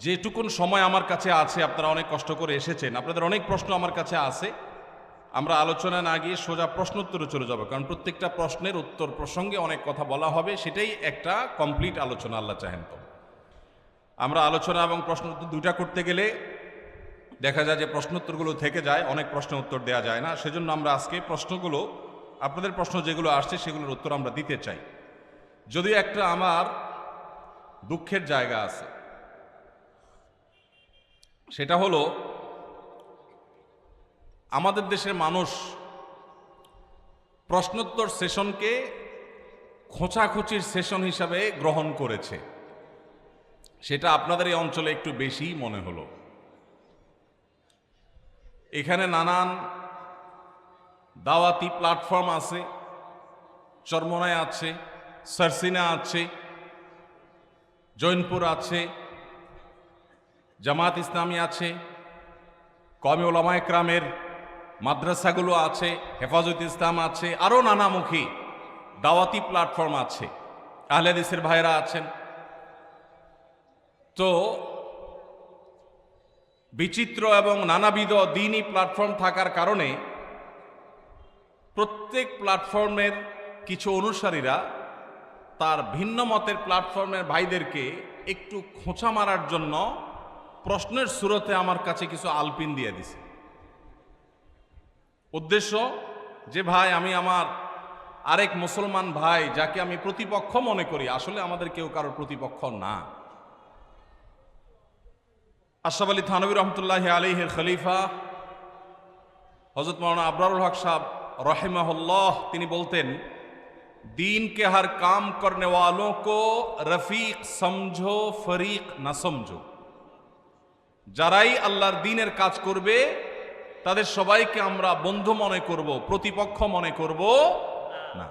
যেটুকুন সময় আমার কাছে আছে, আপনারা অনেক কষ্ট করে এসেছেন, আপনাদের অনেক প্রশ্ন আমার কাছে আছে। আমরা আলোচনা না গিয়ে সোজা প্রশ্ন উত্তরে চলে যাব, কারণ প্রত্যেকটা প্রশ্নের উত্তর প্রসঙ্গে অনেক কথা বলা হবে, সেটাই একটা কমপ্লিট আলোচনা আল্লাহ চাহেন তো। আমরা আলোচনা এবং প্রশ্ন উত্তর দুইটা করতে গেলে দেখা যায় যে প্রশ্ন উত্তরগুলো থেকে যায়, অনেক প্রশ্নের উত্তর দেওয়া যায় না। সেজন্য আমরা আজকে প্রশ্নগুলো, আপনাদের প্রশ্ন যেগুলো আসছে সেগুলোর উত্তর আমরা দিতে চাই। যদিও একটা আমার দুঃখের জায়গা আছে, সেটা হলো আমাদের দেশের মানুষ প্রশ্নোত্তর সেশনকে খোঁচাখুচির সেশন হিসাবে গ্রহণ করেছে। সেটা আপনাদের এই অঞ্চলে একটু বেশি মনে হলো। এখানে নানান দাওয়াতি প্ল্যাটফর্ম আছে, চরমনায় আছে, সারসিনা আছে, জৈনপুর আছে, জামাত ইসলামী আছে, কওমি উলামায়ে কেরামের মাদ্রাসাগুলো আছে, হেফাজত ইসলাম আছে, আরও নানামুখী দাওয়াতি প্ল্যাটফর্ম আছে, আহলে হাদিসের ভাইরা আছেন। তো বিচিত্র এবং নানাবিধ দ্বীনি প্ল্যাটফর্ম থাকার কারণে প্রত্যেক প্ল্যাটফর্মের কিছু অনুসারীরা তার ভিন্ন মতের প্ল্যাটফর্মের ভাইদেরকে একটু খোঁচা মারার জন্য প্রশ্নের সুরতে আমার কাছে কিছু আলপিন দিয়ে দিছে। উদ্দেশ্য যে ভাই, আমি আমার আরেক মুসলমান ভাই যাকে আমি প্রতিপক্ষ মনে করি, আসলে আমাদের কেউ কারোর প্রতিপক্ষ না। আশরাফ আলী থানভী রহমতুল্লাহি আলাইহির খলিফা হযরত মাওলানা আবরারুল হক সাহেব রহিমাহুল্লাহ তিনি বলতেন, दीन के हर काम करने वालों को रफीक समझो, फरीक ना समझो। যারাই আল্লাহর দ্বীনের কাজ করবে তাদের সবাইকে আমরা বন্ধু মনে করব, প্রতিপক্ষ মনে করব না।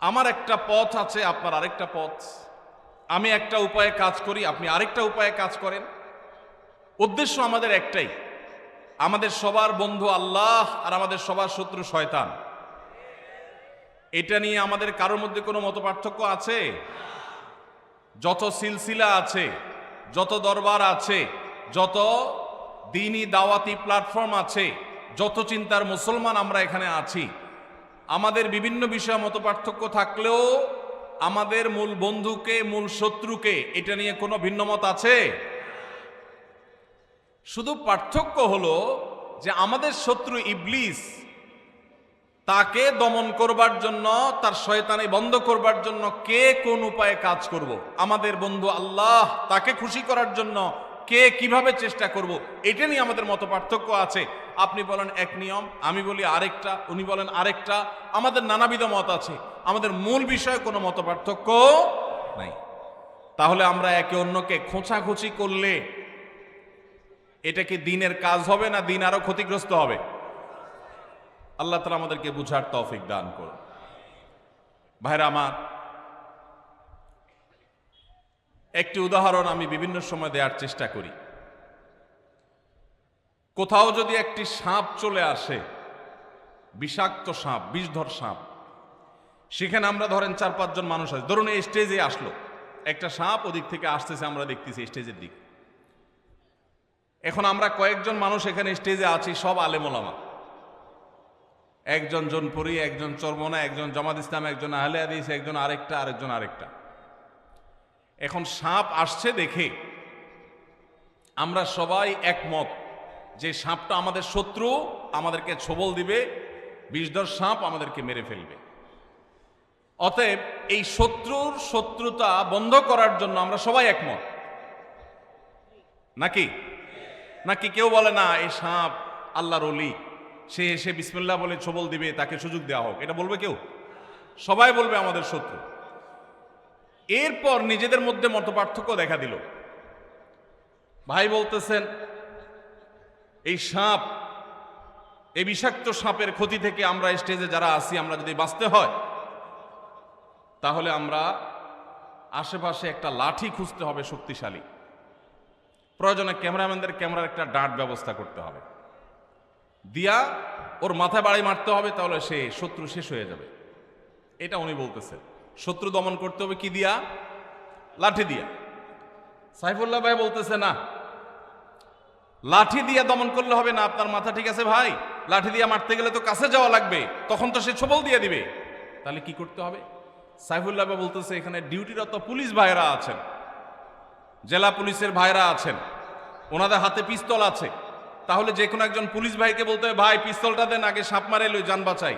আমার একটা পথ আছে, আপনার আরেকটা পথ। আমি একটা উপায়ে কাজ করি, আপনি আরেকটা উপায়ে কাজ করেন। উদ্দেশ্য আমাদের একটাই, আমাদের সবার বন্ধু আল্লাহ আর আমাদের সবার শত্রু শয়তান। এটা নিয়ে আমাদের কারোর মধ্যে কোনো মতপার্থক্য আছে? যত সিলসিলা আছে, যত দরবার আছে, যত দ্বীনি দাওয়াতি প্ল্যাটফর্ম আছে, যত চিন্তার মুসলমান আমরা এখানে আছি, আমাদের বিভিন্ন বিষয়ে মতপার্থক্য থাকলেও আমাদের মূল বন্ধুকে, মূল শত্রুকে এটা নিয়ে কোনো ভিন্ন মত আছে? শুধু পার্থক্য হলো যে আমাদের শত্রু ইবলিস, তাকে দমন করবার জন্য, তার শয়তানি বন্ধ করবার জন্য কে কোন উপায়ে কাজ করব। আমাদের বন্ধু আল্লাহ, তাকে খুশি করার জন্য কে কিভাবে চেষ্টা করব, এটা নিয়ে আমাদের মত পার্থক্য আছে। আপনি বলেন এক নিয়ম, আমি বলি আরেকটা, উনি বলেন আরেকটা, আমাদের নানাবিধ মত আছে, আমাদের মূল বিষয়ে কোনো মত পার্থক্য নাই। তাহলে আমরা একে অন্যকে খোঁচাখুচি করলে এটা কি দ্বীনের কাজ হবে না দ্বীন আরো ক্ষতিগ্রস্ত হবে? আল্লাহ তাআলা আমাদেরকে বুঝার তৌফিক দান করুন। ভাইরা আমার, একটি উদাহরণ আমি বিভিন্ন সময় দেওয়ার চেষ্টা করি। কোথাও যদি একটি সাপ চলে আসে, বিষাক্ত সাপ, বিষধর সাপ, সেখানে আমরা ধরেন 4-5 জন মানুষ আছে, ধরুন এই স্টেজে আসলো একটা সাপ, ওদিক থেকে আসতেছে, আমরা দেখতেছি স্টেজের দিক। এখন আমরা কয়েকজন মানুষ এখানে স্টেজে আছি, সব আলেম ওলামা, একজন জোনপুরি, একজন চরমনা, একজন জামাত ইসলাম, একজন আহলে হাদিস, একজন আরেকটা, আরেকজন আরেকটা। এখন সাপ আসছে দেখে আমরা সবাই একমত যে সাপটা আমাদের শত্রু, আমাদেরকে ছোবল দিবে, বিষধর সাপ আমাদেরকে মেরে ফেলবে। অতএব এই শত্রুর শত্রুতা বন্ধ করার জন্য আমরা সবাই একমত, নাকি? নাকি কেউ বলে না এই সাপ আল্লাহর ওলি, সে এসে বিসমিল্লাহ বলে ছোবল দিবে, তাকে সুযোগ দেওয়া হোক, এটা বলবে কেউ? সবাই বলবে আমাদের শত্রু। এরপর নিজেদের মধ্যে মতপার্থক্য দেখা দিল। ভাই বলতেছেন এই সাপ, এই বিষাক্ত সাপের ক্ষতি থেকে আমরা স্টেজে যারা আছি, আমরা যদি বাঁচতে হয় তাহলে আমরা আশেপাশে একটা লাঠি খুঁজতে হবে শক্তিশালী, প্রয়োজনে ক্যামেরাম্যানদের ক্যামেরার একটা ডাঁট ব্যবস্থা করতে হবে, দিয়া ওর মাথায় বাড়ি মারতে হবে, তাহলে সে শত্রু শেষ হয়ে যাবে। এটা উনি বলতেছেন। শত্রু দমন করতে হবে কি দিয়া? লাঠি দিয়া। সাইফুল্লাহ ভাই বলতেছে না, লাঠি দিয়ে দমন করলে হবে না। আপনার মাথা ঠিক আছে ভাই? লাঠি দিয়ে মারতে গেলে তো কাছে যাওয়া লাগবে, তখন তো সে ছোবল দিয়ে দিবে। তাহলে কি করতে হবে? সাইফুল্লাহ ভাই বলতেছে, এখানে ডিউটিরত পুলিশ ভাইরা আছেন, জেলা পুলিশের ভাইরা আছেন, ওনাদের হাতে পিস্তল আছে। তাহলে যে কোনো একজন পুলিশ ভাইকে বলতে হবে, ভাই পিস্তলটা দেন, আগে সাপ মারে লই, যান বাঁচাই।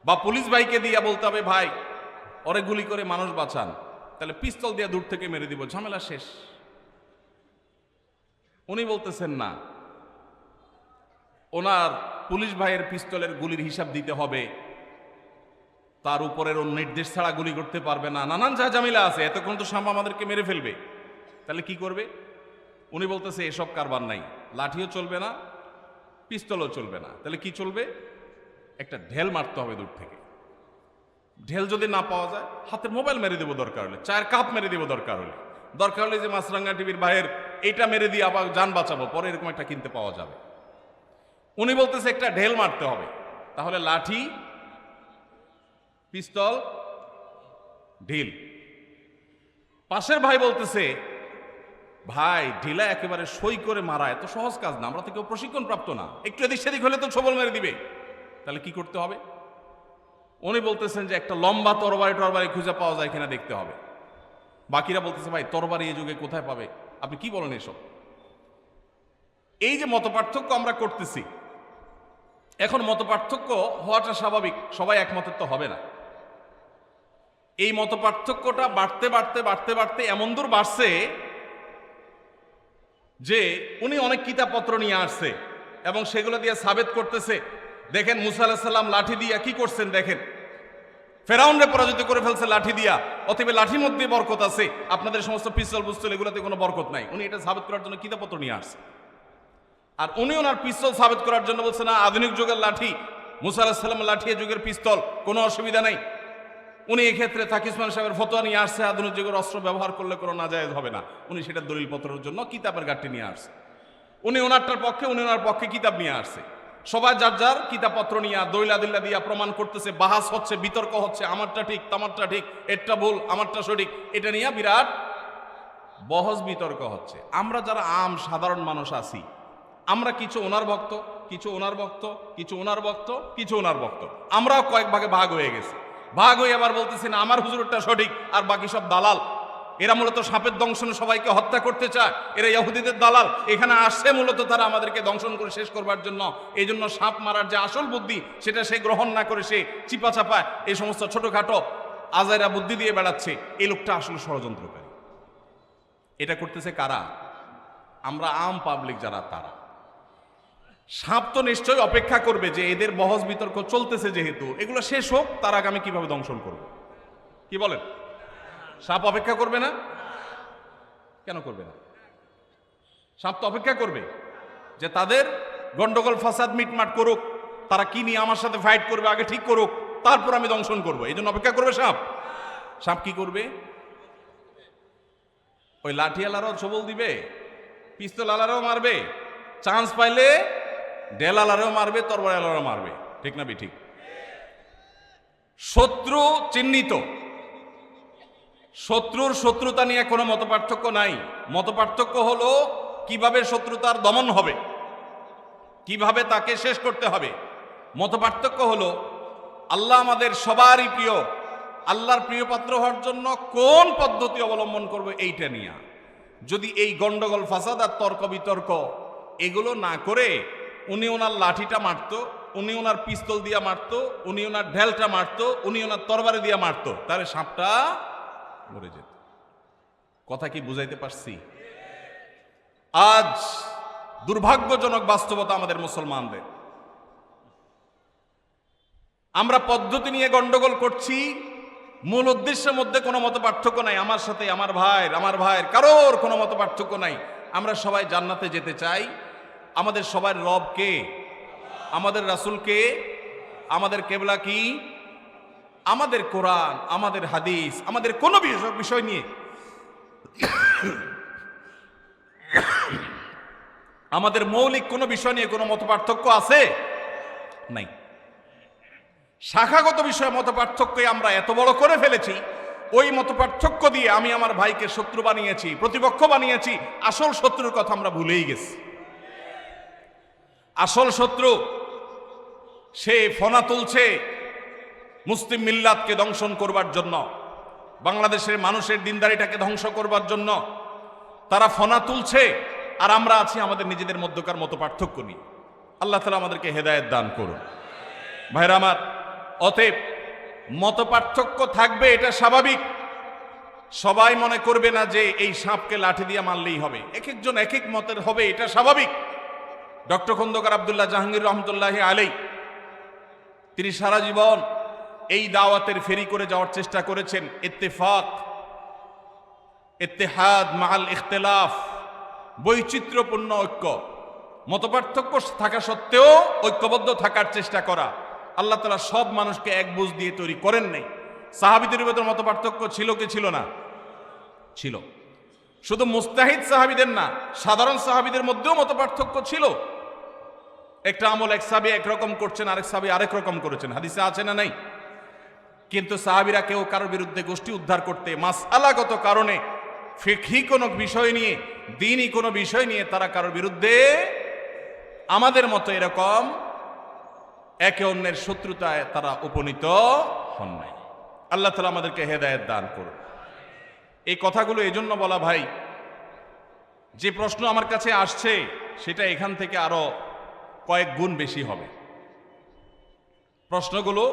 বা পুলিশ ভাইকে দিয়ে বলতে হবে, ভাই ওরে গুলি করে মানুষ বাঁচান। তাহলে পিস্তল দিয়ে দূর থেকে মেরে দিব, ঝামেলা শেষ। উনি বলতেছেন না, ওনার পুলিশ ভাইয়ের পিস্তলের গুলির হিসাব দিতে হবে, তার উপরের ওর নির্দেশ ছাড়া গুলি করতে পারবে না, নানান যা ঝামেলা আছে। এতক্ষণ তো সাপ আমাদেরকে মেরে ফেলবে, তাহলে কি করবে? উনি বলতেছে এসব কারবার নাই, লাঠিও চলবে না, পিস্তলও চলবে না। তাহলে কি চলবে? একটা ঢেল মারতে হবে দূর থেকে। ঢেল যদি না পাওয়া যায়, হাতের মোবাইল মেরে দেবো, দরকার হলে চায়ের কাপ মেরে দেবো, দরকার হলে যে মাছরাঙ্গা টিভির ভাইয়ের এইটা মেরে দিয়ে আবার যান বাঁচাবো, পরে এরকম একটা কিনতে পাওয়া যাবে। উনি বলতেছে একটা ঢেল মারতে হবে। তাহলে লাঠি, পিস্তল, ঢিল। পাশের ভাই বলতেছে, ভাই ঢিলা একেবারে সই করে মারা এত সহজ কাজ না, আমরা তো কেউ প্রশিক্ষণ প্রাপ্ত না, একটু এদিক সেদিক হলে তো ছবল মেরে দিবে। তাহলে কি করতে হবে? উনি বলতেছেন যে একটা লম্বা তরবারি খুঁজে পাওয়া যায় কিনা দেখতে হবে। বাকিরা বলতেছে, ভাই তরবারি এই যুগে কোথায় পাবে? আপনি কি বলেন এসব? এই যে মতপার্থক্য আমরা করতেছি, এখন মতপার্থক্য হওয়াটা স্বাভাবিক, সবাই একমতের তো হবে না। এই মতপার্থক্যটা বাড়তে বাড়তে বাড়তে বাড়তে এমন দূর বাড়ছে যে উনি অনেক কিতাবপত্র নিয়ে আসছে এবং সেগুলো দিয়ে সাবেত করতেছে। দেখেন মুসা আলাইহিস সালাম লাঠি দিয়া কি করছেন, দেখেন ফেরাউনরে পরাজিত করে ফেলছে লাঠি দিয়া, অতএব লাঠির মধ্যে বরকত আছে, আপনাদের সমস্ত পিস্তল বুস্তল এগুলোতে কোনো বরকত নাই। উনি এটা সাবেত করার জন্য কিতাবপত্র নিয়ে আসছে। আর উনি ওনার পিস্তল সাবেত করার জন্য বলছে না, আধুনিক যুগের লাঠি, মুসা আলাইহিস সালামের লাঠি যুগের পিস্তল, কোনো অসুবিধা নেই। উনি এক্ষেত্রে তাকি উসমান সাহেবের ফতোয়া নিয়ে আসছে, আধুনিক যুগের অস্ত্র ব্যবহার করলে কোনো নাজায়েজ হবে না। উনি সেটা দলিলপত্রের জন্য কিতাবের গাঁটটি নিয়ে আসছে। উনি ওনারটার পক্ষে, উনি ওনার পক্ষে কিতাব নিয়ে আসছে। সবাই যার যার কিতাবপত্র নিয়ে দলিল দিয়া প্রমাণ করতেছে, বাহাস হচ্ছে, বিতর্ক হচ্ছে, আমারটা ঠিক তামারটা ঠিক, এরটা ভুল আমারটা সঠিক, এটা নিয়ে বিরাট বহস বিতর্ক হচ্ছে। আমরা যারা আম সাধারণ মানুষ আছি, আমরা কিছু ওনার ভক্ত, কিছু ওনার ভক্ত, কিছু ওনার ভক্ত, কিছু ওনার ভক্ত, আমরাও কয়েক ভাগে ভাগ হয়ে গেছি। ভাগ হয়ে আবার বলতেছি না আমার হুজুরটা সঠিক আর বাকি সব দালাল। এরা মূলত সাপের দংশনে সবাইকে হত্যা করতে চায়, এরা ইহুদিদের দালাল। এখানে আসছে মূলত তারা আমাদেরকে দংশন করে শেষ করবার জন্য। এই জন্য সাপ মারার যে আসল বুদ্ধি সেটা সে গ্রহণ না করে সে চিপা চাপায় এই সমস্ত ছোটখাটো আজাইরা বুদ্ধি দিয়ে বেড়াচ্ছে। এই লোকটা আসলে ষড়যন্ত্রকারী। এটা করতেছে কারা? আমরা আম পাবলিক যারা, তারা। সাপ তো নিশ্চয়ই অপেক্ষা করবে যে এদের বহস বিতর্ক চলতেছে, যেহেতু এগুলো শেষ হোক, তার আগে আমি কিভাবে দংশন করব। কি বলেন? সাপ অপেক্ষা করবে না? কেন করবে না? সাপ তো অপেক্ষা করবে যে তাদের গন্ডগোল ফাসাদ মিটমাট করুক, তারা কি নিয়ে আমার সাথে ফাইট করবে আগে ঠিক করুক, তারপর আমি দংশন করব। এই জন্য অপেক্ষা করবে সাপ। সাপ কি করবে? ওই লাঠিয়ালারাও ছবল দিবে, পিস্তল আলারাও মারবে, চান্স পাইলে ডেল আলারাও মারবে, তরবারি আলারাও মারবে। ঠিক না ঠিক? শত্রু চিহ্নিত, শত্রুর শত্রুতা নিয়ে কোনো মতপার্থক্য নাই। মতপার্থক্য হলো কিভাবে শত্রুতার দমন হবে, কিভাবে তাকে শেষ করতে হবে। মতপার্থক্য হলো আল্লাহ আমাদের সবারই প্রিয়, আল্লাহর প্রিয় পাত্র হওয়ার জন্য কোন পদ্ধতি অবলম্বন করবে এইটা নিয়ে। যদি এই গন্ডগোল ফাসাদ আর তর্ক বিতর্ক এগুলো না করে উনি ওনার লাঠিটা মারতো, উনি ওনার পিস্তল দিয়া মারতো, উনি ওনার ঢেলটা মারতো, উনি ওনার তরবারি দিয়া মারতো, তাহলে সাপটা মরে যেত। কথা কি বুঝাইতে পারছি? আজ দুর্ভাগ্যজনক বাস্তবতা আমাদের মুসলমানদের, আমরা পদ্ধতি নিয়ে গন্ডগোল করছি, মূল উদ্দেশ্যের মধ্যে কোনো মত পার্থক্য নাই। আমার সাথে আমার ভাইয়ের কারোর কোনো মত পার্থক্য নাই। আমরা সবাই জান্নাতে যেতে চাই। আমাদের সবার রব কে? আমাদের রাসূল কে? আমাদের কেবলা কি? আমাদের কোরআন, আমাদের হাদিস, আমাদের কোনো বিষয় নিয়ে আমাদের মৌলিক কোনো বিষয় নিয়ে কোনো মত পার্থক্য আছে? নাই। শাখাগত বিষয়ে মত পার্থক্য আমরা এত বড় করে ফেলেছি ওই মতপার্থক্য দিয়ে আমি আমার ভাইকে শত্রু বানিয়েছি, প্রতিপক্ষ বানিয়েছি। আসল শত্রুর কথা আমরা ভুলেই গেছি। আসল শত্রু সে ফনা তুলছে মুসলিম মিল্লাতকে দংশন করবার জন্য, বাংলাদেশের মানুষের দিনদারিটাকে ধ্বংস করবার জন্য তারা ফনা তুলছে, আর আমরা আছি আমাদের নিজেদের মধ্যকার মতপার্থক্য নিয়ে। আল্লাহ তাআলা আমাদেরকে হেদায়েত দান করুন। ভাইরা আমার, অতএব মতপার্থক্য থাকবে, এটা স্বাভাবিক। সবাই মনে করবে না যে এই সাপকে লাঠি দিয়ে মারলেই হবে, এক একজন এক এক মতের হবে, এটা স্বাভাবিক। ডক্টর খন্দকার আব্দুল্লাহ জাহাঙ্গীর রহমতুল্লাহি আলাইহি তিনি সারা জীবন এই দাওয়াতের ফেরি করে যাওয়ার চেষ্টা করেছেন। ইত্তেফাক, ইত্তেহাদ মাআল ইখতিলাফ, বৈচিত্র্যপূর্ণ ঐক্য, মতপার্থক্য থাকা সত্ত্বেও ঐক্যবদ্ধ থাকার চেষ্টা করা। আল্লাহ তাআলা সব মানুষকে এক বুঝ দিয়ে তৈরি করেন নাই। সাহাবীদের ভিতর মতপার্থক্য ছিল কি ছিল না? ছিল। শুধু মুস্তাহিদ সাহাবীদের না, সাধারণ সাহাবীদের মধ্যেও মতপার্থক্য ছিল। একটা আমল এক সাহাবী একরকম করছেন, আরেক সাহাবী আরেক রকম করেছেন, হাদিসে আছে না নাই? কিন্তু সাহাবীরা কেউ কারোর বিরুদ্ধে গোষ্ঠী উদ্ধার করতে, মাসআলাগত কারণে, ফিকহি কোনো বিষয় নিয়ে, দ্বীনি কোনো বিষয় নিয়ে তারা কারোর বিরুদ্ধে আমাদের মতো এরকম একে অন্যের শত্রুতায় তারা উপনীত হন নাই। আল্লাহ তাআলা আমাদেরকে হেদায়েত দান করুন। এই কথাগুলো এজন্য বলা ভাই, যে প্রশ্ন আমার কাছে আসছে সেটা এখান থেকে আরো কয়েক গুণ বেশি হবে। প্রশ্নগুলো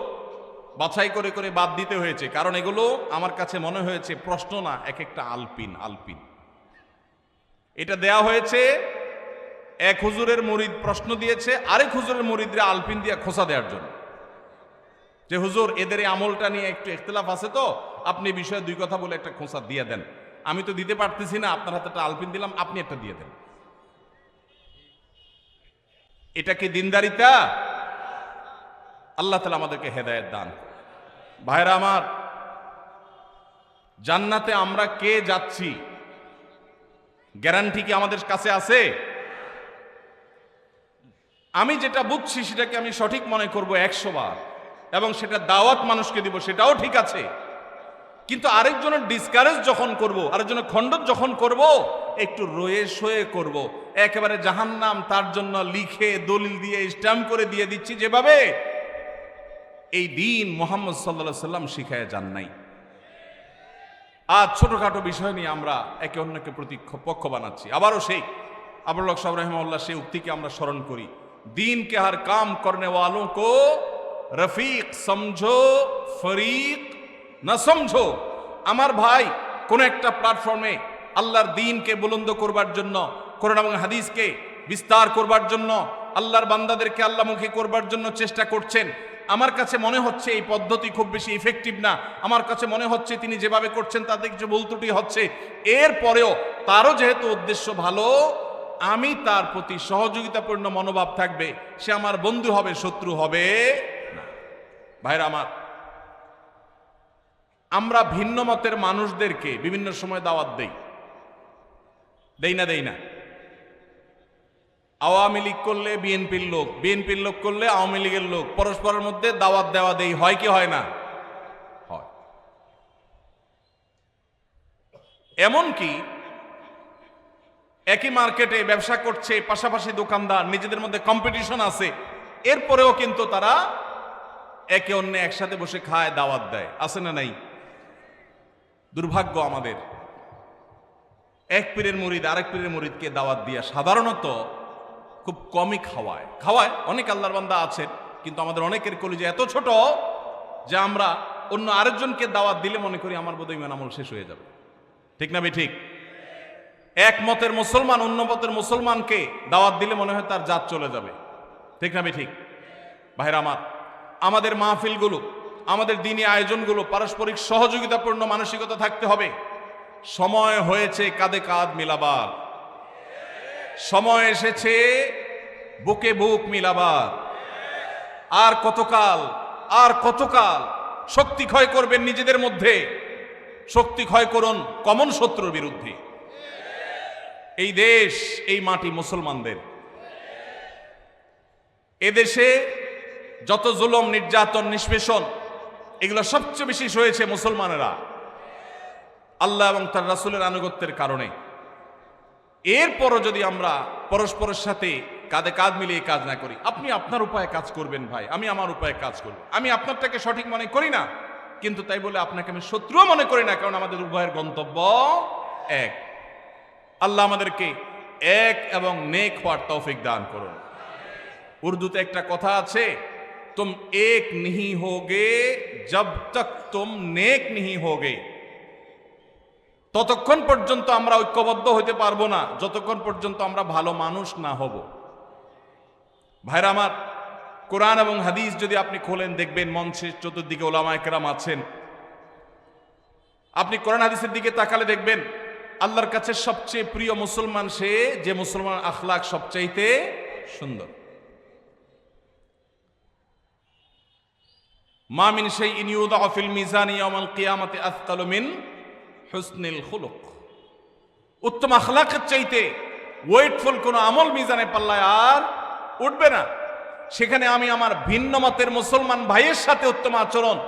বাছাই করে করে বাদ দিতে হয়েছে, কারণ এগুলো আমার কাছে মনে হয়েছে প্রশ্ন না, এক একটা আলপিন। এটা দেয়া হয়েছে, এক হুজুরের মুরিদ প্রশ্ন দিয়েছে, আরেক হুজুরের মুরিদরা আলপিন দিয়ে খোঁচা দেওয়ার জন্য, যে হুজুর এদের এই আমলটা নিয়ে একটু ইখতিলাফ আছে, তো আপনি বিষয়ে দুই কথা বলে একটা খোঁচা দিয়ে দেন। আমি তো দিতে পারতেছি না, আপনার হাতে একটা আলপিন দিলাম, আপনি একটা দিয়ে দেন। এটা কি দিনদারিতা? আল্লাহ তাআলা আমাদেরকে হেদায়েত দান। ভাইরা আমার, জান্নাতে আমরা কে যাচ্ছি গ্যারান্টি কি আমাদের কাছে আছে? আমি যেটা বুঝছি সেটাকে আমি সঠিক মনে করব 100 বার, এবং সেটা দাওয়াত মানুষকে দিব, সেটাও ঠিক আছে। কিন্তু আরেকজনের ডিসকারেজ যখন করব, আরেকজনের খণ্ডন যখন করব, একটু রয়ে সয়ে করব। একেবারে জাহান্নাম তার জন্য লিখে দলিল দিয়ে স্ট্যাম্প করে দিয়ে দিচ্ছি, যেভাবে এই দিন মুহাম্মদ সাল্লাল্লাহু আলাইহি সাল্লাম শিখায় যান নাই। আজ ছোটখাটো বিষয় নিয়ে আমরা একে অন্যকে প্রতিপক্ষ বানাচ্ছি। আবারও সেই আবুল হক সাহেব রাহিমাহুল্লাহ সেই উক্তিকে আমরা স্মরণ করি, दीन के हर काम करने वालों को रफीक समझो, फरीक न समझो। আমার ভাই কোন একটা প্ল্যাটফর্মে আল্লাহর দ্বীনকে বুলন্দ করবার জন্য, কোরআন এবং হাদিসকে বিস্তার করবার জন্য, আল্লাহর বান্দাদেরকে আল্লাহমুখী করবার জন্য চেষ্টা করছেন। আমার কাছে মনে হচ্ছে এই পদ্ধতি খুব বেশি ইফেক্টিভ না, আমার কাছে মনে হচ্ছে তিনি যেভাবে করছেন তাতে কিছু ভুল ত্রুটি হচ্ছে। এরপরেও তারও যেহেতু উদ্দেশ্য ভালো, আমি তার প্রতি সহযোগিতাপূর্ণ মনোভাব থাকবে, সে আমার বন্ধু হবে, শত্রু হবে না। ভাইরা আমার, আমরা ভিন্ন মতের মানুষদেরকে বিভিন্ন সময় দাওয়াত দেই না? আওয়ামী লীগ করলে বিএনপির লোক, বিএনপির লোক করলে আওয়ামী লীগের লোক, পরস্পরের মধ্যে দাওয়াত দেওয়া দেই হয় কি হয় না? হয়। এমনকি একই মার্কেটে ব্যবসা করছে, পাশাপাশি দোকানদার, নিজেদের মধ্যে কম্পিটিশন আছে, এরপরেও কিন্তু তারা একে অন্য একসাথে বসে খায়, দাওয়াত দেয়, আছে না নাই? দুর্ভাগ্য আমাদের, এক পীরের মুরিদ আরেক পীরের মুরিদকে দাওয়াত দিয়া সাধারণত খুব কমই খাওয়ায়। অনেক আল্লাহর বান্দা আছেন, কিন্তু আমাদের অনেকের কলিজা এত ছোট যে আমরা অন্য আরেকজনকে দাওয়াত দিলে মনে করি আমার বোধহয় ঈমান আমল শেষ হয়ে যাবে। ঠিক না ঠিক? এক মতের মুসলমান অন্য মতের মুসলমানকে দাওয়াত দিলে মনে হয় তার জাত চলে যাবে। ঠিক না ঠিক? ভাইরা আমার, আমাদের মাহফিলগুলো, আমাদের দ্বীনি আয়োজনগুলো পারস্পরিক সহযোগিতাপূর্ণ মানসিকতা থাকতে হবে। সময় হয়েছে কাঁধে কাঁধ মিলাবার, সময় এসেছে বুকে বুক মিলাবার। আর কতকাল শক্তি ক্ষয় করবেন নিজেদের মধ্যে? শক্তি ক্ষয় করুন কমন শত্রুর বিরুদ্ধে। এই দেশ, এই মাটি মুসলমানদের। এদেশে যত জুলুম, নির্যাতন, নিষ্পেষণ, এগুলো সবচেয়ে বেশি সয়েছে মুসলমানেরা। আল্লাহ এবং তার রাসূলের আনুগত্যের কারণে। এরপরও যদি আমরা পরস্পরের সাথে কাঁধে কাঁধ মিলিয়ে কাজ না করি, আপনি আপনার উপায়ে কাজ করবেন ভাই, আমি আমার উপায়ে কাজ করব, আমি আপনারটাকে সঠিক মনে করি না, কিন্তু তাই বলে আপনাকে আমি শত্রুও মনে করি না, কারণ আমাদের উভয়ের গন্তব্য এক। আল্লাহ আমাদেরকে এক এবং নেক হওয়ার তৌফিক দান করুন। উর্দুতে একটা কথা আছে, তুম এক नहीं होगे जब तक तुम नेक नहीं होगे। ততক্ষণ পর্যন্ত আমরা ঐক্যবদ্ধ হতে পারবো না যতক্ষণ পর্যন্ত আমরা ভালো মানুষ না হব। ভাইরা আমার, কোরআন এবং হাদিস যদি আপনি খোলেন দেখবেন মঞ্চের চতুর্দিকে ওলামায়ে কেরাম আছেন। আপনি কোরআন হাদিসের দিকে তাকালে দেখবেন আল্লাহর কাছে সবচেয়ে প্রিয় মুসলমান সে যে মুসলমান আখলাক সবচাইতে সুন্দর। মা মিন শাইইন ইউদাউ ফিল মিজানি ইয়াউমাল কিয়ামাতি আথকালু মিন হুসনিল খুলুক। উত্তম আখলাকের চাইতে ওয়েটফুল কোন আমল মিজানে পাল্লায় আর উঠবে না। সেখানে আমি আমার ভিন্ন মতের মুসলমান ভাইয়ের সাথে উত্তম আচরণ,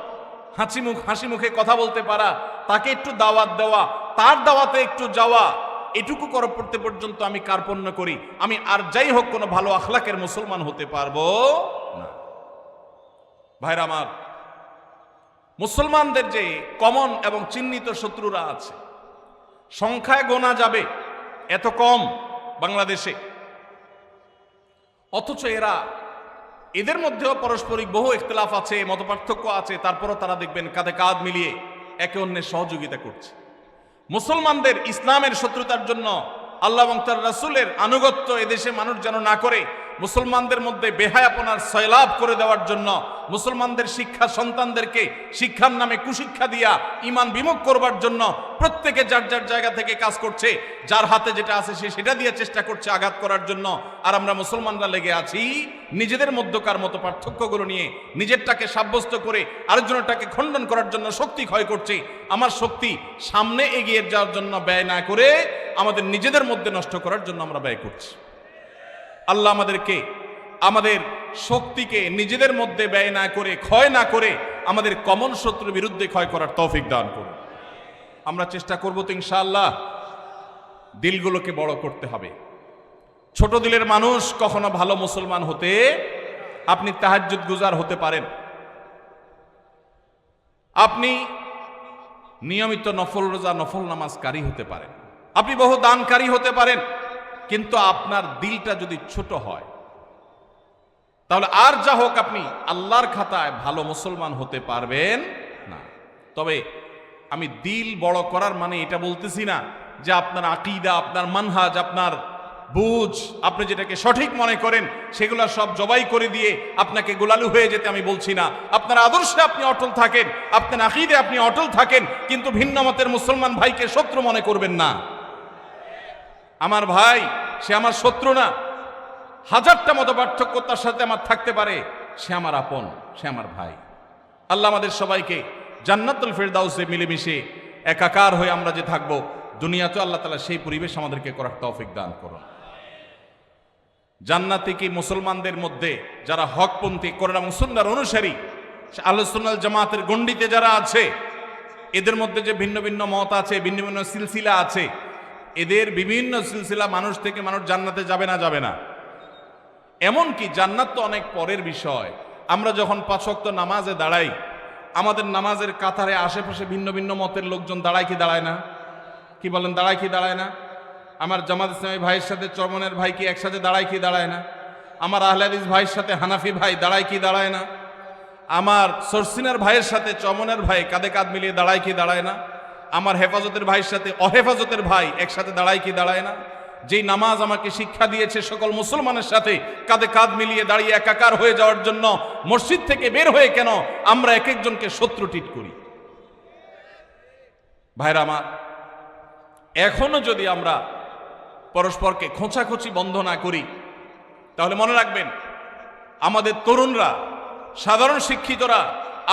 হাসি মুখে কথা বলতে পারা, তাকে একটু দাওয়াত দেওয়া, তার দাওয়াতে একটু যাওয়া, এটুকু করতে পর্যন্ত আমি কার্পণ্য করি, আমি আর যাই হোক কোনো ভালো আখলাকের মুসলমান হতে পারবো না। ভাইরা আমার, মুসলমানদের যে কমন এবং চিহ্নিত শত্রুরা আছে, সংখ্যায় গোনা যাবে, এত কম বাংলাদেশে, অথচ এদের মধ্যেও পারস্পরিক বহু ইখতিলাফ আছে, মতপার্থক্য আছে, তারপরও তারা দেখবেন কাঁধে কাঁধ মিলিয়ে একে অন্যের সহযোগিতা করছে। মুসলমানদের ইসলামের শত্রুতার জন্য, আল্লাহ এবং তার রাসূলের আনুগত্য এদেশে মানুষ যেন না করে, মুসলমানদের মধ্যে বেহায়াপনার সয়লাভ করে দেওয়ার জন্য, মুসলমানদের শিক্ষা সন্তানদেরকে শিক্ষার নামে কুশিক্ষা দিয়া ঈমান বিমুখ করবার জন্য প্রত্যেকে যার যার জায়গা থেকে কাজ করছে, যার হাতে যেটা আছে সে সেটা দিয়ে চেষ্টা করছে আঘাত করার জন্য। আর আমরা মুসলমানরা লেগে আছি নিজেদের মধ্যকার মতো পার্থক্যগুলো নিয়ে, নিজেরটাকে সাব্যস্ত করে আরেকজনেরটাকে খণ্ডন করার জন্য শক্তি ক্ষয় করছে। আমার শক্তি সামনে এগিয়ে যাওয়ার জন্য ব্যয় না করে আমাদের নিজেদের মধ্যে নষ্ট করার জন্য আমরা ব্যয় করছি। আল্লাহ আমাদেরকে আমাদের শক্তিকে নিজেদের মধ্যে ব্যয় না করে, ক্ষয় না করে, আমাদের কমন শত্রুর বিরুদ্ধে ক্ষয় করার তৌফিক দান করুন। আমরা চেষ্টা করবো তো ইনশাআল্লাহ। দিলগুলোকে বড় করতে হবে। ছোট দিলের মানুষ কখনো ভালো মুসলমান হতে, আপনি তাহাজ্জুদ গুজার হতে পারেন, আপনি নিয়মিত নফল রোজা নফল নামাজকারী হতে পারেন, আপনি বহু দানকারী হতে পারেন, কিন্তু আপনার দিলটা যদি ছোট হয় তাহলে আর যা হোক আপনি আল্লাহর খাতায় ভালো মুসলমান হতে পারবেন না। তবে আমি দিল বড় করার মানে এটা বলতেছি না যে আপনার আকীদা, আপনার মানহাজ, আপনার বুঝ, আপনি যেটাকে সঠিক মনে করেন সেগুলো সব জবাই করে দিয়ে আপনাকে গোলালু হয়ে যেতে আমি বলছি না। আপনার আদর্শে আপনি অটল থাকেন, আপনার আকীদে আপনি অটল থাকেন, কিন্তু ভিন্ন মতের মুসলমান ভাইকে শত্রু মনে করবেন না। আমার ভাই, সে আমার শত্রু না। হাজারটা মত পার্থক্য তার সাথে আমার থাকতে পারে, সে আমার আপন, সে আমার ভাই। আল্লাহ আমাদের সবাইকে জান্নাতুল ফেরদাউসে মিলেমিশে একাকার হয়ে আমরা যে থাকবো, দুনিয়াতে আল্লাহ তাআলা সেই পরিবেশ আমাদেরকে করার তৌফিক দান করুন। জান্নাতে কি মুসলমানদের মধ্যে যারা হকপন্থী, কোরআন এবং সুন্নাহর অনুসারী, আহলুস সুন্নাহ ওয়াল জামাতের গণ্ডিতে যারা আছে, এদের মধ্যে যে ভিন্ন ভিন্ন মত আছে, ভিন্ন ভিন্ন সিলসিলা আছে, এদের বিভিন্ন সিলসিলা মানুষ থেকে মানুষ জান্নাতে যাবে না, যাবে না। এমনকি জান্নাত তো অনেক পরের বিষয়। আমরা যখন 5 ওয়াক্ত নামাজে দাঁড়াই, আমাদের নামাজের কাতারে আশেপাশে ভিন্ন ভিন্ন মতের লোকজন দাঁড়ায় কি দাঁড়ায় না? কি বলেন, দাঁড়ায় কি দাঁড়ায় না? আমার জামাত ইসলামী ভাইয়ের সাথে চরমনের ভাই কি একসাথে দাঁড়ায় কি দাঁড়ায় না? আমার আহলে হাদিস ভাইয়ের সাথে হানাফি ভাই দাঁড়ায় কি দাঁড়ায় না? আমার সরসিনার ভাইয়ের সাথে চরমনের ভাই কাঁধে কাঁধ মিলিয়ে দাঁড়ায় কি দাঁড়ায় না? আমার হেফাজতের ভাইয়ের সাথে অহেফাজতের ভাই একসাথে দাঁড়ায় কি দাঁড়ায় না? যেই নামাজ আমাকে শিক্ষা দিয়েছে সকল মুসলমানের সাথে কাঁধে কাঁধ মিলিয়ে দাঁড়িয়ে একাকার হয়ে যাওয়ার জন্য, মসজিদ থেকে বের হয়ে কেন আমরা এক একজনকে শত্রু ট্রিট করি? ভাইরা আমার, এখনো যদি আমরা পরস্পরকে খোঁচাখুচি বন্ধ না করি, তাহলে মনে রাখবেন আমাদের তরুণরা, সাধারণ শিক্ষিতরা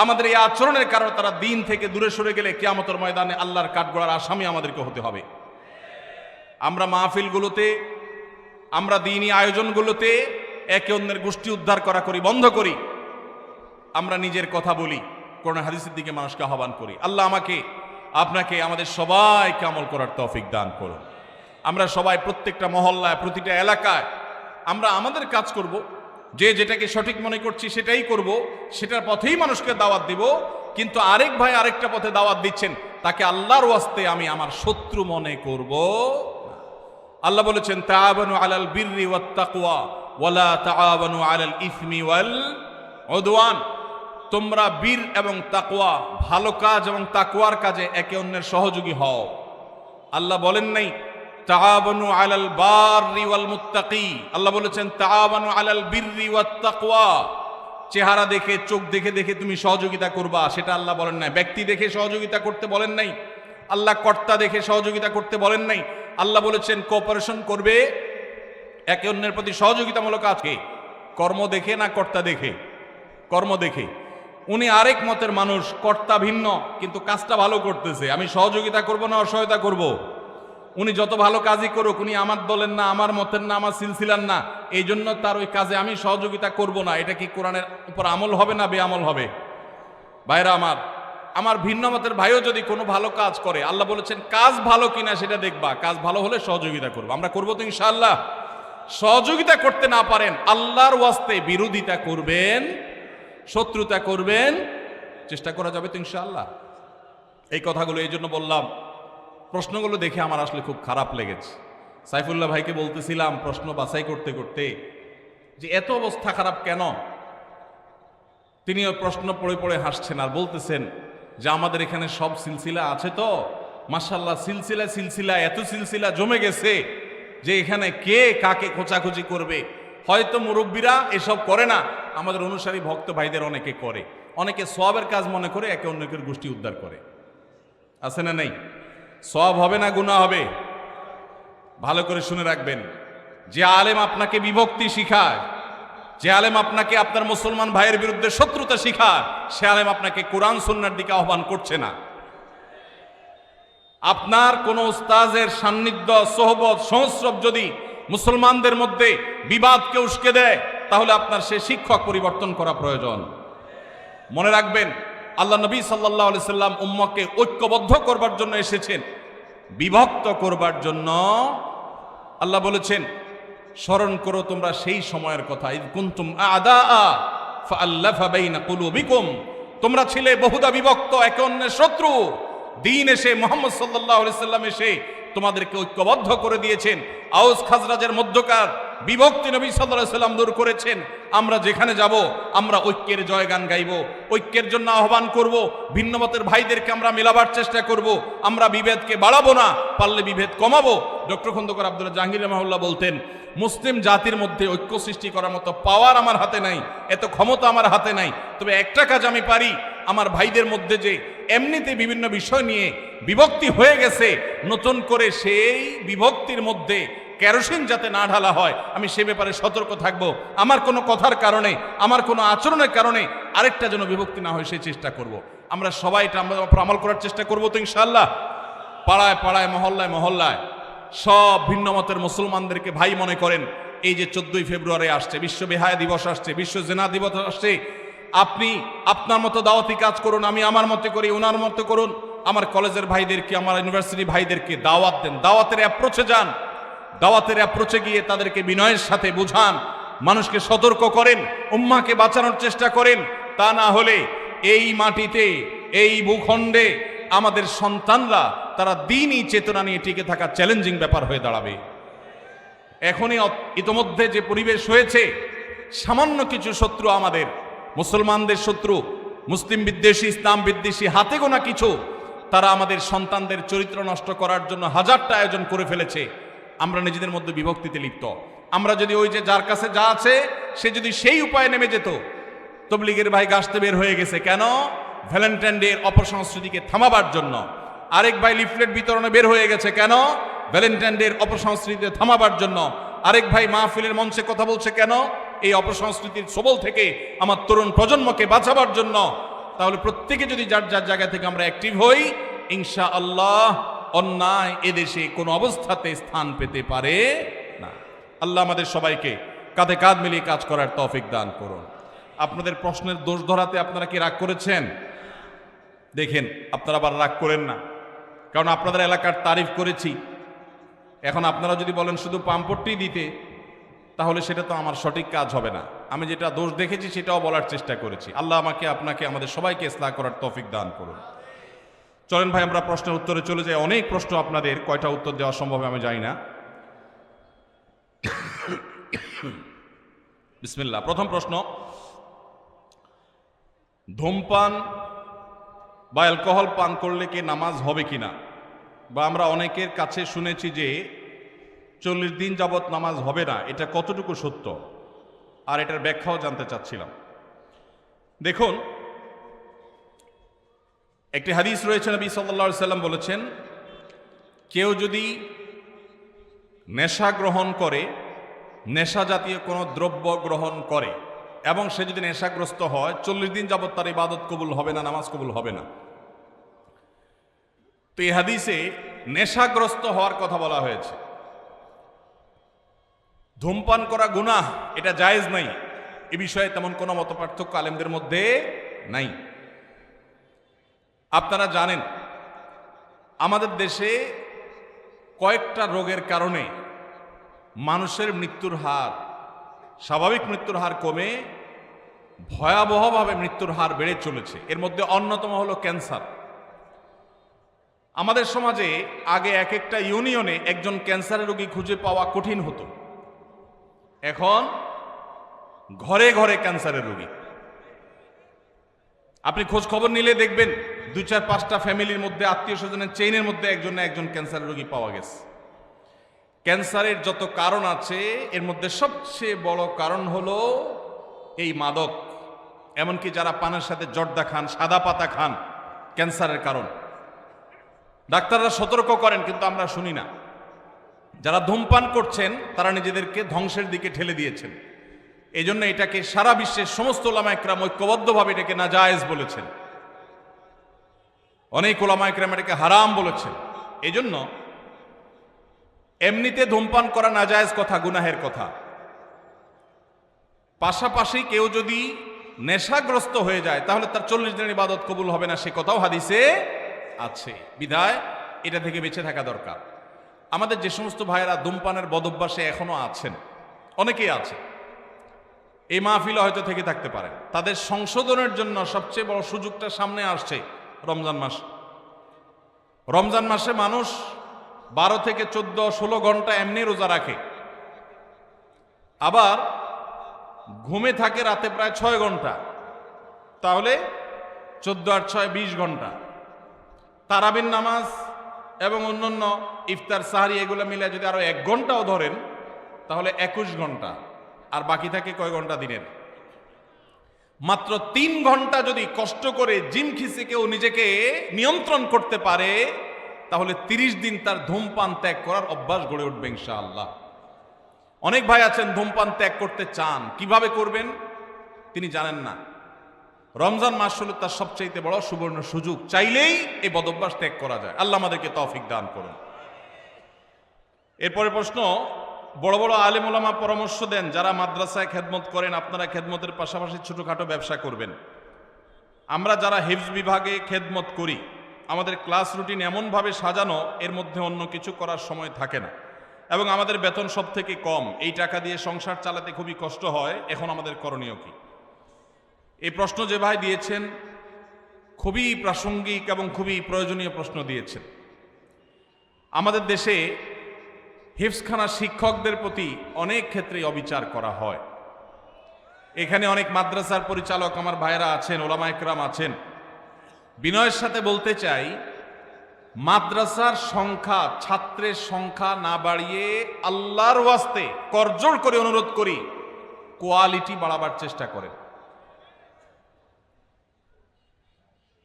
আমাদের এই আচরণের কারণে তারা দিন থেকে দূরে সরে গেলে কিয়ামতের ময়দানে আল্লাহর কাঠগড়ার আসামি আমাদেরকে হতে হবে। আমরা মাহফিলগুলোতে, আমরা দ্বীনি আয়োজনগুলোতে একে অন্যের গোষ্ঠী উদ্ধার করি, বন্ধ করি। আমরা নিজের কথা বলি, কোরআন হাদিসের দিকে মানুষকে আহ্বান করি। আল্লাহ আমাকে আপনাকে আমাদের সবাইকে আমল করার তৌফিক দান করুন। আমরা সবাই প্রত্যেকটা মহল্লায়, প্রতিটা এলাকায় আমরা আমাদের কাজ করব, যে যেটাকে সঠিক মনে করছি সেটাই করব, সেটার পথেই মানুষকে দাওয়াত দিব। কিন্তু আরেক ভাই আরেকটা পথে দাওয়াত দিচ্ছেন, তাকে আল্লাহর ওয়াস্তে আমি আমার শত্রু মনে করব। আল্লাহ বলেছেন, তাআবানু আলাল বিররি ওয়াত তাকওয়া ওয়ালা তাআবানু আলাল ইসমি ওয়াল উদওয়ান। তোমরা বীর এবং তাকওয়া, ভালো কাজ এবং তাকওয়ার কাজে একে অন্যের সহযোগী হও। আল্লাহ বলেন নাই তাআবানু আলাল বাররি ওয়াল মুত্তাকি। আল্লাহ বলেছেন তাআবানু আলাল বিররি ওয়াত তাকওয়া। চেহারা দেখে, চোখ দেখে দেখে তুমি সহযোগিতা করবা, সেটা আল্লাহ বলেন নাই। ব্যক্তি দেখে সহযোগিতা করতে বলেন নাই। আল্লাহ কর্তা দেখে সহযোগিতা করতে বলেন নাই। আল্লাহ বলেছেন কোঅপারেশন করবে, একে অন্যের প্রতি সহযোগিতামূলক কাজকে। কর্ম দেখে না কর্তা দেখে? কর্ম দেখে। উনি আরেক মতের মানুষ, কর্তা ভিন্ন, কিন্তু কাজটা ভালো করতেছে, আমি সহযোগিতা করব না অসহায়তা করব? উনি যত ভালো কাজই করুক, উনি আমার দলের না, আমার মতের না, আমার সিলসিলার না, এই জন্য তার ওই কাজে আমি সহযোগিতা করব না। এটা কি কোরআনের উপর আমল হবে না বেআমল হবে? ভাইরা আমার ভিন্ন মতের ভাইও যদি কোনো ভালো কাজ করে, আল্লাহ বলেছেন কাজ ভালো কিনা সেটা দেখবা, কাজ ভালো হলে সহযোগিতা করবো। আমরা করবো তো ইনশাআল্লাহ। সহযোগিতা করতে না পারেন, আল্লাহর ওয়াস্তে বিরোধিতা করবেন, শত্রুতা করবেন, চেষ্টা করা যাবে তো ইনশাআল্লাহ। এই কথাগুলো এই জন্য বললাম, প্রশ্নগুলো দেখে আমার আসলে খুব খারাপ লেগেছে। সাইফুল্লাহ ভাইকে বলতেছিলাম প্রশ্ন বাছাই করতে করতে যে এত অবস্থা খারাপ কেন। তিনিও প্রশ্ন পড়ে পড়ে হাসছেন আর বলতেছেন যে আমাদের এখানে সব সিলসিলা আছে তো, মাশাআল্লাহ, সিলসিলা এত সিলসিলা জমে গেছে যে এখানে কে কাকে খোঁচাখুচি করবে। হয়তো মুরব্বীরা এসব করে না, আমাদের অনুসারী ভক্ত ভাইদের অনেকে করে, অনেকে সওয়াবের কাজ মনে করে একে অন্যকে গোষ্ঠী উদ্ধার করে। আছে না নাই? সওয়াব হবে না গুনাহ হবে? ভালো করে শুনে রাখবেন, যে আলেম আপনাকে বিভক্তি শিখায়, যে আলেম আপনাকে আপনার মুসলমান ভাইয়ের বিরুদ্ধে শত্রুতা শিখায়, সে আলেম আপনাকে কোরআন সুন্নাহর দিকে আহ্বান করছে না। আপনার কোন উস্তাজের সান্নিধ্য, সোহবত, সংস্রব যদি মুসলমানদের মধ্যে বিবাদকে উস্কে দেয়, তাহলে আপনার সে শিক্ষক পরিবর্তন করা প্রয়োজন। মনে রাখবেন, আল্লাহ নবী সাল্লাল্লাহু আলাইহি সাল্লাম উম্মতকে ঐক্যবদ্ধ করবার জন্য এসেছেন, বিভক্ত করবার জন্য। আল্লাহ বলেছেন, স্মরণ করো তোমরা সেই সময়ের কথা, ইয কুনতুম আ'দাআ ফাআল্লাফা বাইনা কুলুবিকুম। তোমরা ছিলে বহুদা বিভক্ত, একে অন্যের শত্রু। দিন এসে, মুহাম্মদ সাল্লাল্লাহু আলাইহি সাল্লাম এসে তোমাদেরকে ঐক্যবদ্ধ করে দিয়েছেন। আউস খাজরাজের মধ্যকার বিভক্তি নবী সাল্লাল্লাহু আলাইহি সাল্লাম দূর করেছেন। আমরা যেখানে যাব আমরা ঐক্যের জয়গান গাইব, ঐক্যের জন্য আহ্বান করব, ভিন্নমতের ভাইদেরকে আমরা মেলাবার চেষ্টা করব। আমরা বিভেদকে বাড়াবো না, পারলে বিভেদ কমাবো। ডক্টর খন্দকার আব্দুল্লাহ জাহাঙ্গীর রাহিমাহুল্লাহ বলতেন, মুসলিম জাতির মধ্যে ঐক্য সৃষ্টি করার মতো পাওয়ার আমার হাতে নাই, এত ক্ষমতা আমার হাতে নাই। তবে একটা কাজ আমি পারি, আমার ভাইদের মধ্যে যে এমনিতে বিভিন্ন বিষয় নিয়ে বিভক্তি হয়ে গেছে, নতুন করে সেই বিভক্তির মধ্যে কেরোসিন যাতে না ঢালা হয়, আমি সে ব্যাপারে সতর্ক থাকব। আমার কোনো কথার কারণে, আমার কোনো আচরণের কারণে আরেকটা যেন বিভক্তি না হয় সেই চেষ্টা করব। আমরা সবাই এটা আমরা আমল করার চেষ্টা করব তো ইনশাআল্লাহ। পাড়ায় পাড়ায়, মহল্লায় মহল্লায় সব ভিন্ন মতের মুসলমানদেরকে ভাই মনে করেন। এই যে 14ই ফেব্রুয়ারি আসছে, বিশ্ব বেহায়া দিবস আসছে, বিশ্ব জেনা দিবস আসছে, আপনি আপনার মতো দাওয়াতি কাজ করুন, আমি আমার মতো করি, ওনার মতো করুন। আমার কলেজের ভাইদেরকে, আমার ইউনিভার্সিটি ভাইদেরকে দাওয়াত দেন, দাওয়াতের অ্যাপ্রোচে যান, দাওয়াতের অ্যাপ্রোচে গিয়ে তাদেরকে বিনয়ের সাথে বুঝান, মানুষকে সতর্ক করেন, উম্মাহকে বাঁচানোর চেষ্টা করেন। তা না হলে এই মাটিতে, এই ভূখণ্ডে আমাদের সন্তানরা তারা দ্বীনি চেতনা নিয়ে টিকে থাকা চ্যালেঞ্জিং ব্যাপার হয়ে দাঁড়াবে। এখনই ইতোমধ্যে যে পরিবেশ হয়েছে, সামান্য কিছু শত্রু, আমাদের মুসলমানদের শত্রু, মুসলিম বিদ্বেষী, ইসলাম বিদ্বেষী, হাতে গোনা কিছু, তারা আমাদের সন্তানদের চরিত্র নষ্ট করার জন্য হাজারটা আয়োজন করে ফেলেছে। আমরা নিজেদের মধ্যে বিভক্তিতে লিপ্ত। আমরা যদি ওই যে যার কাছে যা আছে সে যদি সেই উপায়ে নেমে যেত, তবলিগের ভাই গাছতে বের হয়ে গেছে কেন? ভ্যালেন্টাইন ডে অপসংস্কৃতিকে থামাবার জন্য। আরেক ভাই লিফলেট বিতরণে বের হয়ে গেছে কেন? ভ্যালেন্টাইন ডে অপসংস্কৃতিকে থামাবার জন্য। আরেক ভাই মাহফিলের মঞ্চে কথা বলছে কেন? এই অপসংস্কৃতির সবল থেকে আমার তরুণ প্রজন্মকে বাঁচাবার জন্য। তাহলে প্রত্যেকে যদি যার যার জায়গা থেকে আমরা অ্যাক্টিভ হই, ইনশাআল্লাহ অন্যায় এদেশে কোনো অবস্থাতে স্থান পেতে পারে না। আল্লাহ আমাদের সবাইকে কাঁধে কাঁধ মিলিয়ে কাজ করার তৌফিক দান করুন। আপনাদের প্রশ্নের দোষ ধরাতে আপনারা কি রাগ করেছেন? দেখেন, আপনারা আবার রাগ করেন না। কারণ আপনাদের এলাকার তারিফ করেছি। এখন আপনারা যদি বলেন শুধু পাম্পট্টি দিতে, তাহলে সেটা তো আমার সঠিক কাজ হবে না। আমি যেটা দোষ দেখেছি সেটাও বলার চেষ্টা করেছি। আল্লাহ আমাকে, আপনাকে, আমাদের সবাইকে ইসলাহ করার তৌফিক দান করুন। চলেন ভাই আমরা প্রশ্নের উত্তরে চলে যাই। অনেক প্রশ্ন আপনাদের, কয়টা উত্তর দেওয়া সম্ভব আমি জানি না। বিসমিল্লাহ। প্রথম প্রশ্ন, ধূমপান বা অ্যালকোহল পান করলে কি নামাজ হবে কিনা, বা আমরা অনেকের কাছে শুনেছি যে 40 দিন যাবৎ নামাজ হবে না, এটা কতটুকু সত্য, আর এটার ব্যাখ্যাও জানতে চাচ্ছিলাম। দেখুন, একটি হাদিস রয়েছে, নবী সাল্লাল্লাহু আলাইহি সাল্লাম বলেছেন, কেউ যদি নেশা গ্রহণ করে, নেশা জাতীয় কোনো দ্রব্য গ্রহণ করে, এবং সে যদি নেশাগ্রস্ত হয়, 40 দিন যাবৎ তার ইবাদত কবুল হবে না, নামাজ কবুল হবে না। তো এই হাদিসে নেশাগ্রস্ত হওয়ার কথা বলা হয়েছে। ধূমপান করা গুনাহ, এটা জায়েজ নাই, এ বিষয়ে তেমন কোনো মতপার্থক্য আলেমদের মধ্যে নাই। আপনারা জানেন আমাদের দেশে কয়েকটা রোগের কারণে মানুষের মৃত্যুর হার, স্বাভাবিক মৃত্যুর হার কমে ভয়াবহভাবে মৃত্যুর হার বেড়ে চলেছে। এর মধ্যে অন্যতম হলো ক্যান্সার। আমাদের সমাজে আগে এক একটা ইউনিয়নে একজন ক্যান্সারের রোগী খুঁজে পাওয়া কঠিন হতো, এখন ঘরে ঘরে ক্যান্সারের রোগী। আপনি খোঁজ খবর নিলে দেখবেন 2-4-5টা ফ্যামিলির মধ্যে, আত্মীয় স্বজনের চেইনের মধ্যে একজন না একজন ক্যান্সারের রোগী পাওয়া গেছে। ক্যান্সারের যত কারণ আছে, এর মধ্যে সবচেয়ে বড় কারণ হলো এই মাদক। এমনকি যারা পানের সাথে জর্দা খান, সাদা পাতা খান, ক্যান্সারের কারণ। ডাক্তাররা সতর্ক করেন, কিন্তু আমরা শুনি না। যারা ধূমপান করছেন তারা নিজেদেরকে ধ্বংসের দিকে ঠেলে দিয়েছেন। এই জন্য এটাকে সারা বিশ্বের সমস্ত ওলামা একরাম ঐক্যবদ্ধভাবে এটাকে নাজায়েজ বলেছেন। অনেক ওলামা একরাম এটাকে হারাম বলেছেন। এই জন্য এমনিতে ধূমপান করা নাজায়েজ কথা, গুনাহের কথা। পাশাপাশি কেউ যদি নেশাগ্রস্ত হয়ে যায়, তাহলে তার 40 দিনের ইবাদত কবুল হবে না, সে কথাও হাদিসে আছে। বিধায় এটা থেকে বেঁচে থাকা দরকার। আমাদের যে সমস্ত ভাইয়েরা ধূমপানের বদভ্যাসে এখনো আছেন, অনেকেই আছে, এই মাহফিলে হয়তো থেকে থাকতে পারে, তাদের সংশোধনের জন্য সবচেয়ে বড় সুযোগটা সামনে আসছে রমজান মাস। রমজান মাসে মানুষ 12 থেকে 14-16 ঘন্টা এমনি রোজা রাখে, আবার ঘুমে থাকে রাতে প্রায় 6 ঘন্টা, তাহলে 14 আর 6 20 ঘন্টা। তারাবির নামাজ এবং অন্যান্য ইফতার, সাহারি এগুলো মিলে যদি আরো 1 ঘন্টাও ধরেন, তাহলে 21 ঘন্টা। আর বাকি থাকে কয় ঘন্টা দিনের? মাত্র 3 ঘন্টা যদি কষ্ট করে জিম খিসে কেউ নিজেকে নিয়ন্ত্রণ করতে পারে, তাহলে 30 দিন তার ধূমপান ত্যাগ করার অভ্যাস গড়ে উঠবে ইনশাআল্লাহ। অনেক ভাই আছেন ধূমপান ত্যাগ করতে চান, কিভাবে করবেন তিনি জানেন না। রমজান মাস হলো তার সবচেয়ে বড় সুবর্ণ সুযোগ, চাইলেই এই বদভ্যাস ত্যাগ করা যায়। আল্লাহ আমাদেরকে তৌফিক দান করুন। এরপরে প্রশ্ন, বড় বড় আলেম ওলামা পরামর্শ দেন যারা মাদ্রাসায় খেদমত করেন, আপনারা খেদমতের পাশাপাশি ছোটখাটো ব্যবসা করবেন। আমরা যারা হিফজ বিভাগে খেদমত করি, আমাদের ক্লাস রুটিন এমনভাবে সাজানো, এর মধ্যে অন্য কিছু করার সময় থাকে না, এবং আমাদের বেতন সব থেকে কম। এই টাকা দিয়ে সংসার চালাতে খুবই কষ্ট হয়। এখন আমাদের করণীয় কি? এই প্রশ্ন যে ভাই দিয়েছেন খুবই প্রাসঙ্গিক এবং খুবই প্রয়োজনীয় প্রশ্ন দিয়েছেন। আমাদের দেশে হিফজখানা শিক্ষকদের প্রতি অনেক ক্ষেত্রে অবিচার করা হয়। এখানে অনেক মাদ্রাসার পরিচালক আমার ভাইয়েরা আছেন, ওলামা একরাম আছেন। বিনয়ের সাথে বলতে চাই, মাদ্রাসার সংখ্যা, ছাত্রের সংখ্যা না বাড়িয়ে আল্লাহর ওয়াস্তে করজোড় করে অনুরোধ করি, কোয়ালিটি বাড়াবার চেষ্টা করেন।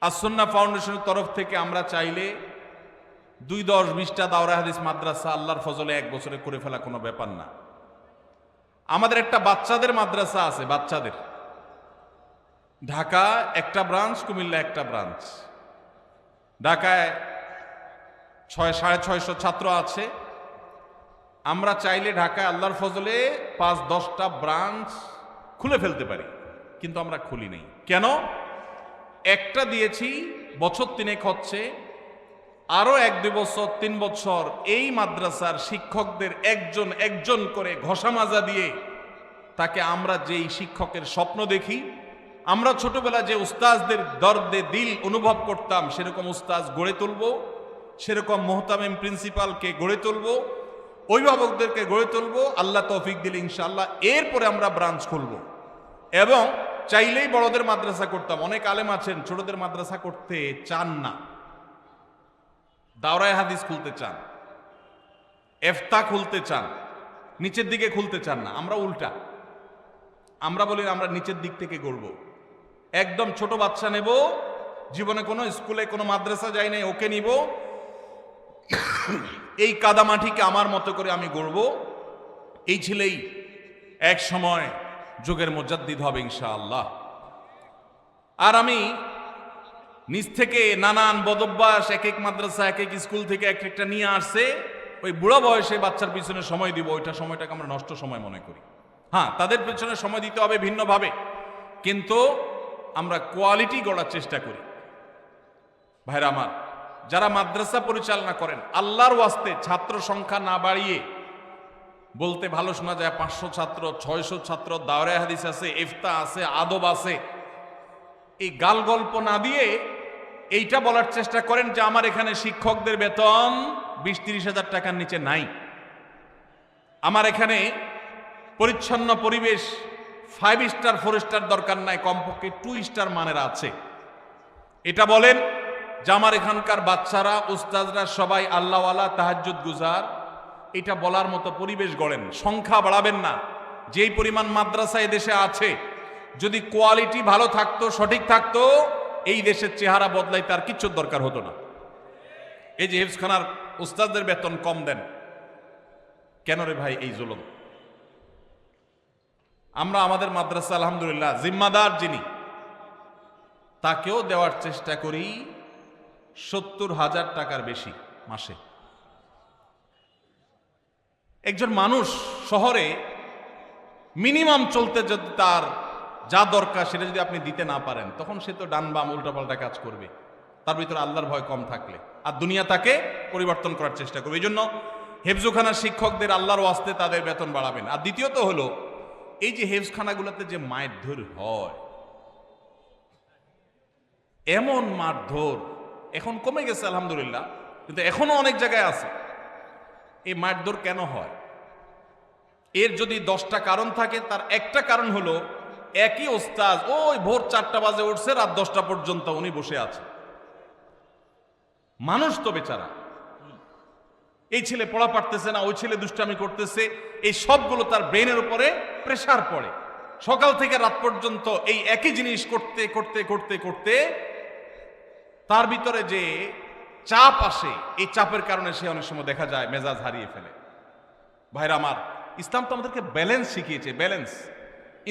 আসুন্নাহ ফাউন্ডেশনের তরফ থেকে আমরা চাইলে 2-10-20টা দাওরা হাদিস মাদ্রাসা আল্লাহর ফজলে 1 বছরে করে ফেলা কোনো ব্যাপার না। আমাদের একটা বাচ্চাদের মাদ্রাসা আছে, বাচ্চাদের, ঢাকা একটা ব্রাঞ্চ, কুমিল্লা একটা ব্রাঞ্চ। ঢাকায় 600-650 ছাত্র আছে। আমরা চাইলে ঢাকায় আল্লাহর ফজলে 5-10টা ব্রাঞ্চ খুলে ফেলতে পারি, কিন্তু আমরা খুলি নেই। কেন? একটা দিয়েছি, বছর 3 হচ্ছে, আরো 1-2 বছর 3 বছর এই মাদ্রাসার শিক্ষকদের একজন একজন করে ঘষা মাজা দিয়ে তাকে আমরা যেই শিক্ষকের স্বপ্ন দেখি, আমরা ছোটবেলা যে উস্তাজদের দর্দে দিল অনুভব করতাম, সেরকম উস্তাজ গড়ে তুলব, সেরকম মোহতামিম প্রিন্সিপালকে গড়ে তুলব, অভিভাবকদেরকে গড়ে তুলব, আল্লাহ তৌফিক দিলে ইনশাআল্লাহ। এরপরে আমরা ব্রাঞ্চ খুলব এবং চাইলেই বড়দের মাদ্রাসা করতাম। অনেক আলেম আছেন ছোটদের মাদ্রাসা করতে চান না, দাওরায়ে হাদিস খুলতে চান, ইফতা খুলতে চান, নিচের দিকে খুলতে চান না। আমরা উল্টা, আমরা বলি আমরা নিচের দিক থেকে গড়ব। একদম ছোট বাচ্চা নেব, জীবনে কোনো স্কুলে কোনো মাদ্রাসা যাই নাই, ওকে নিব, এই কাদামাটিকে আমার মতো করে আমি গড়ব। এই ছেলেই এক সময় যুগের মুজাদ্দিদ হবে ইনশাআল্লাহ। আর আমি নিজ থেকে নানান বদভ্যাস এক এক মাদ্রাসা এক এক স্কুল থেকে এক একটা নিয়ে আসছে, ওই বুড়া বয়সে বাচ্চার পিছনে সময় দিব, ওইটা সময়টাকে আমরা নষ্ট সময় মনে করি। হ্যাঁ, তাদের পেছনে সময় দিতে হবে ভিন্নভাবে, কিন্তু আমরা কোয়ালিটি গড়ার চেষ্টা করি। ভাইরা আমার, যারা মাদ্রাসা পরিচালনা করেন, আল্লাহর ওয়াস্তে ছাত্র সংখ্যা না বাড়িয়ে, বলতে ভালো শোনা যায় 500 ছাত্র 600 ছাত্র, দাওরায়ে হাদিস আছে, ইফতা আছে, আদব আছে, এই গাল গল্প না দিয়ে এইটা বলার চেষ্টা করেন যে আমার এখানে শিক্ষকদের বেতন 20-30 হাজার টাকার নিচে নাই, আমার এখানে পরিচ্ছন্ন পরিবেশ 5 স্টার 4 স্টার দরকার নাই, কমপক্ষে 2 স্টার মানের আছে। এটা বলেন যে আমার এখানকার বাচ্চারা উস্তাদরা সবাই আল্লাহওয়ালা, তাহাজ্জুদ গুজার, এটা বলার মতো পরিবেশ গড়েন। সংখ্যা বাড়াবেন না। যেই পরিমাণ মাদ্রাসা এদেশে আছে, যদি কোয়ালিটি ভালো থাকতো, সঠিক থাকতো, এই দেশের চেহারা বদলাই তার কিচ্ছু দরকার হতো না। এই যে হেফজখানার উস্তাদদের বেতন কম দেন কেন রে ভাই? এই জুলুম। আমরা আমাদের মাদ্রাসা আলহামদুলিল্লাহ জিম্মাদার যিনি, তাকেও দেওয়ার চেষ্টা করি 70,000 টাকার বেশি মাসে। একজন মানুষ শহরে মিনিমাম চলতে যদি তার যা দরকার সেটা যদি আপনি দিতে না পারেন, তখন সে তো ডান বাম উল্টাপাল্টা কাজ করবে। তার ভিতরে আল্লাহর ভয় কম থাকলে আর দুনিয়া তাকে পরিবর্তন করার চেষ্টা করবে। এই জন্য হেফজখানার শিক্ষকদের আল্লাহর ওয়াস্তে তাদের বেতন বাড়াবেন। আর দ্বিতীয়ত হলো, এই যে হেফজখানাগুলোতে যে মারধর হয়, এমন মারধর এখন কমে গেছে আলহামদুলিল্লাহ, কিন্তু এখনো অনেক জায়গায় আছে। এই মারধর কেন হয়? এর যদি 10টা কারণ থাকে, তার একটা কারণ হলো একই ওস্তাদ ওই ভোর 4টা বাজে উঠছে, রাত 10টা পর্যন্ত উনি বসে আছে। মানুষ তো বেচারা, এই ছেলে পড়া পারতেছে না, ওই ছেলে দুষ্টামি করতেছে, এই সবগুলো তার ব্রেনের উপরে প্রেসার পড়ে। সকাল থেকে রাত পর্যন্ত এই একই জিনিস করতে করতে করতে করতে তার ভিতরে যে চাপ আসে, এই চাপের কারণে সে অনেক সময় দেখা যায় মেজাজ হারিয়ে ফেলে। ভাইরা আমার, ইসলাম তো আমাদেরকে ব্যালেন্স শিখিয়েছে। ব্যালেন্স,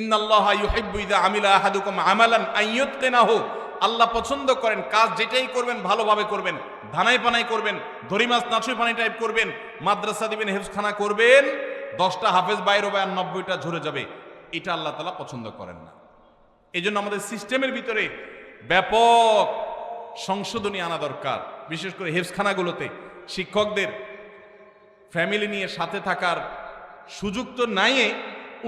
ইন্নাল্লাহা ইউহিব্বু ইযা আমিলা আহাদুকুম আমালান আন ইউতকিনাহু, আল্লাহ পছন্দ করেন কাজ যেটাই করবেন ভালোভাবে করবেন, ধানাই পানাই করবেন, ধরি মাছ নাচুই পানি টাইপ করবেন, মাদ্রাসা দিবেন, হেফজখানা করবেন, 10টা হাফেজ বাইর হবে আর 90টা ঝরে যাবে, এটা আল্লাহ তাআলা পছন্দ করেন না। এই জন্য আমাদের সিস্টেমের ভিতরে ব্যাপক সংশোধনী আনা দরকার। বিশেষ করে হেফজখানাগুলোতে শিক্ষকদের ফ্যামিলি নিয়ে সাথে থাকার সুযোগ তো নাই,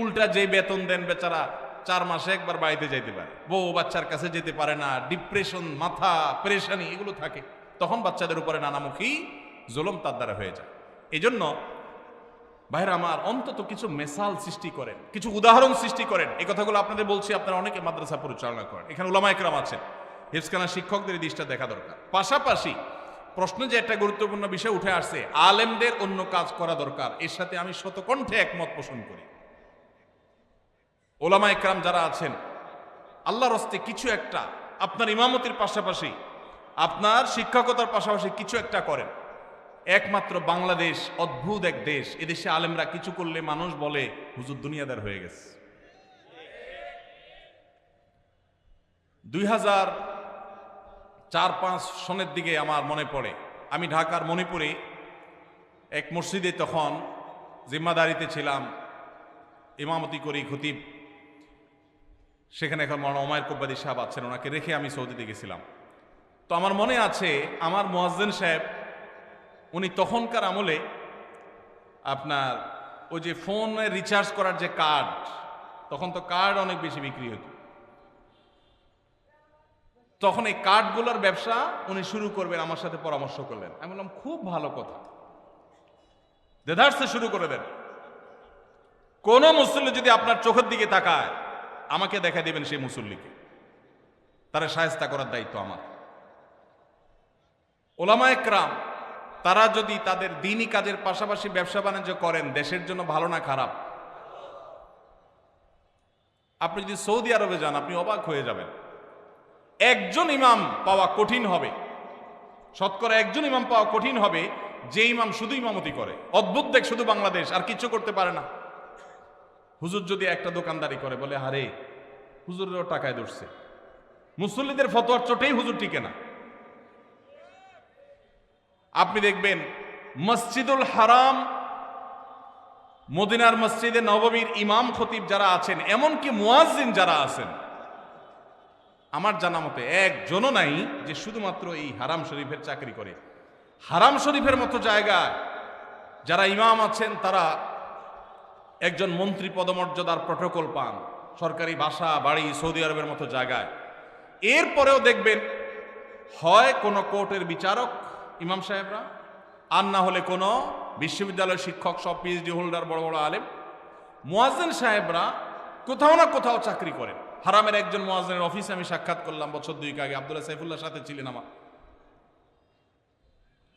উল্টা যে বেতন দেন বেচারা 4 মাসে একবার বাড়িতে যাইতে পারে, বউ বাচ্চার কাছে যেতে পারে না, ডিপ্রেশন, মাথা পেরেশানি এগুলো থাকে, তখন বাচ্চাদের উপরে নানামুখী জুলুম তার দ্বারা হয়ে যায়। এই জন্য ভাইরা আমার, অন্তত কিছু মেসাল সৃষ্টি করেন, কিছু উদাহরণ সৃষ্টি করেন। এই কথাগুলো আপনাদের বলছি, আপনারা অনেকে মাদ্রাসা পরিচালনা করেন, এখানে উলামায়ে কেরাম আছেন, হেফজখানা শিক্ষকদের এই দিকটা দেখা দরকার। পাশাপাশি প্রশ্নে যে একটা গুরুত্বপূর্ণ বিষয় উঠে আসছে, আলেমদের অন্য কাজ করা দরকার, এর সাথে আমি শতকণ্ঠে একমত পোষণ করি। উলামায়ে কেরাম যারা আছেন, আল্লাহর হস্তে কিছু একটা আপনার ইমামতির পাশাপাশি, আপনার শিক্ষকতার পাশাপাশি কিছু একটা করেন। একমাত্র বাংলাদেশ অদ্ভুত এক দেশ, এদেশে আলেমরা কিছু করলে মানুষ বলে হুজুর দুনিয়াদার হয়ে গেছে। 2004-05 সনের দিকে আমার মনে পড়ে, আমি ঢাকার মণিপুরে এক মসজিদে তখন জিম্মাদারিতে ছিলাম, ইমামতি করি, খতিব। সেখানে এখন মাওলানা ওমায়ের কোব্বাদি সাহেব আছেন, ওনাকে রেখে আমি সৌদিতে গেছিলাম। তো আমার মনে আছে, আমার মুয়াজ্জিন সাহেব উনি তখনকার আমলে আপনার ওই যে ফোনে রিচার্জ করার যে কার্ড, তখন তো কার্ড অনেক বেশি বিক্রি হতো, তখন এই কার্ডগুলোর ব্যবসা উনি শুরু করবেন, আমার সাথে পরামর্শ করলেন। আমি বললাম খুব ভালো কথা, দেদারসে শুরু করে দেন। কোন মুসল্লি যদি আপনার চোখের দিকে তাকায়, আমাকে দেখা দিবেন সেই মুসল্লিকে, তারা শায়েস্তা করার দায়িত্ব আমার। ওলামায়ে কেরাম তারা যদি তাদের দ্বীনি কাজের পাশাপাশি ব্যবসা বাণিজ্য করেন, দেশের জন্য ভালো না খারাপ? আপনি যদি সৌদি আরবে যান, আপনি অবাক হয়ে যাবেন। একজন ইমাম পাওয়া কঠিন হবে, শতকরা একজন ইমাম পাওয়া কঠিন হবে যে ইমাম শুধু ইমামতি করে। অদ্ভুত দেখ, শুধু বাংলাদেশ, আর কিছু করতে পারে না। হুজুর যদি একটা দোকানদারি করে, বলে আরে হুজুরেরও টাকায় ধরছে, মুসল্লিদের ফতোয়ার চোটেই হুজুর টিকে না। আপনি দেখবেন মসজিদুল হারাম, মদিনার মসজিদে নববীর ইমাম খতিব যারা আছেন, এমনকি মুয়াজ্জিন যারা আছেন, আমার জানা মতে একজনও নাই যে শুধুমাত্র এই হারাম শরীফের চাকরি করে। হারাম শরীফের মতো জায়গায় যারা ইমাম আছেন, তারা একজন মন্ত্রী পদমর্যাদার প্রটোকল পান, সরকারি বাসা বাড়ি, সৌদি আরবের মতো জায়গায়। এরপরেও দেখবেন হয় কোনো কোর্টের বিচারক ইমাম সাহেবরা, আর না হলে কোনো বিশ্ববিদ্যালয়ের শিক্ষক, সব পিএইচডি হোল্ডার, বড় বড় আলেম। মুয়াজ্জিন সাহেবরা কোথাও না কোথাও চাকরি করেন। হারামের একজন মুয়াজ্জিনের অফিসে আমি সাক্ষাৎ করলাম বছর 2 আগে, আব্দুল্লাহ সাইফুল্লাহ সাথে ছিলেন আমার।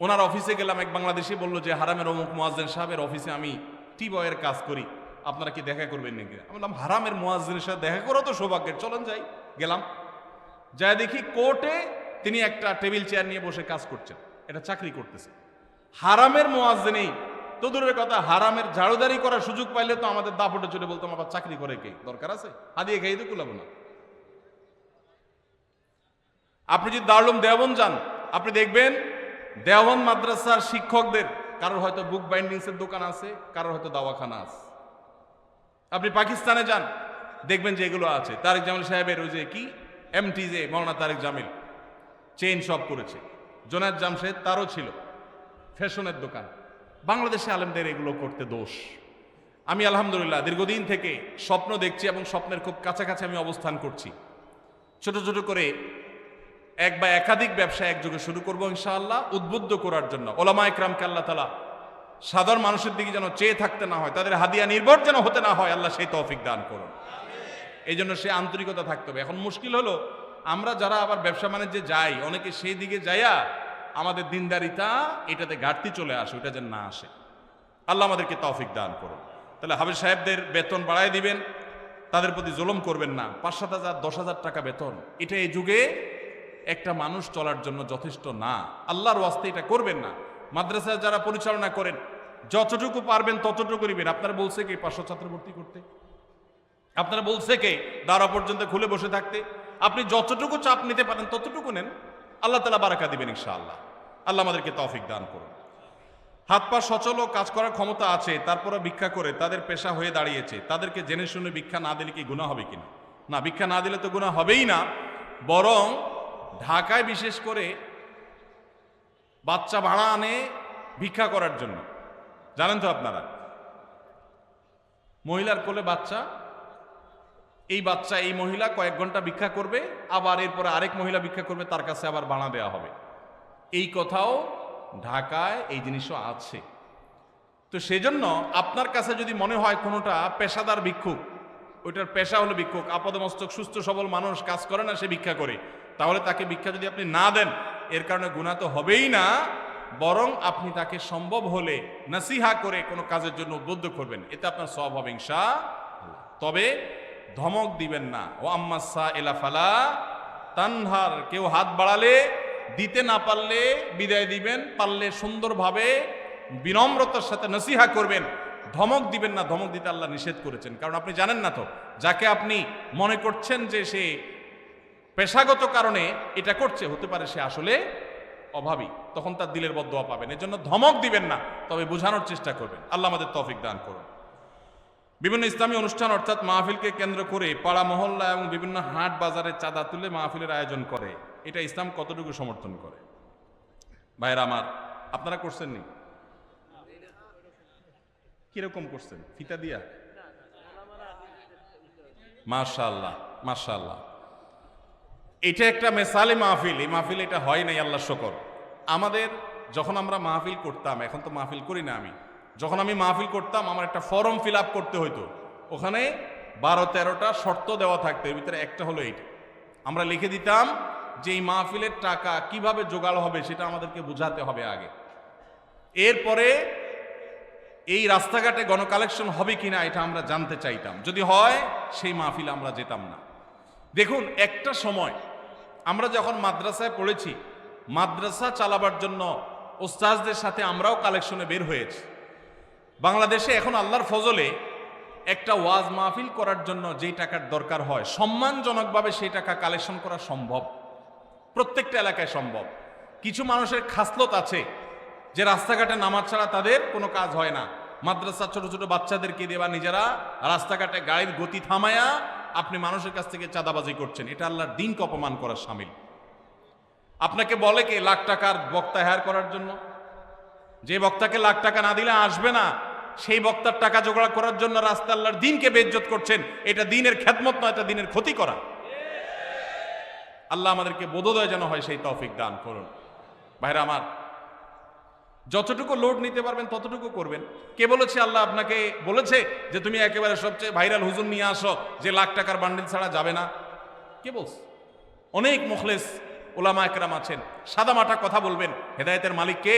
ওনার অফিসে গেলাম, এক বাংলাদেশি বলল যে হারামের অমুক মুয়াজ্জিন সাহেবের অফিসে আমি টি বয়ের কাজ করি, আপনারা কি দেখা করবেন নাকি? আমি বললাম হারামের মুয়াজ্জিনের সাথে দেখা করো তো সৌভাগ্যের, চলেন যাই। গেলাম, যাই দেখি কোর্টে তিনি একটা টেবিল চেয়ার নিয়ে বসে কাজ করছেন, এটা চাকরি করতেছে। হারামের মুয়াজ্জিনই তো দূরের কথা, হারামের ঝাড়ুদারি করার সুযোগ পাইলে তো আমাদের দাপটে চলে বলতাম আবার চাকরি করে কে, দরকার আছে? হাদিয়ে খেয়ে তো কুলাবো না। আপনি যদি দারুল দেওবন্দ যান, আপনি দেখবেন দেওবন্দ মাদ্রাসার শিক্ষকদের কারোর হয়তো বুক বাইন্ডিংস এর দোকান আছে, কারোর হয়তো দাওয়াখানা আছে। আপনি পাকিস্তানে যান, দেখবেন যে এগুলো আছে। তারেক জামিল সাহেবের ওই যে কি এমটিজে, মৌলানা তারেক জামিল চেইন শপ করেছে। জোনায়েদ জামশেদ, তারও ছিল ফ্যাশনের দোকান। বাংলাদেশে আলেমদের এগুলো করতে দোষ। আমি আলহামদুলিল্লাহ দীর্ঘদিন থেকে স্বপ্ন দেখছি এবং স্বপ্নের খুব কাছাকাছি আমি অবস্থান করছি। ছোট ছোট করে এক বা একাধিক ব্যবসা একযোগে শুরু করবো ইনশাআল্লাহ, উদ্বুদ্ধ করার জন্য। ওলামায়ে কেরামকে আল্লাহ তাআলা সাধারণ মানুষের দিকে যেন চেয়ে থাকতে না হয়, তাদের হাদিয়া নির্ভর যেন হতে না হয়, আল্লাহ সেই তৌফিক দান করুন। এই জন্য সে আন্তরিকতা থাকতে হবে। এখন মুশকিল হলো, আমরা যারা আবার ব্যবসা বাণিজ্যে যাই, অনেকে সেই দিকে যাইয়া আমাদের দিনদারিতা এটাতে ঘাটতি চলে আসে, ওটা যেন না আসে। আল্লাহ আমাদেরকে তৌফিক দান করুন। তাহলে হাফেজ সাহেবদের বেতন বাড়ায় দিবেন, তাদের প্রতি জুলুম করবেন না। 5-7 হাজার 10 হাজার টাকা বেতন, এটা এই যুগে একটা মানুষ চলার জন্য যথেষ্ট না। আল্লাহর ওয়াস্তে এটা করবেন না। মাদ্রাসা যারা পরিচালনা করেন, যতটুকু পারবেন ততটুকু করিবেন। আপনারা বলছে কি 500 ছাত্র ভর্তি করতে? আপনারা বলছে কে দাঁড়া পর্যন্ত খুলে বসে থাকতে? আপনি যতটুকু চাপ নিতে পারেন ততটুকু নেন, আল্লাহ তাআলা বারাকা দিবেন ইনশাআল্লাহ। আল্লাহ আমাদেরকে তৌফিক দান করুন। হাত পা সচল ও কাজ করার ক্ষমতা আছে, তারপরে ভিক্ষা করে তাদের পেশা হয়ে দাঁড়িয়েছে, তাদেরকে জেনে শুনে ভিক্ষা না দিলে কি গুনাহ হবে কিনা? না, ভিক্ষা না দিলে তো গুনাহ হবেই না, বরং ঢাকায় বিশেষ করে বাচ্চা ভাড়া আনে ভিক্ষা করার জন্য। জানেন তো আপনারা, মহিলার কোলে বাচ্চা, এই বাচ্চা এই মহিলা কয়েক ঘন্টা ভিক্ষা করবে, আবার এরপরে আরেক মহিলা ভিক্ষা করবে, তার কাছে আবার ভাড়া দেওয়া হবে। এই কথাও ঢাকায় এই জিনিসও আছে। তো সেজন্য আপনার কাছে যদি মনে হয় কোনোটা পেশাদার ভিক্ষুক, ওইটার পেশা হলো ভিক্ষুক, আপাদমস্তক সুস্থ সবল মানুষ, কাজ করে না, সে ভিক্ষা করে, তাহলে তাকে ভিক্ষা যদি আপনি না দেন, এর কারণে গুনাহ তো হবেই না, বরং আপনি তাকে সম্ভব হলে নসিহা করে কোনো কাজের জন্য উদ্বুদ্ধ করবেন, এতে আপনার সওয়াব হবে ইনশাআল্লাহ। তবে ধমক দিবেন না। ও আম্মাসা এলা ফালা তানহার, কেউ হাত বাড়ালে দিতে না পারলে বিদায় দিবেন, পারলে সুন্দরভাবে বিনম্রতার সাথে নসিহা করবেন, ধমক দিবেন না। ধমক দিতে আল্লাহ নিষেধ করেছেন, কারণ আপনি জানেন না তো যাকে আপনি মনে করছেন যে সে পেশাগত কারণে এটা করছে, হতে পারে সে আসলে অভাবী, তখন তার দিলের বদদোয়া পাবেন। এজন্য ধমক দিবেন না, তবে বোঝানোর চেষ্টা করবেন। আল্লাহ আমাদের তৌফিক দান করুন। বিভিন্ন ইসলামী অনুষ্ঠান অর্থাৎ মাহফিলকে কেন্দ্র করে পাড়া মহল্লা এবং বিভিন্ন হাট বাজারে চাঁদা তুলে মাহফিলের আয়োজন করে, এটা ইসলাম কতটুকু সমর্থন করে? ভাইরা আমার, আপনারা করছেন নি? কিরকম করছেন? ফিতা দিয়া? মাশাআল্লাহ মাশাআল্লাহ। এটা একটা মেসালে মাহফিল। এই মাহফিল এটা হয় নাই, আল্লাহ শুকর। আমাদের যখন আমরা মাহফিল করতাম, এখন তো মাহফিল করি না আমি, যখন আমি মাহফিল করতাম আমার একটা ফর্ম ফিল আপ করতে হইতো। ওখানে 12-13টা শর্ত দেওয়া থাকতো, এর ভিতরে একটা হলো এইটা। আমরা লিখে দিতাম যে এই মাহফিলের টাকা কিভাবে জোগাড় হবে সেটা আমাদেরকে বুঝাতে হবে আগে। এরপরে এই রাস্তাঘাটে গণকালেকশন হবে কিনা এটা আমরা জানতে চাইতাম, যদি হয় সেই মাহফিলে আমরা যেতাম না। দেখুন, একটা সময় আমরা যখন মাদ্রাসায় পড়েছি, মাদ্রাসা চালাবার জন্য ওস্তাজদের সাথে আমরাও কালেকশনে বের হয়েছি। বাংলাদেশে এখন আল্লাহর ফজলে একটা ওয়াজ মাহফিল করার জন্য যেই টাকার দরকার হয়, সম্মানজনকভাবে সেই টাকা কালেকশন করা সম্ভব, প্রত্যেকটা এলাকায় সম্ভব। কিছু মানুষের খাসলত আছে যে রাস্তাঘাটে নামাজ ছাড়া তাদের কোনো কাজ হয় না। মাদ্রাসা ছোট ছোট বাচ্চাদেরকে দিয়ে বা নিজেরা রাস্তাঘাটে গাড়ির গতি থামায়া আপনি মানুষের কাছ থেকে চাঁদাবাজি করছেন, এটা আল্লাহর দ্বীনকে অপমান করার শামিল। আপনাকে বলে কে লাখ টাকার বক্তা হায়ার করার জন্য, যে বক্তাকে লাখ টাকা না দিলে আসবে না, সেই বক্তার টাকা জোগাড় করার জন্য রাস্তা আল্লাহর দ্বীনকে বেইজ্জত করছেন। এটা দ্বীনের খেদমত নয়, এটা দ্বীনের ক্ষতি করা। আল্লাহ আমাদেরকে বোধোদয় যেন হয় সেই তৌফিক দান করুন। ভাইরা আমার, যতটুকু লোড নিতে পারবেন ততটুকু করবেন। কে বলেছে? আল্লাহ আপনাকে বলেছে যে তুমি একেবারে সবচেয়ে ভাইরাল হুজুর নিয়ে আসো যে লাখ টাকার বান্ডিল ছাড়া যাবে না? কে বলছে? অনেক মুখলেস ওলামা একরাম আছেন, সাদামাটা কথা বলবেন। হেদায়েতের মালিক কে?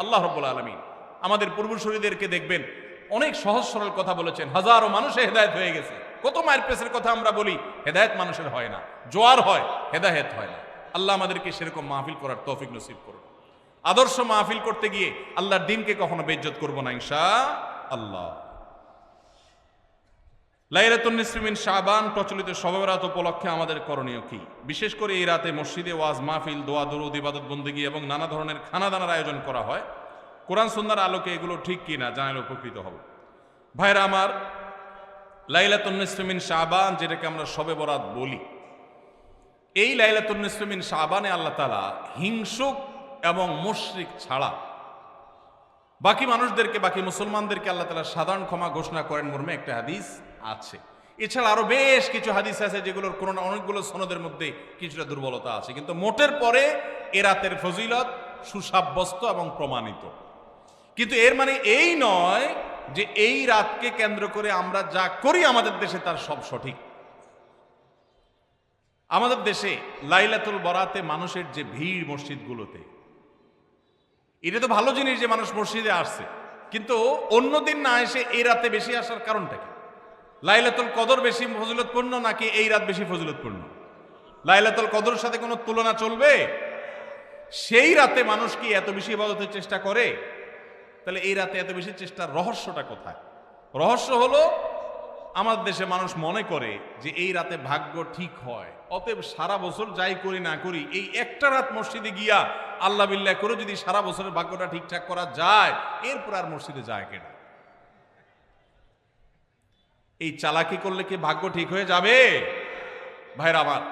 আল্লাহ রাব্বুল আলামিন। আমাদের পূর্বসূরীদেরকে দেখবেন অনেক সহজ সরল কথা বলেছেন, হাজারো মানুষে হেদায়েত হয়ে গেছে। কত মায়ের পেছের কথা আমরা বলি, হেদায়েত মানুষের হয় না, জোয়ার হয়, হেদায়েত হয় না। আল্লাহ আমাদেরকে সেরকম মাহফিল করার তৌফিক নসিব করুন। আদর্শ মাহফিল করতে গিয়ে আল্লাহর দ্বীনকে কখনো বেইজ্জত করব না ইনশাআল্লাহ। লাইলাতুন নিসফি মিন শাবান প্রচলিত শবে বরাত উপলক্ষে আমাদের করণীয় কি? বিশেষ করে এই রাতে মসজিদে ওয়াজ মাহফিল, দোয়া দরুদ, ইবাদত বন্দেগী এবং নানা ধরনের খানাদানার আয়োজন করা হয়। কোরআন সুন্নাহর আলোকে এগুলো ঠিক কি না জানালে উপকৃত হব। ভাইরা আমার, লাইলাতুন নিসফি মিন শাবান যেটাকে আমরা শবে বরাত বলি, এই লাইলাতুন নিসফি মিন শাবানে আল্লাহ তাআলা হিংসুক এবং মুশরিক ছাড়া বাকি মানুষদেরকে, বাকি মুসলমানদেরকে আল্লাহ তাআলা সাধারণ ক্ষমা ঘোষণা করেন মর্মে একটা হাদিস আছে। এছাড়া আরো বেশ কিছু হাদিস আছে যেগুলোর কোনো না অনেকগুলো সনদের মধ্যে কিছুটা দুর্বলতা আছে, কিন্তু মোটের পরে এ রাতের ফজিলত সুসাব্যস্ত এবং প্রমাণিত। কিন্তু এর মানে এই নয় যে এই রাতকে কেন্দ্র করে আমরা যা করি আমাদের দেশে তার সব সঠিক। আমাদের দেশে লাইলাতুল বরাতে মানুষের যে ভিড় মসজিদগুলোতে, এটা তো ভালো জিনিস যে মানুষ মসজিদে আসছে, কিন্তু অন্যদিন না এসে এই রাতে বেশি আসার কারণটা কি? লাইলাতুল কদর বেশি ফজিলতপূর্ণ নাকি এই রাত বেশি ফজিলতপূর্ণ? লাইলাতুল কদরের সাথে কোনো তুলনা চলবে? সেই রাতে মানুষ কি এত বেশি ইবাদতের চেষ্টা করে? তাহলে এই রাতে এত বেশি চেষ্টার রহস্যটা কোথায়? রহস্য হলো আমাদের দেশে মানুষ মনে করে যে এই রাতে ভাগ্য ঠিক হয়, অতএব সারা বছর যাই করি না করি এই একটা রাত মসজিদে গিয়া আল্লাহ বিল্লাহ করে যদি সারা বছরের ভাগ্যটা ঠিকঠাক করা যায়, এরপর আর মসজিদে যায় কেনা। এই চালাকি করলে কি ভাগ্য ঠিক হয়ে যাবে? ভাইরা আমার,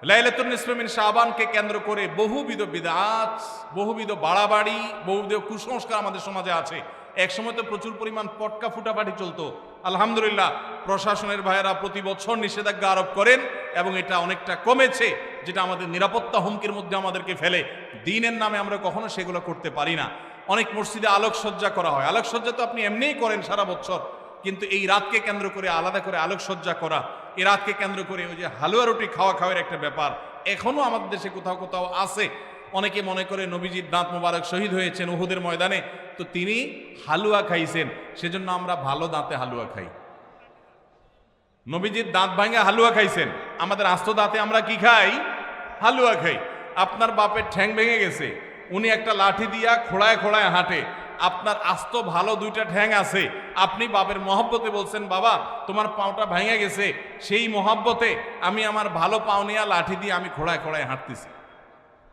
লাইলাতুন নিসফি মিন শাবানকে কেন্দ্র করে বহুবিধ বিদআত, বহুবিধ বাড়াবাড়ি, বহুবিধ কুসংস্কার আমাদের সমাজে আছে। এক সময় তো প্রচুর পরিমাণ পটকা ফুটাফাটি চলতো। আলহামদুলিল্লাহ, প্রশাসনের ভাইয়েরা প্রতি বছর নিষেধাজ্ঞা আরোপ করেন এবং এটা অনেকটা কমেছে, যেটা আমাদের নিরাপত্তা হুমকির মধ্যে আমাদেরকে ফেলে। দ্বীনের নামে আমরা কখনো সেগুলো করতে পারি না। অনেক মসজিদে আলোকসজ্জা করা হয়, আলোকসজ্জা তো আপনি এমনিই করেন সারা বছর, কিন্তু এই রাতকে কেন্দ্র করে আলাদা করে আলোকসজ্জা করা, এই রাতকে কেন্দ্র করে ওই যে হালুয়া রুটি খাওয়ার একটা ব্যাপার এখনো আমাদের দেশে কোথাও কোথাও আছে। অনেকে মনে করে নবীজির দাঁত মোবারক শহীদ হয়েছেন উহুদের ময়দানে, তো তিনি হালুয়া খাইছেন, সেজন্য আমরা ভালো দাঁতে হালুয়া খাই। নবীজির দাঁত ভাঙে হালুয়া খাইছেন, আমাদের আস্ত দাঁতে আমরা কি খাই? হালুয়া খাই। আপনার বাপের ঠ্যাং ভেঙে গেছে, উনি একটা লাঠি দিয়া খোড়ায় খোড়ায় হাঁটে, আপনার আস্ত ভালো দুইটা ঠ্যাং আছে, আপনি বাপের মহব্বতে বলছেন বাবা তোমার পাওটা ভেঙে গেছে, সেই মহব্বতে আমি আমার ভালো পাও নিয়ে লাঠি দিয়ে আমি খোড়ায় খোড়ায় হাঁটতেছি।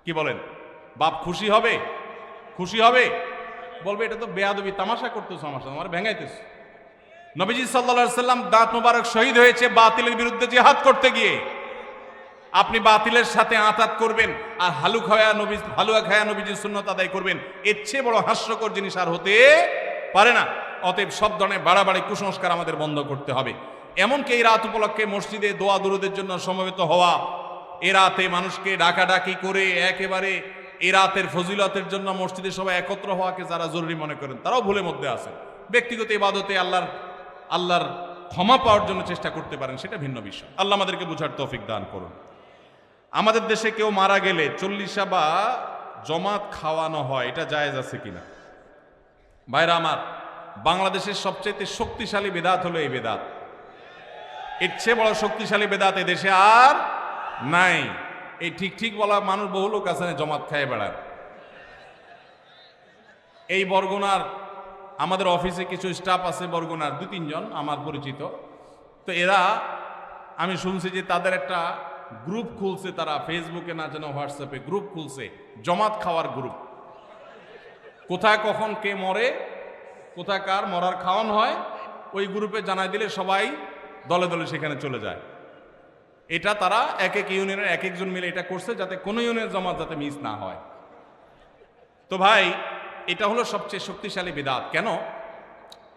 কি বলেন? বাপ খুশি হবে? খুশি হবে? বলবে এটা তো বেয়াদবি, তামাশা করতেছো আমার সাথে, আমার ভেঙাইতেছো। নবীজি সাল্লাল্লাহু আলাইহি সাল্লাম দাঁত মোবারক শহীদ হয়েছে বাতিলের বিরুদ্ধে জিহাদ করতে গিয়ে। আপনি বাতিলের সাথে আঁতাত করবেন আর হালুয়া খায়া নবীজির সুন্নত আদায় করবেন, এর চেয়ে বড় হাস্যকর জিনিস আর হতে পারে না। অতএব সব ধরনের বাড়াবাড়ি কুসংস্কার আমাদের বন্ধ করতে হবে। এমনকি এই রাত উপলক্ষে মসজিদে দোয়া দুরুদের জন্য সমবেত হওয়া, এ রাতে মানুষকে ডাকাডাকি করে একেবারে এ রাতের ফজিলতের জন্য মসজিদে সবাই একত্র হওয়াকে যারা জরুরি মনে করেন তারাও ভুলের মধ্যে আছেন। ব্যক্তিগত ইবাদতে আল্লাহর ক্ষমা পাওয়ার জন্য চেষ্টা করতে পারেন, সেটা ভিন্ন বিষয়। আল্লাহ আমাদেরকে বুঝার তৌফিক দান করুন। আমাদের দেশে কেউ মারা গেলে চল্লিশা বা জমাত খাওয়ানো হয়, এটা জায়েজ আছে কিনা? ভাইরা আমার, বাংলাদেশের সবচেয়ে শক্তিশালী বেদাত হলো এই বেদাত। এর চেয়ে বড় শক্তিশালী বেদাত এদেশে আর নাই। এই ঠিক বলা মানুষ বহু লোক আছে জমাত খায় বেড়ায়। এই বরগুনার আমাদের অফিসে কিছু স্টাফ আছে, বরগুনার 2-3 জন আমার পরিচিত। তো এরা, আমি শুনছি যে তাদের একটা গ্রুপ খুলছে, তারা ফেসবুকে না যেন হোয়াটসঅ্যাপে গ্রুপ খুলছে, জমাত খাওয়ার গ্রুপ। কোথায় কখন কে মরে, কোথায় কার মরার খাওয়ান হয়, ওই গ্রুপে জানাই দিলে সবাই দলে দলে সেখানে চলে যায়। এটা তারা এক এক ইউনিয়নের এক একজন মিলে এটা করছে, যাতে কোনো ইউনিয়নের জমাত যাতে মিস না হয়। তো ভাই, এটা হলো সবচেয়ে শক্তিশালী বিদআত। কেন?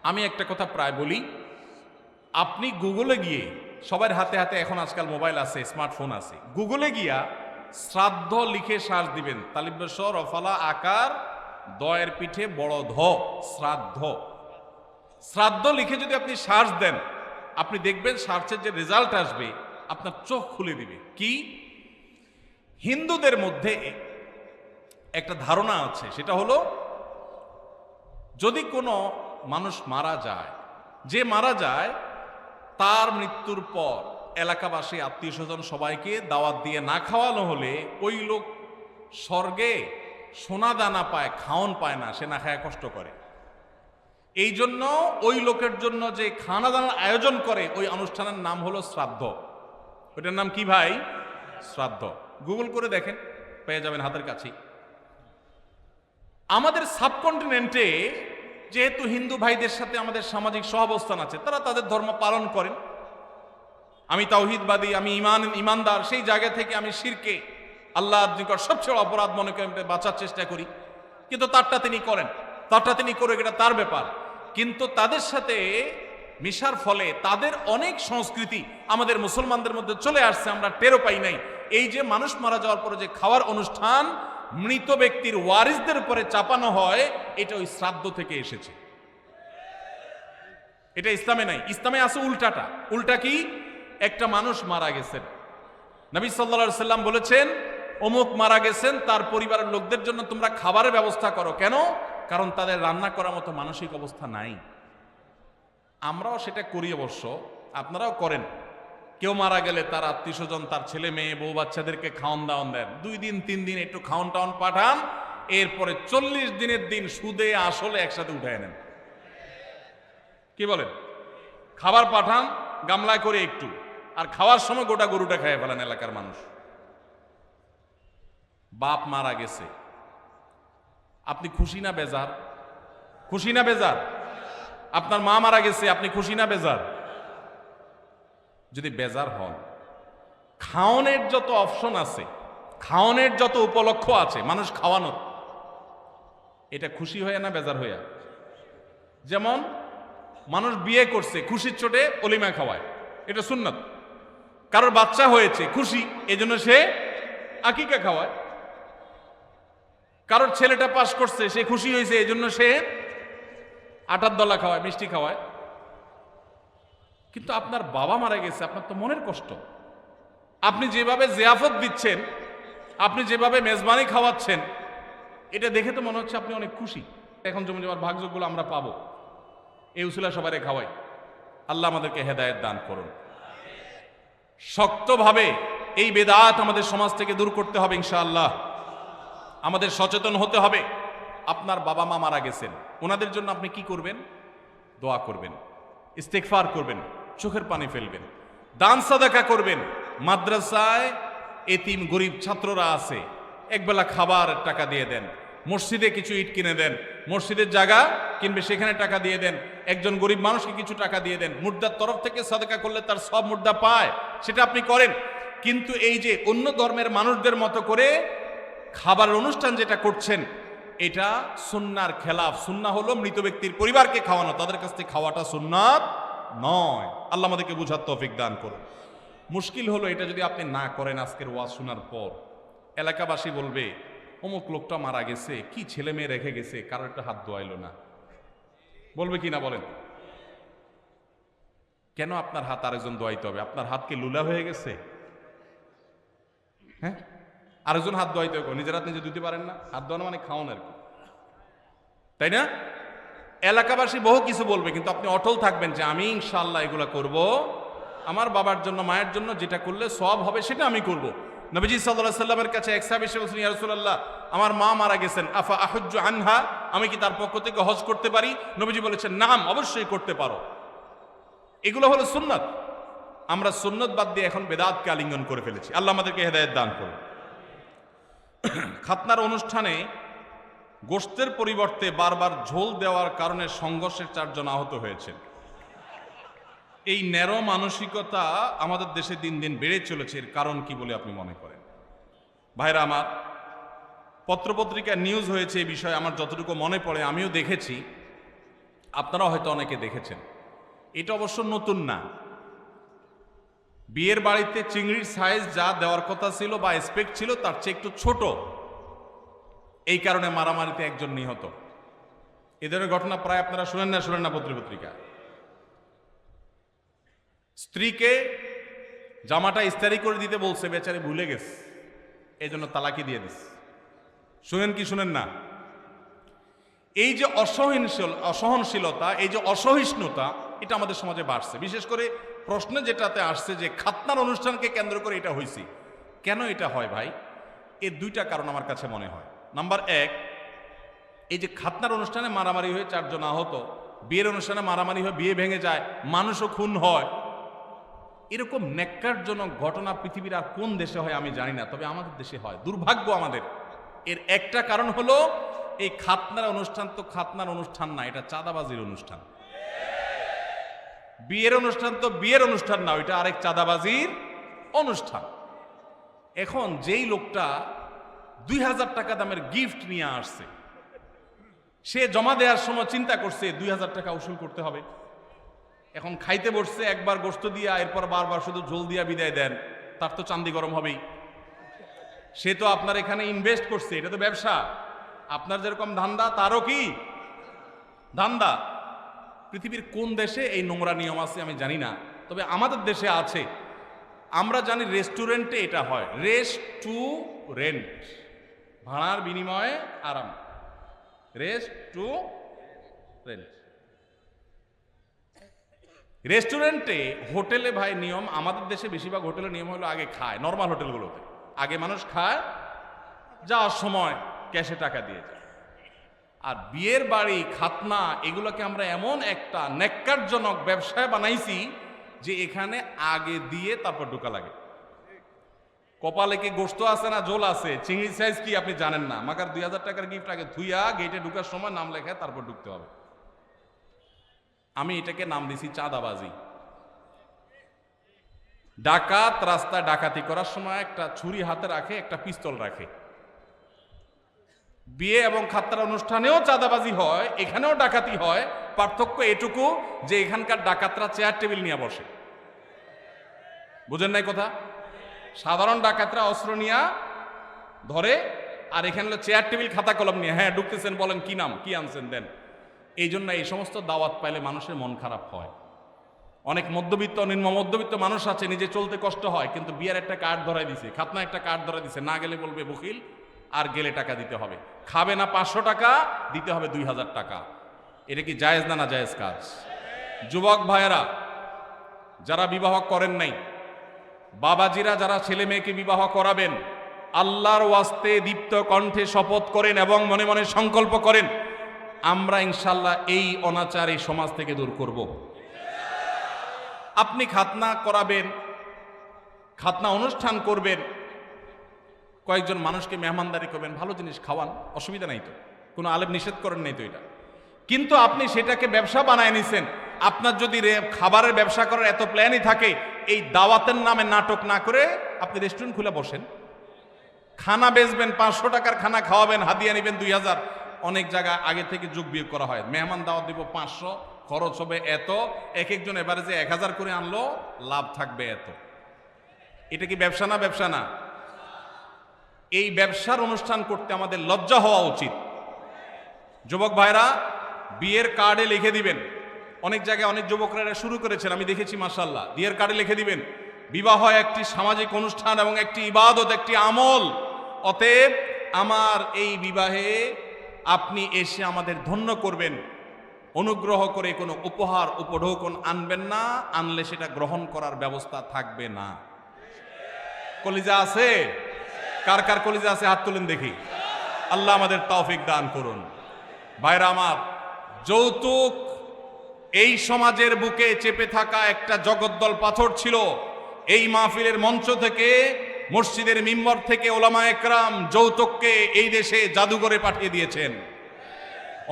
আমি একটা কথা প্রায় বলি, আপনি গুগলে গিয়ে, সবার হাতে হাতে এখন আজকাল মোবাইল আছে, স্মার্টফোন আছে, গুগলে গিয়া শ্রাদ্ধ লিখে সার্চ দিবেন, তালিব্য রফালা আকার দয়ের পিঠে বড় ধ, শ্রাদ্ধ। শ্রাদ্ধ লিখে যদি আপনি সার্চ দেন, আপনি দেখবেন সার্চের যে রেজাল্ট আসবে আপনার চোখ খুলে দিবে। কি? হিন্দুদের মধ্যে একটা ধারণা আছে, সেটা হলো যদি কোনো মানুষ মারা যায়, যে মারা যায় তার মৃত্যুর পর এলাকাবাসী আত্মীয় স্বজন সবাইকে দাওয়াত দিয়ে না খাওয়ানো হলে ওই লোক স্বর্গে সোনা দানা পায়, খাওন পায় না, সে না খায় কষ্ট করে। এই জন্য ওই লোকের জন্য যে খানা দানার আয়োজন করে, ওই অনুষ্ঠানের নাম হলো শ্রাদ্ধ। ওইটার নাম কি ভাই? শ্রাদ্ধ। গুগল করে দেখেন, পেয়ে যাবেন হাতের কাছে। আমাদের সাবকন্টিনেন্টে যেহেতু হিন্দু ভাইদের সাথে আমাদের সামাজিক সহাবস্থান আছে, তারা তাদের ধর্ম পালন করেন। আমি তাওহীদবাদী, আমি ইমানদার, সেই জায়গা থেকে আমি শিরকে, আল্লাহর নিকট সবচেয়ে অপরাধ মনে করে বাঁচার চেষ্টা করি। কিন্তু তারটা তিনি করেন, তারটা তিনি করে, এটা তার ব্যাপার। কিন্তু তাদের সাথে মিশার ফলে তাদের অনেক সংস্কৃতি আমাদের মুসলমানদের মধ্যে চলে আসছে, আমরা টেরও পাই নাই। এই যে মানুষ মারা যাওয়ার পরে যে খাওয়ার অনুষ্ঠান মৃত ব্যক্তির ওয়ারিসদের উপরে চাপানো হয়, এটা ওই শ্রাদ্ধ থেকে এসেছে। এটা ইসলামে নাই। ইসলামে আছে উল্টাটা। উল্টা কি? একটা মানুষ মারা গেছেন, নবী সাল্লাল্লাহু আলাইহি সাল্লাম বলেছেন অমুক মারা গেছেন, তার পরিবারের লোকদের জন্য তোমরা খাবারের ব্যবস্থা করো। কেন? কারণ তাদের রান্না করার মতো মানসিক অবস্থা নাই। আমরাও সেটা করি, অবশ্য আপনারাও করেন। কেউ মারা গেলে তার আত্মীয় স্বজন, তার ছেলে মেয়ে বউ বাচ্চাদেরকে খাওয়ান দাওয়ান দেন, 2 দিন 3 দিন একটু খাওয়ান টাওয়ান পাঠান, এরপরে 40 দিনের দিন সুদে আসলে একসাথে উঠায় নেন। কি বলেন? খাবার পাঠান গামলায় করে একটু, আর খাওয়ার সময় গোটা গরুটা খাইয়ে ফেলেন এলাকার মানুষ। বাপ মারা গেছে, আপনি খুশি না বেজার? খুশি না বেজার? আপনার মা মারা গেছে, আপনি খুশি না বেজার? যদি বেজার হন, খাওয়ানোর যত অপশন আছে, খাওয়ানোর যত উপলক্ষ আছে মানুষ খাওয়ানোর, এটা খুশি হয়ে না বেজার হইয়া? যেমন মানুষ বিয়ে করছে, খুশির চোটে অলিমা খাওয়ায়, এটা সুন্নত। কারোর বাচ্চা হয়েছে, খুশি, এজন্য সে আকিকা খাওয়ায়। কারোর ছেলেটা পাস করছে, সে খুশি হয়েছে, এজন্য সে আটার দলা খাওয়ায়, মিষ্টি খাওয়ায়। কিন্তু আপনার বাবা মারা গেছে, আপনার তো মনের কষ্ট। আপনি যেভাবে জিয়াফত দিচ্ছেন, আপনি যেভাবে মেজবানি খাওয়াচ্ছেন, এটা দেখে তো মনে হচ্ছে আপনি অনেক খুশি। এখন জমি জমার ভাগযোগগুলো আমরা পাবো, এই উসিলা সবাই খাওয়াই। আল্লাহ আমাদেরকে হেদায়েত দান করুন। শক্তভাবে এই বেদাত আমাদের সমাজ থেকে দূর করতে হবে ইনশাআল্লাহ। আমাদের সচেতন হতে হবে। আপনার বাবা মা মারা গেছেন, ওনাদের জন্য আপনি কি করবেন? দোয়া করবেন, ইস্তেগফার করবেন, চোখের পানি ফেলবেন, দান সাদাকা করবেন। মাদ্রাসায় এতিম গরিব ছাত্ররা আছে, একবেলা খাবার টাকা দিয়ে দেন। মসজিদে কিছু ইট কিনে দেন, মসজিদের জায়গা কিনবে, সেখানে টাকা দিয়ে দেন। একজন গরিব মানুষকে কিছু টাকা দিয়ে দেন। মুর্দার তরফ থেকে সাদাকা করলে তার সব মুর্দা পায়, সেটা আপনি করেন। কিন্তু এই যে অন্য ধর্মের মানুষদের মতো করে খাবার অনুষ্ঠান যেটা করছেন, এটা সুন্নাহর খেলাফ। সুন্নাহ হলো মৃত ব্যক্তির পরিবারকে খাওয়ানো, তাদের কাছ থেকে খাওয়াটা সুন্নাত নয়। আল্লাহ আমাদেরকে বুঝার তৌফিক দান করুন। মুশকিল হলো এটা যদি আপনি না করেন, আজকের ওয়াজ শোনার পর এলাকাবাসী বলবে অমুক লোকটা মারা গেছে, কি ছেলে মেয়ে রেখে গেছে, কারো একটা হাত ধোয়াইলো না। বলবে কি না বলেন? কেন আপনার হাত আরেকজন ধোয়াইতে হবে? আপনার হাত কি লুলা হয়ে গেছে? হ্যাঁ, আরেকজন হাত ধোয়াইতে হবে, নিজের হাত নিজে ধুতে পারেন না? হাত ধোয়ানো মানে খাওয়ান আর কি, তাই না? এলাকাবাসী বহু কিছু বলবে, কিন্তু আপনি অটল থাকবেন যে আমি ইনশাআল্লাহ এগুলা করব, আমার বাবার জন্য মায়ের জন্য যেটা করলে সওয়াব হবে সেটা আমি করব। নবীজি সাল্লাল্লাহু আলাইহি সাল্লামের কাছে এক সাহাবী এসে বলছেন, ইয়া রাসূলুল্লাহ, আমার মা মারা গেছেন, আফা আহুজ্জু আনহা, আমি কি তার পক্ষ থেকে হজ করতে পারি? নবীজি বলেছেন, নাম, অবশ্যই করতে পারো। এগুলো হলো সুন্নাত। আমরা সুন্নাত বাদ দিয়ে এখন বেদাতকে আলিঙ্গন করে ফেলেছি। আল্লাহ আমাদেরকে হেদায়েত দান করুন। খাতনার অনুষ্ঠানে গোশতের পরিবর্তে বারবার ঝোল দেওয়ার কারণে সংঘর্ষে 4 জন আহত হয়েছেন। এই ন্যারো মানসিকতা আমাদের দেশে দিন দিন বেড়ে চলেছে। এর কারণ কি বলে আপনি মনে করেন? ভাইরা আমার, পত্রপত্রিকায় নিউজ হয়েছে এই বিষয়ে, আমার যতটুকু মনে পড়ে আমিও দেখেছি, আপনারাও হয়তো অনেকে দেখেছেন। এটা অবশ্য নতুন না। বিয়ের বাড়িতে চিংড়ির সাইজ যা দেওয়ার কথা ছিল বা এক্সপেক্ট ছিল তার চেয়ে একটু ছোট, এই কারণে মারামারিতে একজন নিহত। এ ধরনের ঘটনা প্রায় আপনারা শুনেন না পত্রপত্রিকা। স্ত্রীকে জামাটা ইস্তারি করে দিতে বলছে, বেচারি ভুলে গেছে, এই জন্য তালাকি দিয়ে দিস। শুনেন কি শুনেন না? এই যে অসহনশীলতা, এই যে অসহিষ্ণুতা, এটা আমাদের সমাজে বাড়ছে। বিশেষ করে প্রশ্নে যেটাতে আসছে যে খাতনার অনুষ্ঠানকে কেন্দ্র করে এটা হয়েছে। কেন এটা হয় ভাই? এর 2টা কারণ আমার কাছে মনে হয়। নাম্বার 1, এই যে খাতনার অনুষ্ঠানে মারামারি হয়ে 4 জন আহত, বিয়ের অনুষ্ঠানে মারামারি হয়ে বিয়ে ভেঙে যায়, মানুষও খুন হয়, এরকম ন্যাক্কারজনক ঘটনা পৃথিবীর আর কোন দেশে হয় আমি জানি না, তবে আমাদের দেশে হয়। দুর্ভাগ্য আমাদের। এর একটা কারণ হলো এই খাতনার অনুষ্ঠান তো খাতনার অনুষ্ঠান না, এটা চাঁদাবাজির অনুষ্ঠান। বিয়ের অনুষ্ঠান তো বিয়ের অনুষ্ঠান না, ওইটা আরেক চাঁদাবাজির অনুষ্ঠান। এখন যেই লোকটা 2000 টাকা দামের গিফট নিয়ে আসছে, সে জমা দেওয়ার সময় চিন্তা করছে 2000 টাকা উসুল করতে হবে। এখন খাইতে বসছে, একবার গোশত দিয়া, এরপর বারবার শুধু ঝোল দিয়া বিদায় দেন, তার তো চান্দি গরম হবেই। সে তো আপনার এখানে ইনভেস্ট করছে, এটা তো ব্যবসা। আপনার যেরকম ধান্দা তারও কি ধান্দা। পৃথিবীর কোন দেশে এই নোংরা নিয়ম আছে আমি জানি না, তবে আমাদের দেশে আছে। আমরা জানি রেস্টুরেন্টে এটা হয়, রেস্ট টু রেন্ট, ভাড়ার বিনিময়ে আরাম, রেস্ট টু রেন্ট। রেস্টুরেন্টে, হোটেলে ভাই নিয়ম, আমাদের দেশে বেশিরভাগ হোটেলের নিয়ম হলো আগে খায়, নর্মাল হোটেলগুলোতে আগে মানুষ খায়, যাওয়ার সময় ক্যাশে টাকা দিয়ে যায়। আর বিয়ের বাড়ি, খাতনা, এগুলোকে আমরা এমন একটা ন্যাক্কারজনক ব্যবসায় বানাইছি যে এখানে আগে দিয়ে তারপর ঢোকা লাগে। কপালে কি গোশত আছে না ঝোল আছে, চিংড়ি সাইজ কি আপনি জানেন না, মাকার 2000 টাকার গিফট আগে ধুইয়া গেটে ঢুকার সময় নাম লেখায় তারপর ঢুকতে হবে। আমি এটাকে নাম দিছি চাঁদাবাজি। ডাকাত রাস্তায় ডাকাতি করার সময় একটা ছুরি হাতে রাখে, একটা পিস্তল রাখে। বিয়ে এবং খাতনার অনুষ্ঠানেও চাঁদাবাজি হয়, এখানেও ডাকাতি হয়। পার্থক্য এটুকু যে এখানকার ডাকাতরা চেয়ার টেবিল নিয়ে বসে। বুঝেন নাই কথা? সাধারণ ডাকাতরা অস্ত্র নিয়ে ধরে, আর এখানে হলো চেয়ার টেবিল খাতা কলম নিয়ে, হ্যাঁ ঢুকতেছেন, বলেন কি নাম, কি আনছেন দেন। এই জন্য এই সমস্ত দাওয়াত পাইলে মানুষের মন খারাপ হয়। অনেক মধ্যবিত্ত, নিম্ন মধ্যবিত্ত মানুষ আছে, নিজে চলতে কষ্ট হয়, কিন্তু বিয়ার একটা কার্ড ধরাই দিছে, খাতনা একটা কার্ড ধরাই দিছে, না গেলে বলবে বকিল, আর গেলে টাকা দিতে হবে। খাবে না 500 টাকা, দিতে হবে 2000 টাকা। এটা কি জায়েজ না জায়েজ কাজ? যুবক ভাইয়েরা যারা বিবাহ করেন নাই, বাবাজিরা যারা ছেলে মেয়েকে বিবাহ করাবেন, আল্লাহর ওয়াস্তে দীপ্ত কণ্ঠে শপথ করেন এবং মনে মনে সংকল্প করেন, আমরা ইনশাল্লাহ এই অনাচার এই সমাজ থেকে দূর করব। আপনি খাতনা করাবেন, খাতনা অনুষ্ঠান করবেন, কয়েকজন মানুষকে মেহমানদারি করবেন, ভালো জিনিস খাওয়ান, অসুবিধা নাই তো, কোনো আলেম নিষেধ করেন নাই তো এটা। কিন্তু আপনি সেটাকে ব্যবসা বানায় নিছেন। আপনার যদি খাবারের ব্যবসা করার এত প্ল্যানই থাকে, এই দাওয়াতের নামে নাটক না করে আপনি রেস্টুরেন্ট খুলে বসেন, খানা বেচবেন, 500 টাকার খানা খাওয়াবেন, হাদিয়া নেবেন 2000। অনেক জায়গায় আগে থেকে যোগ বিয়োগ করা হয়, মেহমান দাওয়াত দিব 500, খরচ হবে এত, এক একজন এবারে যে 1000 করে আনলো লাভ থাকবে এত। এটা কি ব্যবসা না? ব্যবসা না? এই ব্যবসার অনুষ্ঠান করতে আমাদের লজ্জা হওয়া উচিত। যুবক ভাইরা বিয়ের কার্ডে লিখে দিবেন, অনেক জায়গায় অনেক যুবকরা এটা শুরু করেছেন, আমি দেখেছি মাশাআল্লাহ। বিয়ের কার্ডে লিখে দিবেন বিবাহ একটি সামাজিক অনুষ্ঠান এবং একটি ইবাদত, একটি আমল, অতএব আমার এই বিবাহে আপনি এসে আমাদের ধন্য করবেন, অনুগ্রহ করে কোনো উপহার উপঢৌকন আনবেন না, আনলে সেটা গ্রহণ করার ব্যবস্থা থাকবে না। কলিজা আছে? কার কার কলিজা আছে হাত তুলেন দেখি। আল্লাহ আমাদের তৌফিক দান করুন। ভাইরা আমার, যৌতুক এই সমাজের বুকে চেপে থাকা একটা জগদ্দল পাথর ছিল। এই মাহফিলের মঞ্চ থেকে, মসজিদের মিম্বর থেকে ওলামায়ে কেরাম যৌতুককে এই দেশে জাদুঘরে পাঠিয়ে দিয়েছেন।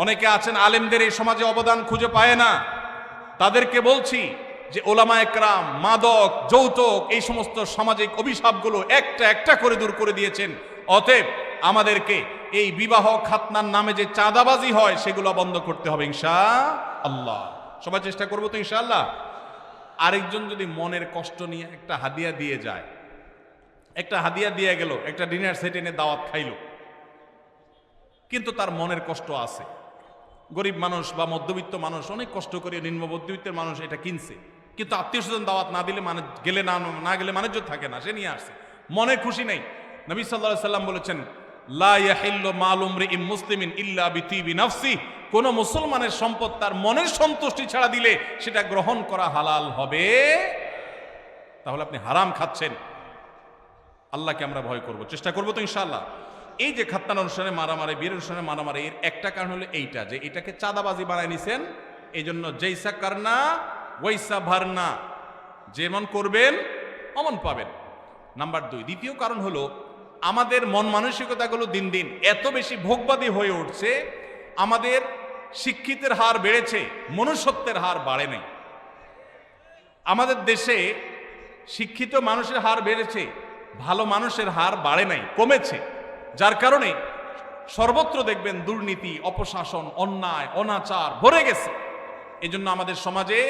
অনেকে আছেন আলেমদের এই সমাজে অবদান খুঁজে পায় না, তাদেরকে বলছি যে ওলামায়ে কেরাম মাদক, যৌতুক, এই সমস্ত সামাজিক অভিশাপগুলো একটা একটা করে দূর করে দিয়েছেন। অতএব আমাদেরকে এই বিবাহ খাতনার নামে যে চাঁদাবাজি হয় সেগুলো বন্ধ করতে হবে ইনশাআল্লাহ। সবাই চেষ্টা করবো তো ইনশাআল্লাহ। আরেকজন যদি মনের কষ্ট নিয়ে একটা হাদিয়া দিয়ে যায়, একটা হাদিয়া দিয়ে গেল, একটা ডিনার সেট এনে দাওয়াত খাইল, কিন্তু তার মনের কষ্ট আছে। গরিব মানুষ বা মধ্যবিত্ত মানুষ অনেক কষ্ট করে, নিম্ন মধ্যবিত্তের মানুষ এটা কিনছে, কিন্তু আত্মীয় স্বজন দাওয়াত না দিলে মানে গেলে না গেলে মানুষ থাকে না, সে নিয়ে আসছে, মনে খুশি নেই। নবী সাল্লাল্লাহু আলাইহি সাল্লাম বলেছেন, লা ইয়াহিল্লু মালু ইমরিইন মুসলিমিন ইল্লা বিতিবি নাফসি, কোন মুসলমানের সম্পদ তার মনের সন্তুষ্টি ছাড়া দিলে সেটা গ্রহণ করা হালাল হবে। তাহলে আপনি হারাম খাচ্ছেন। আল্লাহকে আমরা ভয় করব, চেষ্টা করবো তো ইনশাআল্লাহ। এই যে খাতনার অনুষ্ঠানে মারামারি, বিয়ের অনুষ্ঠানে মারামারি, এর একটা কারণ হলো এইটা, যে এটাকে চাঁদাবাজি বানায় নিছেন। এই জন্য জৈসা কারনা ওয়াইসা ভারনা, যেমন করবেন অমন পাবেন। নাম্বার 2, দ্বিতীয় কারণ হলো আমাদের মন মানসিকতাগুলো দিন দিন এত বেশি ভোগবাদী হয়ে উঠছে, আমাদের শিক্ষিতের হার বেড়েছে, মনুষ্যত্বের হার বাড়ে নাই। আমাদের দেশে শিক্ষিত মানুষের হার বেড়েছে, ভালো মানুষের হার বাড়ে নাই, কমেছে। যার কারণে সর্বত্র দেখবেন দুর্নীতি, অপশাসন, অন্যায়, অনাচার ভরে গেছে। এজন্য আমাদের সমাজে,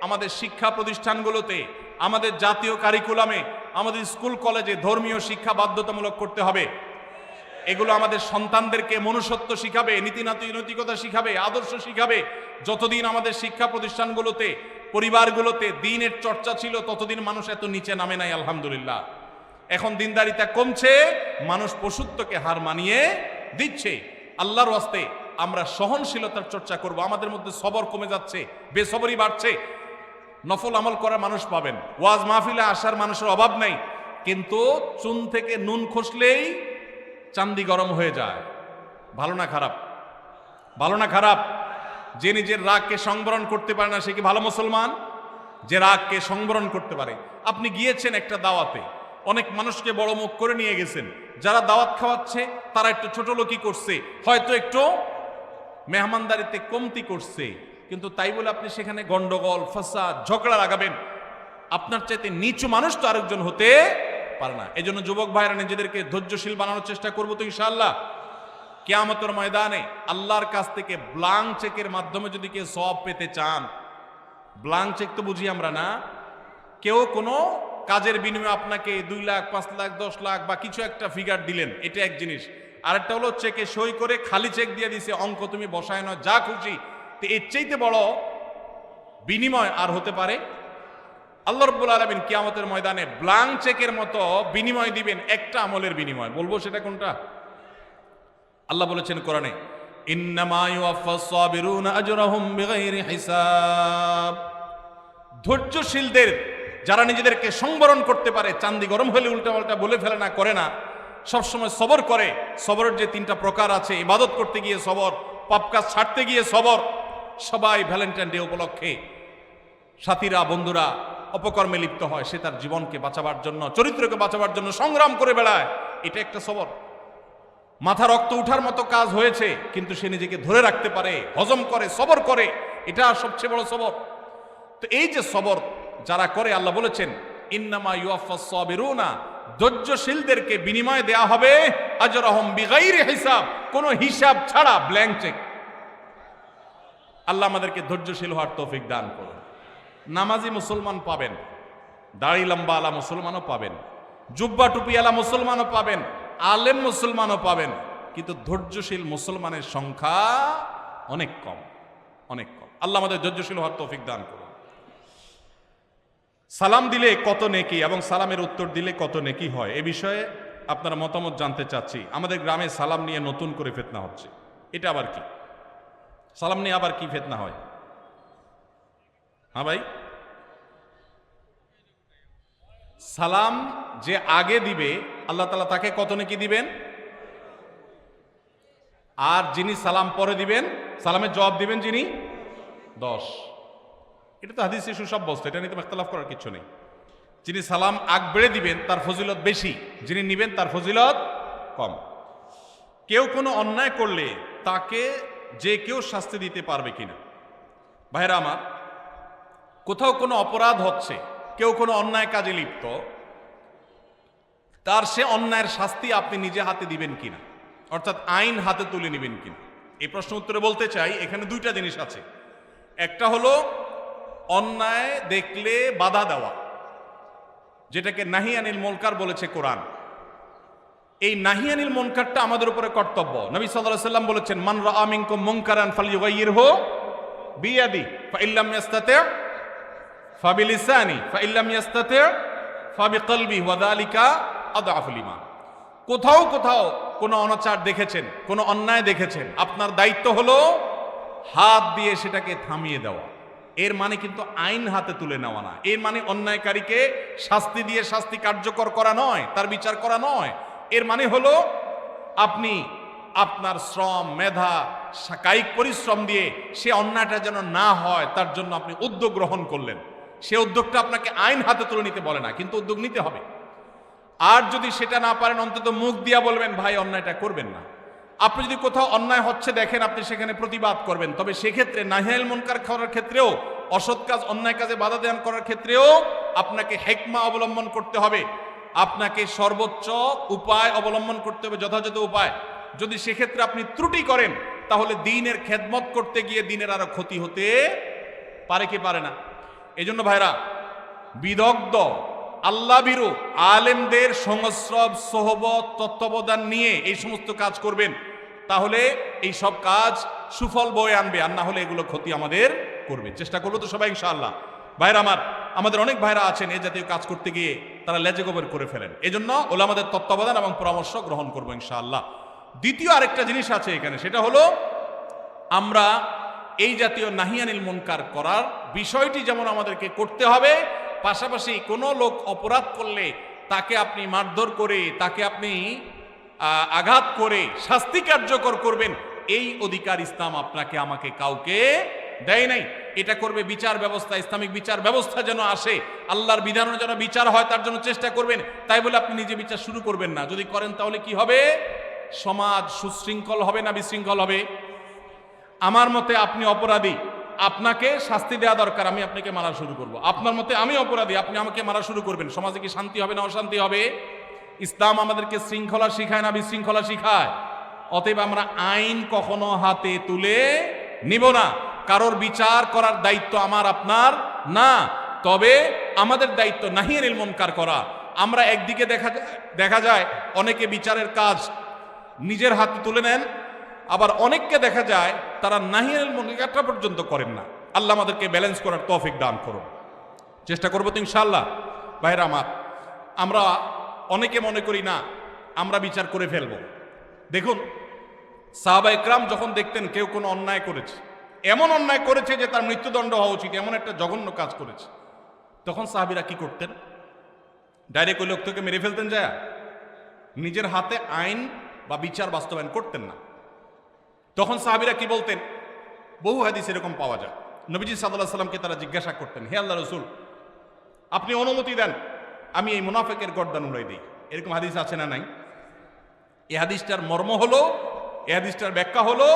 আমাদের শিক্ষা প্রতিষ্ঠানগুলোতে, আমাদের জাতীয় কারিকুলামে, আমাদের স্কুল কলেজে ধর্মীয় শিক্ষা বাধ্যতামূলক করতে হবে। এগুলো আমাদের সন্তানদেরকে মনুষ্যত্ব শিখাবে, নৈতিকতা শিখাবে, আদর্শ শিখাবে। যতদিন আমাদের শিক্ষা প্রতিষ্ঠানগুলোতে, পরিবারগুলোতে দ্বীনের চর্চা ছিল, ততদিন মানুষ এত নিচে নামে নাই, আলহামদুলিল্লাহ। এখন দিনদারিতা কমছে, মানুষ পশুত্বকে হার মানিয়ে দিচ্ছে। আল্লাহর ওয়াস্তে আমরা সহনশীলতার চর্চা করব। আমাদের মধ্যে সবর কমে যাচ্ছে, বেসবরি বাড়ছে। নফল আমল করার মানুষ পাবেন, ওয়াজ মাহফিলে আসার মানুষের অভাব নাই, কিন্তু চুন থেকে নুন খসলেই চান্দি গরম হয়ে যায়। ভালো না খারাপ? ভালো না খারাপ? যে নিজের রাগকে সংবরণ করতে পারে না সে কি ভালো মুসলমান? যে রাগকে সংবরণ করতে পারে। আপনি গিয়েছেন একটা দাওয়াতে, অনেক মানুষকে বড় মুখ করে নিয়ে গেছেন, যারা দাওয়াত খাওয়াচ্ছে তারা একটু ছোট লোকই করছে, হয়তো একটু মেহমানদারিতে কমতি করছে, কিন্তু তাই বলে আপনি সেখানে গন্ডগোল, ফাসাদ, ঝগড়া লাগাবেন? আপনার চাইতে নিচু মানুষ তো আরেকজন হতে পারে না। এই জন্য যুবক ভাইরা নিজেদেরকে ধৈর্যশীল বানানোর চেষ্টা করবো তো ইনশাআল্লাহ। কিয়ামতের ময়দানে আল্লাহর কাছ থেকে ব্লাঙ্ক চেকের মাধ্যমে যদি কেউ সওয়াব পেতে চান, ব্লাঙ্ক চেক তো বুঝি আমরা না, কেউ কোনো কাজের বিনিময়ে আপনাকে 2 লাখ, 5 লাখ, 10 লাখ বা কিছু একটা ফিগার দিলেন, এটা এক জিনিস। আরেকটা হলো চেকে সই করে খালি চেক দিয়ে দিছে, অঙ্ক তুমি বসায় না, যা খুশি। তো এর চাইতে বড় বিনিময় আর হতে পারে? আল্লাহ রাব্বুল আলামিন কিয়ামতের ময়দানে ব্লাঙ্ক চেকের মতো বিনিময় দিবেন, একটা আমলের বিনিময়। বলবো সেটা কোনটা? আল্লাহ বলেছেন কোরআনে, ইন্নামা ইউওয়াফাস সাবিরুনা আজরাহুম বিগাইরি হিসাব। ধৈর্যশীলদের, যারা নিজেদেরকে সংবরণ করতে পারে, চান্দি গরম হলে উল্টাপাল্টা বলে ফেলে না, করে না, সবসময় সবর করে। সবরের যে 3টা প্রকার আছে, ইবাদত করতে গিয়ে সবর, পাপ কাজ ছাড়তে গিয়ে সবর। সবাই ভ্যালেন্টাইন ডে উপলক্ষে সাথীরা, বন্ধুরা অপকর্মে লিপ্ত হয়, সে তার জীবনকে বাঁচাবার জন্য, চরিত্রকে বাঁচাবার জন্য সংগ্রাম করে বেড়ায়, এটা একটা সবর। মাথা রক্ত উঠার মতো কাজ হয়েছে, কিন্তু সে নিজেকে ধরে রাখতে পারে, হজম করে, সবর করে, এটা সবচেয়ে বড় সবর। তো এই যে সবর যারা করে, আল্লাহ বলেছেন ইন্নামা ইউওয়াফাস সাবিরুনা, ধৈর্যশীলদেরকে বিনিময় দেয়া হবে আজরাহুম বিগাইরি হিসাব, কোনো হিসাব ছাড়া, ব্ল্যাঙ্ক চেক। আল্লাহ আমাদেরকে ধৈর্যশীল হওয়ার তৌফিক দান করুন। নামাজি মুসলমান পাবেন, দাড়ি লম্বাওয়ালা মুসলমানও পাবেন, জুব্বা টুপিওয়ালা মুসলমানও পাবেন, আলেম মুসলমানও পাবেন, কিন্তু ধৈর্যশীল মুসলমানের সংখ্যা অনেক কম, অনেক কম। আল্লাহ আমাদের ধৈর্যশীল হওয়ার তৌফিক দান করুন। সালাম দিলে কত নেকি এবং সালামের উত্তর দিলে কত নেকি হয়, এ বিষয়ে আপনার মতামত জানতে চাচ্ছি। আমাদের গ্রামে সালাম নিয়ে নতুন করে ফিতনা হচ্ছে, এটা আবার কি? সালাম নিয়ে আবার কি ফিতনা হয়? হ্যাঁ ভাই, সালাম যে আগে দিবে আল্লাহ তাআলা তাকে কত নেকি দিবেন, আর যিনি সালাম পরে দিবেন, সালামের জবাব দিবেন যিনি, 10। এটা তো হাদিসে সুসাব্যস্ত, এটা নিয়ে তো ইখতিলাফ করার কিছু নেই। যিনি সালাম আগ বেড়ে দিবেন তার ফজিলত বেশি, যিনি নিবেন তার ফজিলত কম। কেউ কোনো অন্যায় করলে তাকে যে কেউ শাস্তি দিতে পারবে কিনা? ভাইরা আমার, কোথাও কোনো অপরাধ হচ্ছে, কেউ কোনো অন্যায় কাজে লিপ্ত, তার সে অন্যায়ের শাস্তি আপনি নিজে হাতে দিবেন কিনা, অর্থাৎ আইন হাতে তুলে নেবেন কিনা? এই প্রশ্ন উত্তরে বলতে চাই, এখানে দুইটা জিনিস আছে। একটা হলো অন্যায় দেখলে বাধা দেওয়া, যেটাকে নাহি আনিল মুনকার বলেছে কোরআন। এই নাহি আনিল মুনকারটা আমাদের উপরে কর্তব্য। নবী সাল্লাল্লাহু আলাইহি ওয়াসাল্লাম বলেছেন, মান রাআ মিনকুম মুনকারান ফালইয়ুগাইয়িরহু বিয়াদি ফাইল্লাম ইয়াস্তাতি' ফাবিলিসানি ফাইল্লাম ইয়াস্তাতি' ফাবিকলবি ওয়া যালিকা আদআফুল ঈমান। কোথাও কোথাও কোনো অনাচার দেখেছেন, কোনো অন্যায় দেখেছেন, আপনার দায়িত্ব হলো হাত দিয়ে সেটাকে থামিয়ে দেওয়া। এর মানে কিন্তু আইন হাতে তুলে নেওয়া না, এর মানে অন্যায়কারীকে শাস্তি দিয়ে শাস্তি কার্যকর করা নয়, তার বিচার করা নয়। এর মানে হলো আপনি আপনার শ্রম, মেধা, কায়িক পরিশ্রম দিয়ে সে অন্যায়টা যেন না হয় তার জন্য আপনি উদ্যোগ গ্রহণ করলেন। সে উদ্যোগটা আপনাকে আইন হাতে তুলে নিতে বলে না, কিন্তু উদ্যোগ নিতে হবে। আর যদি সেটা না পারেন, অন্তত মুখ দিয়া বলবেন, ভাই অন্যায়টা করবেন না। আপনি যদি কোথাও অন্যায় হচ্ছে দেখেন, আপনি সেখানে প্রতিবাদ করবেন। তবে সেক্ষেত্রে নাহি আনিল মুনকার করার ক্ষেত্রেও, অসৎ কাজ, অন্যায় কাজে বাধা দান করার ক্ষেত্রেও আপনাকে হিকমা অবলম্বন করতে হবে, আপনাকে সর্বোচ্চ উপায় অবলম্বন করতে হবে, যথাযথ উপায়। যদি সেক্ষেত্রে আপনি ত্রুটি করেন, তাহলে দ্বীনের খেদমত করতে গিয়ে দ্বীনের আরো ক্ষতি হতে পারে কি পারে না? এজন্য ভাইরা, বিদগ্ধ আল্লাহ ভীরু আলেমদের সংস্রব, সোহবত, তত্ত্বাবধান নিয়ে এই সমস্ত কাজ করবেন, তাহলে এই সব কাজ সুফল বয়ে আনবে। আর না হলে এগুলো ক্ষতি আমাদের করবে। চেষ্টা করবো তো সবাই ইনশাআল্লাহ। ভাইরা আমার, আমাদের অনেক ভাইরা আছেন এই জাতীয় কাজ করতে গিয়ে তারা লেজে গোবর করে ফেলেন। এজন্য ওলামাদের তত্ত্বাবধান এবং পরামর্শ গ্রহণ করবো ইনশাআল্লাহ। দ্বিতীয় আরেকটা জিনিস আছে এখানে, সেটা হলো আমরা এই জাতীয় নাহি আনিল মুনকার করার বিষয়টি যেমন আমাদেরকে করতে হবে, পাশাপাশি কোনো লোক অপরাধ করলে তাকে আপনি মারধর করে, তাকে আপনি আঘাত করে শাস্তি কার্যকর করবেন, এই অধিকার ইসলাম আপনাকে, আমাকে, কাউকে দেয় নাই। এটা করবে বিচার ব্যবস্থা, ইসলামিক বিচার ব্যবস্থা যেন আসে, আল্লাহর বিধানের যেন বিচার হয়, তার জন্য চেষ্টা করবেন। তাই বলে আপনি নিজে বিচার শুরু করবেন না। যদি করেন তাহলে কি হবে? সমাজ সুশৃঙ্খল হবে না বিশৃঙ্খল হবে? আমার মতে আপনি অপরাধী, আপনাকে শাস্তি দেওয়া দরকার, আমি আপনাকে মারা শুরু করব। আপনার মতে আমি অপরাধী, আপনি আমাকে মারা শুরু করবেন, সমাজে কি শান্তি হবে না অশান্তি হবে? ইসলাম আমাদেরকে শৃঙ্খলা শিখায় না বিশৃঙ্খলা শিখায়? অতএব আমরা আইন কখনো হাতে তুলে নিব না। কারোর বিচার করার দায়িত্ব আমার আপনার না, তবে আমাদের দায়িত্ব নাহি আনিল মুনকার করা। আমরা একদিকে দেখা যায় অনেকে বিচারের কাজ নিজের হাতে তুলে নেন, আবার অনেককে দেখা যায় তারা নাহি আনিল মুনকারটা পর্যন্ত করেন না। আল্লাহ আমাদেরকে ব্যালেন্স করার তৌফিক দান করুন। চেষ্টা করবো তো ইনশাআল্লাহ। ভাইরা আমার, আমরা অনেকে মনে করি না আমরা বিচার করে ফেলবো। দেখুন, সাহাবা ইকরাম যখন দেখতেন কেউ কোনো অন্যায় করেছে, এমন অন্যায় করেছে যে তার মৃত্যুদণ্ড হওয়া উচিত, এমন একটা জঘন্য কাজ করেছে, তখন সাহাবীরা কি করতেন? ডাইরেক্ট ওই লোকটাকে মেরে ফেলতেন যায়? নিজের হাতে আইন বা বিচার বাস্তবায়ন করতেন না। তখন সাহাবীরা কি বলতেন? বহু হাদিস এরকম পাওয়া যায়। নবীজি সাল্লাল্লাহু আলাইহি ওয়াসাল্লামকে তারা জিজ্ঞাসা করতেন, হে আল্লাহর রাসূল, আপনি অনুমতি দেন আমি এই মুনাফিকের গর্দান উড়াই দিই। এরকম হাদিস আছে না নাই? এই হাদিসটার মর্ম হলো, এই হাদিসটার ব্যাখ্যা হলো,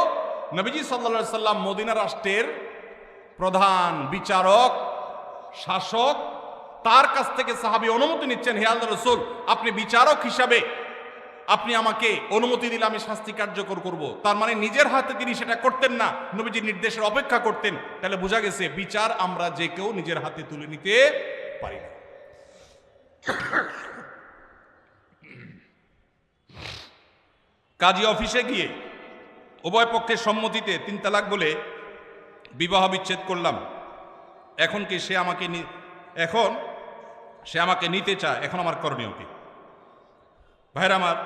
নবীজি সাল্লাল্লাহু আলাইহি ওয়াসাল্লাম মদিনা রাষ্ট্রের প্রধান বিচারক, শাসক, তার কাছ থেকে সাহাবী অনুমতি নিচ্ছেন, হে আল্লাহর রাসূল, আপনি বিচারক হিসাবে আপনি আমাকে অনুমতি দিলে আমি শাস্তি কার্যকর করব। তার মানে নিজের হাতে তিনি সেটা করতেন না, নবীজির নির্দেশের অপেক্ষা করতেন। তাহলে বোঝা গেছে বিচার আমরা যে কেউ নিজের হাতে তুলে নিতে পারি না। কাজী অফিসে গিয়ে উভয় পক্ষের সম্মতিতে 3 তালাক বলে বিবাহ বিচ্ছেদ করলাম, এখন কি সে আমাকে নিতে চায়, এখন আমার করণীয় কি? ভাইরা আমার,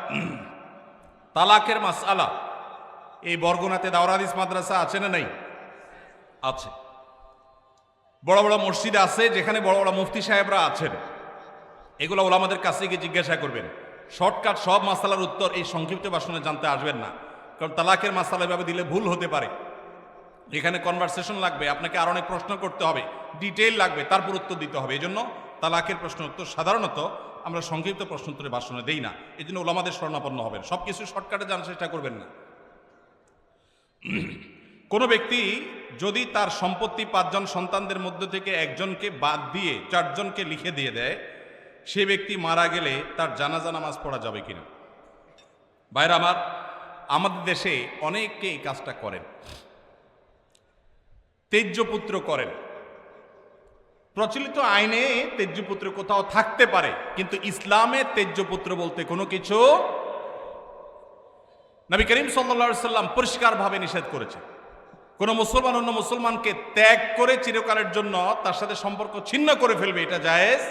তালাকের মাসআলা এই বরগুনাতে দাওরাত হাদিস মাদ্রাসা আছে না নাই? আছে। বড় বড় মসজিদ আছে যেখানে বড় বড় মুফতি সাহেবরা আছেন, এগুলো ওলামাদের কাছে গিয়ে জিজ্ঞাসা করবেন। শর্টকাট সব মাসালার উত্তর এই সংক্ষিপ্ত ভাষণে জানতে আসবেন না, কারণ তালাকের মাসালা এভাবে দিলে ভুল হতে পারে। এখানে কনভারসেশন লাগবে, আপনাকে আর অনেক প্রশ্ন করতে হবে, ডিটেইল লাগবে, তারপর উত্তর দিতে হবে। এই জন্য তালাকের প্রশ্ন উত্তর সাধারণত আমরা সংক্ষিপ্ত প্রশ্ন উত্তরে ভাষণে দেই না। এই জন্য ওলামাদের শরণাপন্ন হবেন, সব কিছু শর্টকাটে জানার চেষ্টা করবেন না। কোনো ব্যক্তি যদি তার সম্পত্তি 5 জন সন্তানদের মধ্য থেকে একজনকে বাদ দিয়ে 4 জনকে লিখে দিয়ে দেয়, সে ব্যক্তি মারা গেলে তার জানাজা নামাজ পড়া যাবে কিনা? ভাইরা আমার, আমাদের দেশে অনেকে এই কাজটা করেন, তেজ্যপুত্র করেন। প্রচলিত আইনে তেজ্যপুত্র কোথাও থাকতে পারে, কিন্তু ইসলামে তেজ্যপুত্র বলতে কোনো কিছু নবী করিম সাল্লাল্লাহু আলাইহি সাল্লাম পরিষ্কারভাবে নিষেধ করেছে। কোনো মুসলমান অন্য মুসলমানকে ত্যাগ করে চিরকালের জন্য তার সাথে সম্পর্ক ছিন্ন করে ফেলবে, এটা জায়েজ।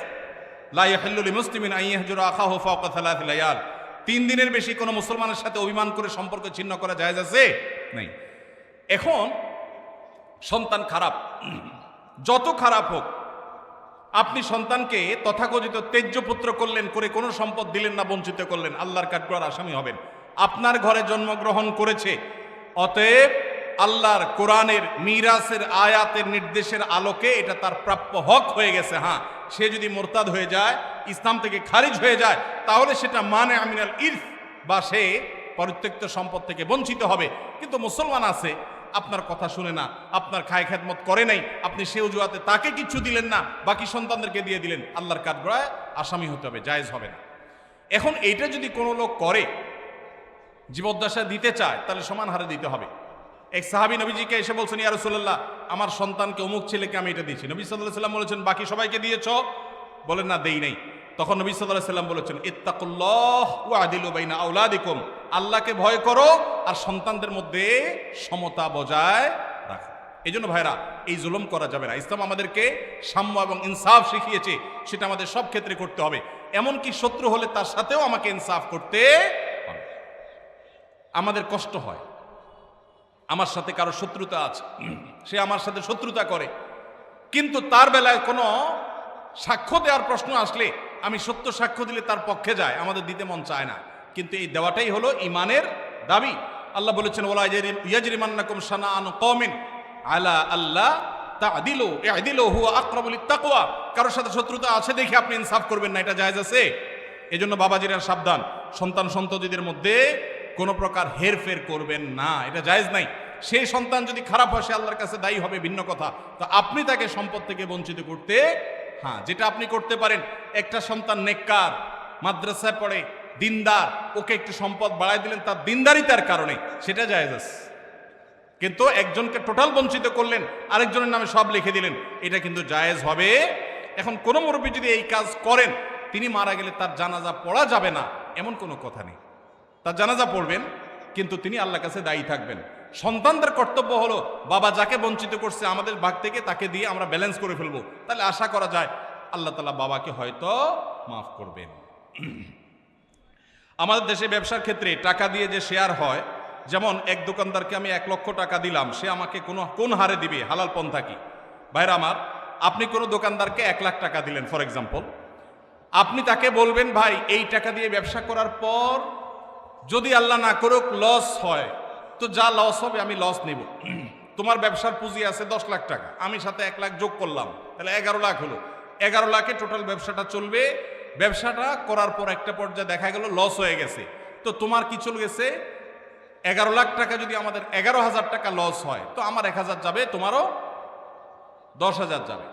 লা ইয়াহিল্লু লিমুসলিমিন আন ইয়াহজুরা আখাহু ফাওকা 3 লায়াল। 3 দিনের বেশি কোনো মুসলমানের সাথে অভিমান করে সম্পর্ক ছিন্ন করা জায়েজ আছে? নেই। এখন সন্তান খারাপ, যত খারাপ হোক, আপনি সন্তানকে তথাকথিত তেজ্যপুত্র করলেন, করে কোনো সম্পদ দিলেন না, বঞ্চিত করলেন, আল্লাহর কাঠগড়ার আসামি হবেন। আপনার ঘরে জন্মগ্রহণ করেছে, অতএব আল্লাহর কোরআনের মিরাসের আয়াতের নির্দেশের আলোকে এটা তার প্রাপ্য হক হয়ে গেছে। হ্যাঁ, সে যদি মোরতাদ হয়ে যায়, ইসলাম থেকে খারিজ হয়ে যায়, তাহলে সেটা মানে আমিনাল ইরফ, বা সে পরিত্যক্ত সম্পদ থেকে বঞ্চিত হবে। কিন্তু মুসলমান আছে, আপনার কথা শুনে না, আপনার খায় খেদমত করে নাই, আপনি সে অজুহাতে তাকে কিছু দিলেন না, বাকি সন্তানদেরকে দিয়ে দিলেন, আল্লাহর কাঠগড়ায় আসামি হতে হবে, জায়েজ হবে না। এখন এইটা যদি কোনো লোক করে, জীবদ্দশা দিতে চায়, তাহলে সমান হারে দিতে হবে। এক সাহাবী নবীজিকে এসে বলছেন, ইয়া রাসূলুল্লাহ, আমার সন্তানকে অমুক ছেলেকে আমি এটা দিয়েছি। নবী সাল্লাল্লাহু আলাইহি সাল্লাম বলেছেন, বাকি সবাইকে দিয়েছো? বলেন না, দেই নাই। তখন নবী সাল্লাল্লাহু আলাইহি সাল্লাম বলেছেন, ইত্তাকুল্লাহ ওয়া আদিলু বাইনা আওলাদিকুম, আল্লাহকে ভয় করো আর সন্তানদের মধ্যে সমতা বজায় রাখো। এই জন্য ভাইরা, এই জুলুম করা যাবে না। ইসলাম আমাদেরকে সাম্য এবং ইনসাফ শিখিয়েছে, সেটা আমাদের সব ক্ষেত্রে করতে হবে। এমনকি শত্রু হলে তার সাথেও আমাকে ইনসাফ করতে হবে। আমাদের কষ্ট হয়, আমার সাথে কারো শত্রুতা আছে, সে আমার সাথে শত্রুতা করে, কিন্তু তার বেলায় কোনো সাক্ষ্য দেওয়ার প্রশ্ন আসলে আমি সত্য সাক্ষ্য দিলে তার পক্ষে যায়, আমাদের দিতে মন চায় না। কিন্তু এই দেওয়াটাই হলো ইমানের দাবি। আল্লাহ বলেছেন, ওয়ালা ইয়াজরিমান্নাকুম শানাআনু কওমিন আলা আল্লা তা'দিলু ই'দিলু হুয়া আকরাবু লিত্তাকওয়া। কারোর সাথে শত্রুতা আছে দেখে আপনি ইনসাফ করবেন না, এটা জায়েজ আছে? এজন্য বাবাজিরা সাবধান, সন্তান সন্ততিদের মধ্যে কোনো প্রকার হেরফের করবেন না, এটা জায়েজ নাই। সেই সন্তান যদি খারাপ হয়, সে আল্লাহর কাছে দায়ী হবে, ভিন্ন কথা। তো আপনি তাকে সম্পদ থেকে বঞ্চিত করতে, হ্যাঁ, যেটা আপনি করতে পারেন, একটা সন্তান নেককার, মাদ্রাসায় পড়ে, দিনদার, ওকে একটু সম্পদ বাড়াই দিলেন তার দিনদারিতার কারণে, সেটা জায়েজ আছে। কিন্তু একজনকে টোটাল বঞ্চিত করলেন, আরেকজনের নামে সব লিখে দিলেন, এটা কিন্তু জায়েজ হবে। এখন কোন মুরব্বী যদি এই কাজ করেন, তিনি মারা গেলে তার জানাজা পড়া যাবে না, এমন কোনো কথা নেই। তার জানাজা পড়বেন, কিন্তু তিনি আল্লাহর কাছে দায়ী থাকবেন। সন্তানদের কর্তব্য হলো, বাবা যাকে বঞ্চিত করছে আমাদের ভাগ থেকে তাকে দিয়ে আমরা ব্যালেন্স করে ফেলবো, তাহলে আশা করা যায় আল্লাহ তাআলা বাবাকে হয়তো মাফ করবেন। আমাদের দেশে ব্যবসার ক্ষেত্রে টাকা দিয়ে যে শেয়ার হয়, যেমন এক দোকানদারকে আমি 1 লক্ষ টাকা দিলাম, সে আমাকে কোন হারে দিবে, হালাল পন্থা কি? ভাইরা আমার, আপনি কোনো দোকানদারকে 1 লাখ টাকা দিলেন ফর এক্সাম্পল, আপনি তাকে বলবেন, ভাই এই টাকা দিয়ে ব্যবসা করার পর যদি আল্লাহ না করুক লস হয়, তো যা লস হবে আমি লস নিব। তোমার ব্যবসার পুঁজি আছে 10 লাখ টাকা, আমি সাথে 1 লাখ যোগ করলাম, তাহলে 11 লাখ হলো। 11 লাখে টোটাল ব্যবসাটা চলবে। ব্যবসাটা করার পর একটা পর্যায়ে দেখা গেল লস হয়ে গেছে, তো তোমার কি চলে গেছে 11 লাখ টাকা। যদি আমাদের 11,000 টাকা লস হয়, তো আমার 1,000 যাবে, তোমারও 10,000 যাবে।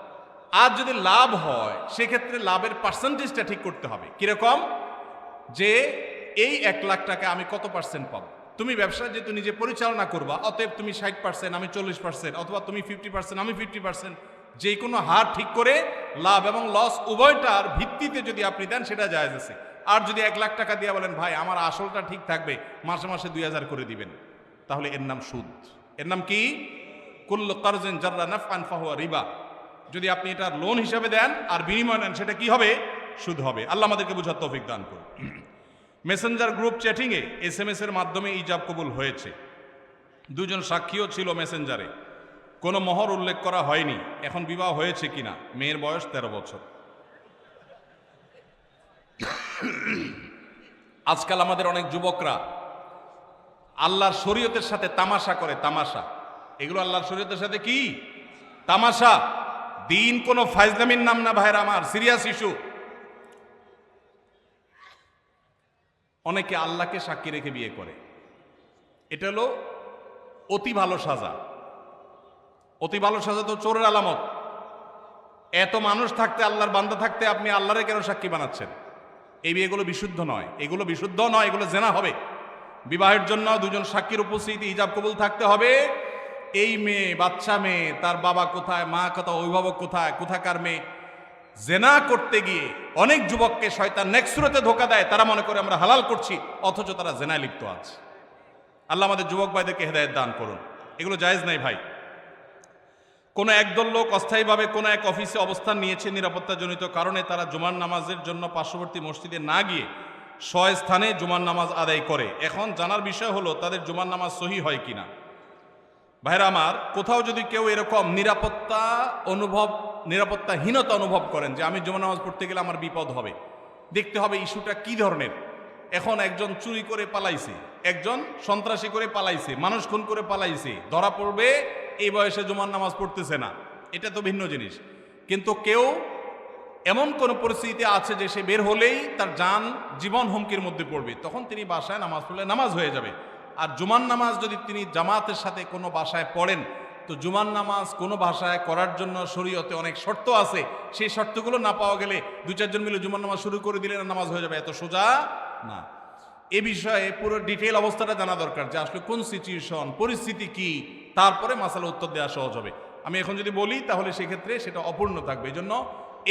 আর যদি লাভ হয় সেক্ষেত্রে লাভের পার্সেন্টেজটা ঠিক করতে হবে। কিরকম? যে এই 1 লাখ টাকা আমি কত পার্সেন্ট পাবো। তুমি ব্যবসা যেহেতু নিজে পরিচালনা করবা, অতএব তুমি 60%, আমি 40%, অথবা তুমি 50%, আমি 50%, যে কোনো হার ঠিক করে লাভ এবং লস উভয়টার ভিত্তিতে যদি আপনি দেন সেটা জায়েজ আছে। আর যদি 1 লাখ টাকা দিয়ে বলেন ভাই আমার আসলটা ঠিক থাকবে, মাসে মাসে 2000 করে দিবেন, তাহলে এর নাম সুদ। এর নাম কি? কুল্লু কারজিন জাররা নাফআন ফাহুয়া রিবা। যদি আপনি এটা লোন হিসাবে দেন আর বিনিময় নেন, সেটা কি হবে? সুদ হবে। আল্লাহ আমাদেরকে বোঝার তৌফিক দান করুন। মেসেঞ্জার গ্রুপ চ্যাটিংয়ে SMS এর মাধ্যমে ইজাব কবুল হয়েছে। 2 জন সাক্ষীও ছিল মেসেঞ্জারে, কোনো মোহর উল্লেখ করা হয়নি। এখন বিবাহ হয়েছে কিনা? মেয়ের বয়স 13 বছর। আজকাল আমাদের অনেক যুবকরা আল্লাহর শরীয়তের সাথে তামাশা করে। তামাশা, এগুলো আল্লাহর শরীয়তের সাথে কি তামাশা। দিন কোনো ফাইজলামির নাম না ভাইরা আমার, সিরিয়াস ইস্যু। অনেকে আল্লাহকে সাক্ষী রেখে বিয়ে করে, এটা হলো অতি ভালো সাজা। অতি ভালো সাজা তো চোরের আলামত। এত মানুষ থাকতে, আল্লাহর বান্দা থাকতে আপনি আল্লাহরে কেন সাক্ষী বানাচ্ছেন? এই বিয়েগুলো বিশুদ্ধ নয়, এগুলো বিশুদ্ধ নয়, এগুলো জেনা হবে। বিবাহের জন্য 2 জন সাক্ষীর উপস্থিতি, ইজাব কবুল থাকতে হবে। এই মেয়ে, বাচ্চা মেয়ে, তার বাবা কোথায়, মা কোথায়, অভিভাবক কোথায়, কোথাকার মেয়ে। জেনা করতে গিয়ে অনেক যুবককে শয়তান নেক্সুরতে ধোকা দেয়, তারা মনে করে আমরা হালাল করছি, অথচ তারা জেনায় লিপ্ত আছে। আল্লাহ আমাদের যুবক ভাইদেরকে হেদায়েত দান করুন। এগুলো জায়েজ নাই ভাই। কোনো একদল লোক অস্থায়ীভাবে কোনো এক অফিসে অবস্থান নিয়েছে, নিরাপত্তাজনিত কারণে তারা জুমার নামাজের জন্য পার্শ্ববর্তী মসজিদে না গিয়ে স্বস্থানে জুমার নামাজ আদায় করে। এখন জানার বিষয় হলো তাদের জুমার নামাজ সহি হয় কিনা। ভাইরা আমার, কোথাও যদি কেউ এরকম নিরাপত্তাহীনতা অনুভব করেন যে আমি জুমার নামাজ পড়তে গেলে আমার বিপদ হবে, দেখতে হবে ইস্যুটা কি ধরনের। এখন একজন চুরি করে পালাইছে, একজন সন্ত্রাসী করে পালাইছে, মানুষ খুন করে পালাইছে, ধরা পড়বে এই বয়সে জুমার নামাজ পড়তেছে না, এটা তো ভিন্ন জিনিস। কিন্তু কেউ এমন কোন পরিস্থিতিতে আছে যে সে বের হলেই তার জীবন হুমকির মধ্যে পড়বে, তখন তিনি বাসায় নামাজ পড়লে নামাজ হয়ে যাবে। আর জুমার নামাজ যদি তিনি জামাতের সাথে কোনো বাসায় পড়েন, তো জুমার নামাজ কোনো ভাষায় করার জন্য শরীয়তে অনেক শর্ত আছে। সেই শর্তগুলো না পাওয়া গেলে 2-4 জন মিলে জুমার নামাজ শুরু করে দিলে নামাজ হয়ে যাবে, এত সোজা না। এ বিষয়ে পুরো ডিটেইল অবস্থাটা জানা দরকার, যে আসলে কোন সিচুয়েশন, পরিস্থিতি কি, তারপরে মাসালা উত্তর দেওয়া সহজ হবে। আমি এখন যদি বলি তাহলে সেক্ষেত্রে সেটা অপূর্ণ থাকবে। এই জন্য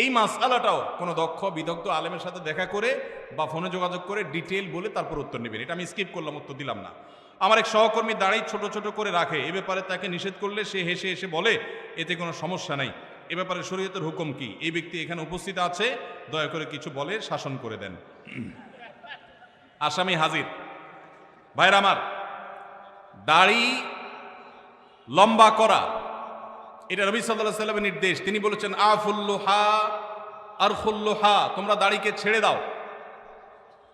এই মাসালাটাও কোনো দক্ষ বিদগ্ধ আলেমের সাথে দেখা করে বা ফোনে যোগাযোগ করে ডিটেইল বলে তারপর উত্তর নেবেন। এটা আমি স্কিপ করলাম, উত্তর দিলাম না। আমার এক সহকর্মী দাঁড়িয়ে ছোট ছোট করে রাখে, এ ব্যাপারে তাকে নিষেধ করলে সে হেসে হেসে বলে এতে কোনো সমস্যা নাই। এ ব্যাপারে শরীয়তের হুকুম কি? এই ব্যক্তি এখানে উপস্থিত আছে, দয়া করে কিছু বলে শাসন করে দেন। আসামি হাজির। ভাইরা আমার, দাড়ি লম্বা করা এটা নবী সাল্লাল্লাহু আলাইহি ওয়াসাল্লামের নির্দেশ। তিনি বলেছেন আফুল্লুহা আরখুল্লুহা, তোমরা দাড়িকে ছেড়ে দাও।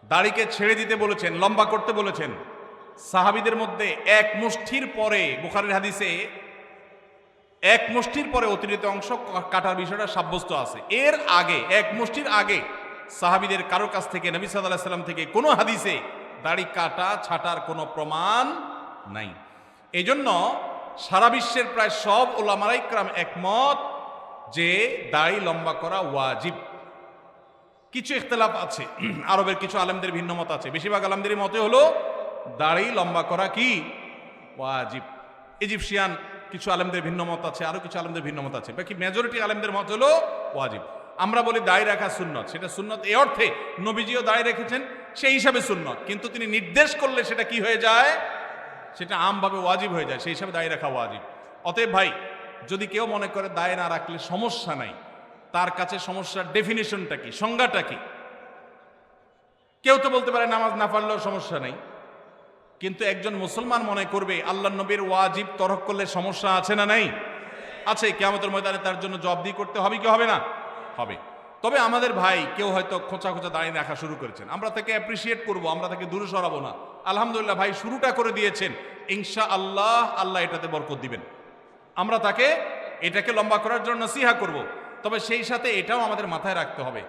দাড়িকে ছেড়ে দিতে বলেছেন, লম্বা করতে বলেছেন। সাহাবীদের মধ্যে এক মুষ্টির পরে, বুখারীর হাদিসে এক মুষ্টির পরে অতিরিক্ত অংশ কাটার বিষয়টা সাব্যস্ত আছে। এর আগে, এক মুষ্টির আগে সাহাবীদের কারোর কাছ থেকে, নবী সাল্লাল্লাহু আলাইহি ওয়াসাল্লাম থেকে কোনো হাদিসে দাড়ি কাটা ছাটার কোনো প্রমাণ নাই। এই জন্য সারা বিশ্বের প্রায় সব উলামায়ে ইকরাম একমত যে দাড়ি লম্বা করা ওয়াজিব। কিছু ইখতিলাফ আছে, আরবের কিছু আলেমদের ভিন্ন মত আছে। বেশিরভাগ আলেমদের মতে হলো দাড়ি লম্বা করা কি ওয়াজিব। ইজিপশিয়ান কিছু আলেমদের ভিন্ন মত আছে, আরো কিছু আলেমদের ভিন্ন মত আছে, বাকি মেজরিটি আলেমদের মত হলো ওয়াজিব। আমরা বলি দাড়ি রাখা সুন্নত, সেটা সুন্নত এই অর্থে নবীজিও দাড়ি রেখেছেন, সেই হিসাবে সুন্নত। কিন্তু তিনি নির্দেশ করলে সেটা কি হয়ে যায়? সেটা আমভাবে ওয়াজিব হয়ে যায়, সেই হিসাবে দাড়ি রাখা ওয়াজিব। অতএব ভাই, যদি কেউ মনে করে দাড়ি না রাখলে সমস্যা নাই, তার কাছে সমস্যার ডেফিনিশনটা কি, সংজ্ঞাটা কি? কেউ তো বলতে পারে নামাজ না পড়লেও সমস্যা নাই, কিন্তু একজন মুসলমান মনে করবে আল্লাহর নবীর ওয়াজিব তরক করলে সমস্যা আছে না নাই? আছে। কিয়ামতের ময়দানে তার জন্য জবাবদিহি করতে হবে কি হবে না? হবে। তবে আমাদের ভাই কেউ হয়তো খোঁচা খোঁচা দাঁড়িয়ে রাখা শুরু করেছেন, আমরা তাকে অ্যাপ্রিসিয়েট করব, আমরা তাকে দূরে সরাবো না। আলহামদুলিল্লাহ ভাই শুরুটা করে দিয়েছেন, ইনশাআল্লাহ আল্লাহ এটাতে বরকত দিবেন। আমরা তাকে এটাকে লম্বা করার জন্য নসিহা করব। তবে সেই সাথে এটাও আমাদের মাথায় রাখতে হবে,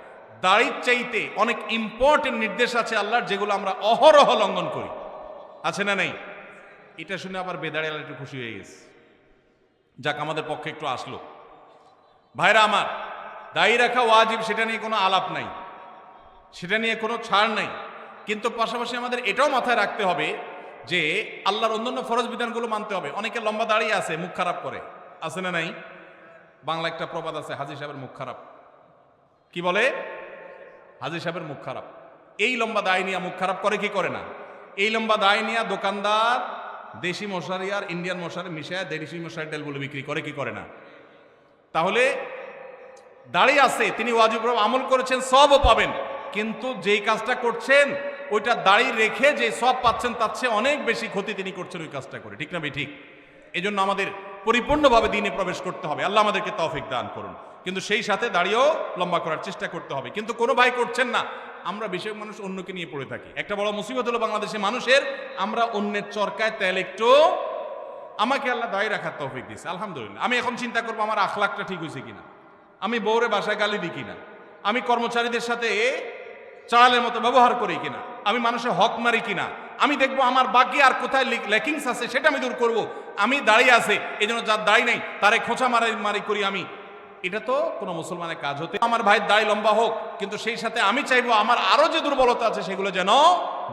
দাড়ির চাইতে অনেক ইম্পর্টেন্ট নির্দেশ আছে আল্লাহর, যেগুলো আমরা অহরহ লঙ্ঘন করি। আছে না নেই? এটা শুনে আবার বেদাড়িয়ালা একটু খুশি হয়ে গেছে, যাক আমাদের পক্ষে একটু আসলো। ভাইরা আমার, দাড়ি রাখা ওয়াজিব, সেটা নিয়ে কোনো আলাপ নাই, সেটা নিয়ে কোনো ছাড় নাই। কিন্তু পাশাপাশি আমাদের এটাও মাথায় রাখতে হবে যে আল্লাহর অন্যান্য ফরজ বিধানগুলো মানতে হবে। অনেকে লম্বা দাড়ি আছে, মুখ খারাপ করে, আছে না নাই? বাংলা একটা প্রবাদ আছে, হাজী সাহেবের মুখ খারাপ। কি বলে? হাজী সাহেবের মুখ খারাপ। এই লম্বা দাড়ি নিয়ে মুখ খারাপ করে কি করে না? এই লম্বা দাড়ি নিয়ে দোকানদার দেশি মশারি আর ইন্ডিয়ান মশারি মিশায় দেশি মশারি তেল বলে বিক্রি করে কি করে না? তাহলে দাড়ি আছে, তিনি ওয়াজিব আমল করেছেন, সবও পাবেন, কিন্তু যেই কাজটা করছেন ওইটা দাড়ি রেখে যে সব পাচ্ছেন তার চেয়ে অনেক বেশি ক্ষতি তিনি করছেন ওই কাজটা করে। ঠিক না ঠিক? এই জন্য আমাদের পরিপূর্ণভাবে দিনে প্রবেশ করতে হবে। আল্লাহ আমাদেরকে তৌফিক দান করুন। কিন্তু সেই সাথে দাড়িও লম্বা করার চেষ্টা করতে হবে। কিন্তু কোনো ভাই করছেন না। আমরা বেশিরভাগ মানুষ অন্যকে নিয়ে পড়ে থাকি। একটা বড় মুসিবত হলো বাংলাদেশে মানুষের, আমরা অন্যের চরকায় তেল একটু। আমাকে আল্লাহ দাড়ি রাখার তৌফিক দিয়েছে, আলহামদুলিল্লাহ। আমি এখন চিন্তা করবো আমার আখলাকটা ঠিক হয়েছে কিনা, আমি বউরে বাসায় গালি দিই কিনা, আমি কর্মচারীদের সাথে চাড়ালের মতো ব্যবহার করি কিনা, আমি মানুষের হক মারি কিনা, আমি দেখবো আমার বাকি আর কোথায় ল্যাকিংস আছে সেটা আমি দূর করব। আমি দাঁড়িয়ে আছে, এই জন্য যার দাড়ি নেই তারে খোঁচা মারি করি আমি। এটা তো কোনো মুসলমানের কাজ হতে। আমার ভাইয়ের দাড়ি লম্বা হোক, কিন্তু সেই সাথে আমি চাইবো আমার আরো যে দুর্বলতা আছে সেগুলো যেন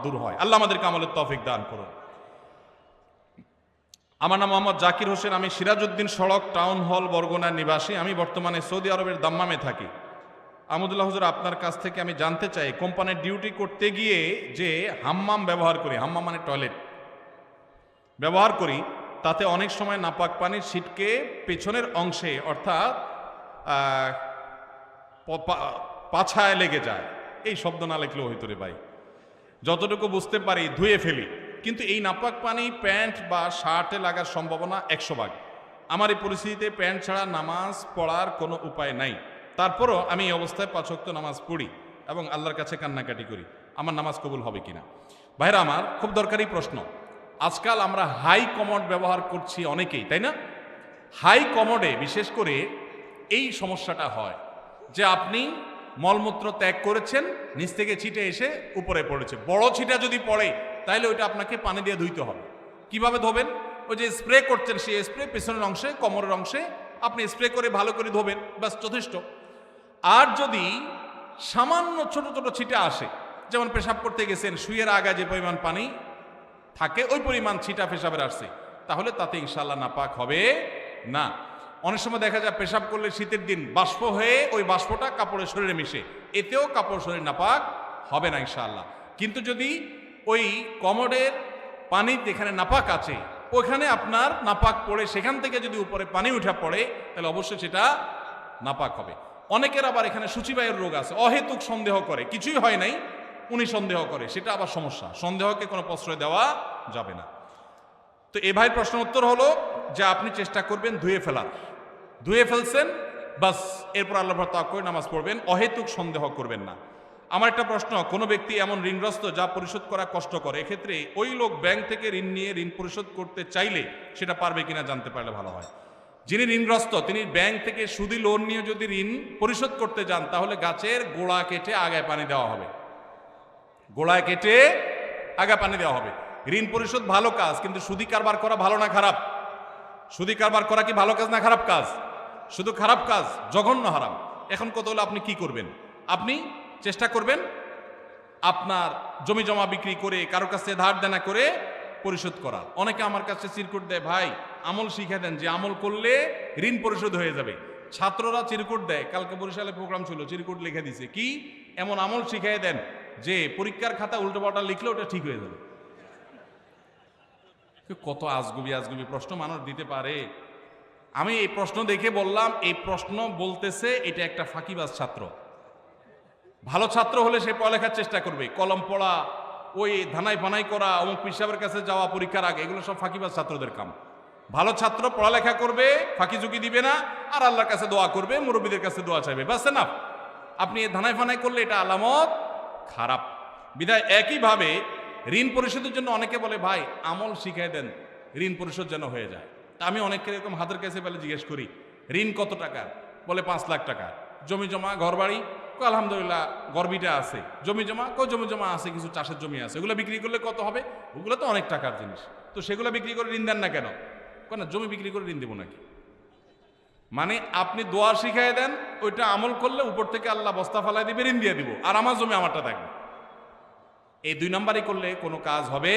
দূর হয়। আল্লাহ আমাদেরকে আমলের তৌফিক দান করুন। আমার নাম মোহাম্মদ জাকির হোসেন, আমি সিরাজউদ্দিন সড়ক টাউন হল বরগুনার নিবাসী। আমি বর্তমানে সৌদি আরবের দাম্মামে থাকি। আহমদুল্লাহ হুজুর, আপনার কাছ থেকে আমি জানতে চাই, কোম্পানির ডিউটি করতে গিয়ে যে হাম্মাম ব্যবহার করি, হাম্মাম মানে টয়লেট ব্যবহার করি, তাতে অনেক সময় নাপাক পানির ছিটকে পেছনের অংশে অর্থাৎ পাছায় লেগে যায়। এই শব্দ না লিখলেও হইতো রে ভাই, যতটুকু বুঝতে পারি ধুয়ে ফেলি, কিন্তু এই নাপাক পানি প্যান্ট বা শার্টে লাগার সম্ভাবনা 100 ভাগ। আমার এই পরিস্থিতিতে প্যান্ট ছাড়া নামাজ পড়ার কোনো উপায় নাই। তারপরও আমি এই অবস্থায় 5 ওয়াক্ত নামাজ পড়ি এবং আল্লাহর কাছে কান্নাকাটি করি। আমার নামাজ কবুল হবে কিনা? ভাইরা আমার, খুব দরকারি প্রশ্ন। আজকাল আমরা হাই কমোড ব্যবহার করছি অনেকেই, তাই না? হাই কমোডে বিশেষ করে এই সমস্যাটা হয় যে আপনি মলমূত্র ত্যাগ করেছেন, নিচ থেকে ছিটে এসে উপরে পড়েছে। বড় ছিটা যদি পড়ে তাহলে ওইটা আপনাকে পানি দিয়ে ধুইতে হবে। কিভাবে ধোবেন? ওই যে স্প্রে করছেন, সেই স্প্রে পেছনের অংশে, কোমরের অংশে আপনি স্প্রে করে ভালো করে ধোবেন, ব্যাস যথেষ্ট। আর যদি সামান্য ছোট ছোট ছিটা আসে, যেমন পেশাব করতে গেছেন, শুয়ের আগা যে পরিমাণ পানি থাকে ওই পরিমাণ ছিটা পেশাবের আসছে, তাহলে তাতে ইনশাআল্লাহ নাপাক হবে না। অনেক সময় দেখা যায় পেশাব করলে শীতের দিন বাষ্প হয়ে ওই বাষ্পটা কাপড়ের শরীরে মিশে, এতেও কাপড় শরীর নাপাক হবে না ইনশাআল্লাহ। কিন্তু যদি ওই কমোডের পানি যেখানে নাপাক আছে ওখানে আপনার নাপাক পড়ে সেখান থেকে যদি উপরে পানি উঠা পড়ে তাহলে অবশ্যই সেটা নাপাক হবে। অনেকের আবার এখানে সূচিবায়ুর রোগ আছে, অহেতুক সন্দেহ করে, কিছুই হয় নাই উনি সন্দেহ করে, সেটা আবার সমস্যা। সন্দেহকে কোনো প্রশ্রয় দেওয়া যাবে না। তো এ ভাইয়ের প্রশ্ন উত্তর হলো যে আপনি চেষ্টা করবেন ধুয়ে ফেলার। ধুয়ে ফেলছেন, বাস, এরপর আল্লাহর তাওয়াক্কুল করে নামাজ পড়বেন, অহেতুক সন্দেহ করবেন না। আমার একটা প্রশ্ন, কোনো ব্যক্তি এমন ঋণগ্রস্ত যা পরিশোধ করা কষ্টকর, এক্ষেত্রে ওই লোক ব্যাংক থেকে ঋণ নিয়ে ঋণ পরিশোধ করতে চাইলে সেটা পারবে কিনা জানতে পারলে ভালো হয়। যিনি ঋণগ্রস্ত তিনি ব্যাংক থেকে সুদি লোন নিয়ে যদি ঋণ পরিশোধ করতে যান তাহলে গাছের গোড়া কেটে আগায় পানি দেওয়া হবে, গোড়ায় কেটে আগে পানি দেওয়া হবে। ঋণ পরিশোধ ভালো কাজ, কিন্তু সুদি কারবার করা ভালো না খারাপ? সুদি কারবার করা কি ভালো কাজ না খারাপ কাজ? শুধু খারাপ কাজ, জঘন্য হারাম। এখন কত হলে আপনি কি করবেন? আপনি চেষ্টা করবেন আপনার জমি জমা বিক্রি করে কারো কাছে ধার দেনা করে পরিশোধ করার। অনেকে আমার কাছে চিরকুট দেয়, ভাই আমল শিখে দেন যে আমল করলে ঋণ পরিশোধ হয়ে যাবে। ছাত্ররা চিরকুট দেয়, কালকে বরিশালে প্রোগ্রাম ছিল, চিরকুট লিখে দিছে কি এমন আমল শিখিয়ে দেন যে পরীক্ষার খাতা উল্টো পাল্টা লিখলে ওটা ঠিক হয়ে যাবে। কত আজগুবি আজগুবি প্রশ্ন মানুষ দিতে পারে। আমি এই প্রশ্ন দেখে বললাম, এই প্রশ্ন বলতেছে এটা একটা ফাঁকিবাজ ছাত্র। ভালো ছাত্র হলে সে পড়ালেখার চেষ্টা করবে, কলম পড়া, ওই ধানাই ফানাই করা, অমুক পিসাবের কাছে যাওয়া পরীক্ষার আগে, এগুলো সব ফাঁকিবাজ ছাত্রদের কাম। ভালো ছাত্র পড়ালেখা করবে, ফাঁকি ঝুঁকি দিবে না, আর আল্লাহর কাছে দোয়া করবে, মুরব্বীদের কাছে দোয়া চাইবে, বাস না। আপনি ধানাই ফানাই করলে এটা আলামত খারাপ। বিধায় একইভাবে ঋণ পরিশোধের জন্য অনেকে বলে, ভাই আমল শিখাই দেন ঋণ পরিশোধ যেন হয়ে যায়। তা আমি অনেককে এরকম হাতের কাছে পেলে জিজ্ঞেস করি, ঋণ কত টাকা? বলে 5 লাখ টাকা। জমি জমা ঘর বাড়ি? আলহামদুলিল্লাহ গর্বিটা আছে। জমি জমা? জমি জমা আছে, কিছু চাষের জমি আছে, ওগুলো বিক্রি করলে কত হবে? ওগুলো তো অনেক টাকার জিনিস, তো সেগুলো বিক্রি করে ঋণ দেন না কেন? না, জমি বিক্রি করে ঋণ দেবো নাকি? মানে আপনি দোয়া শিখাই দেন, ওইটা আমল করলে উপর থেকে আল্লাহ বস্তা ফালাই দিবে, ঋণ দিয়ে দিব, আর আমার জমি আমারটা থাকবে। এই 2 নাম্বারই করলে কোনো কাজ হবে?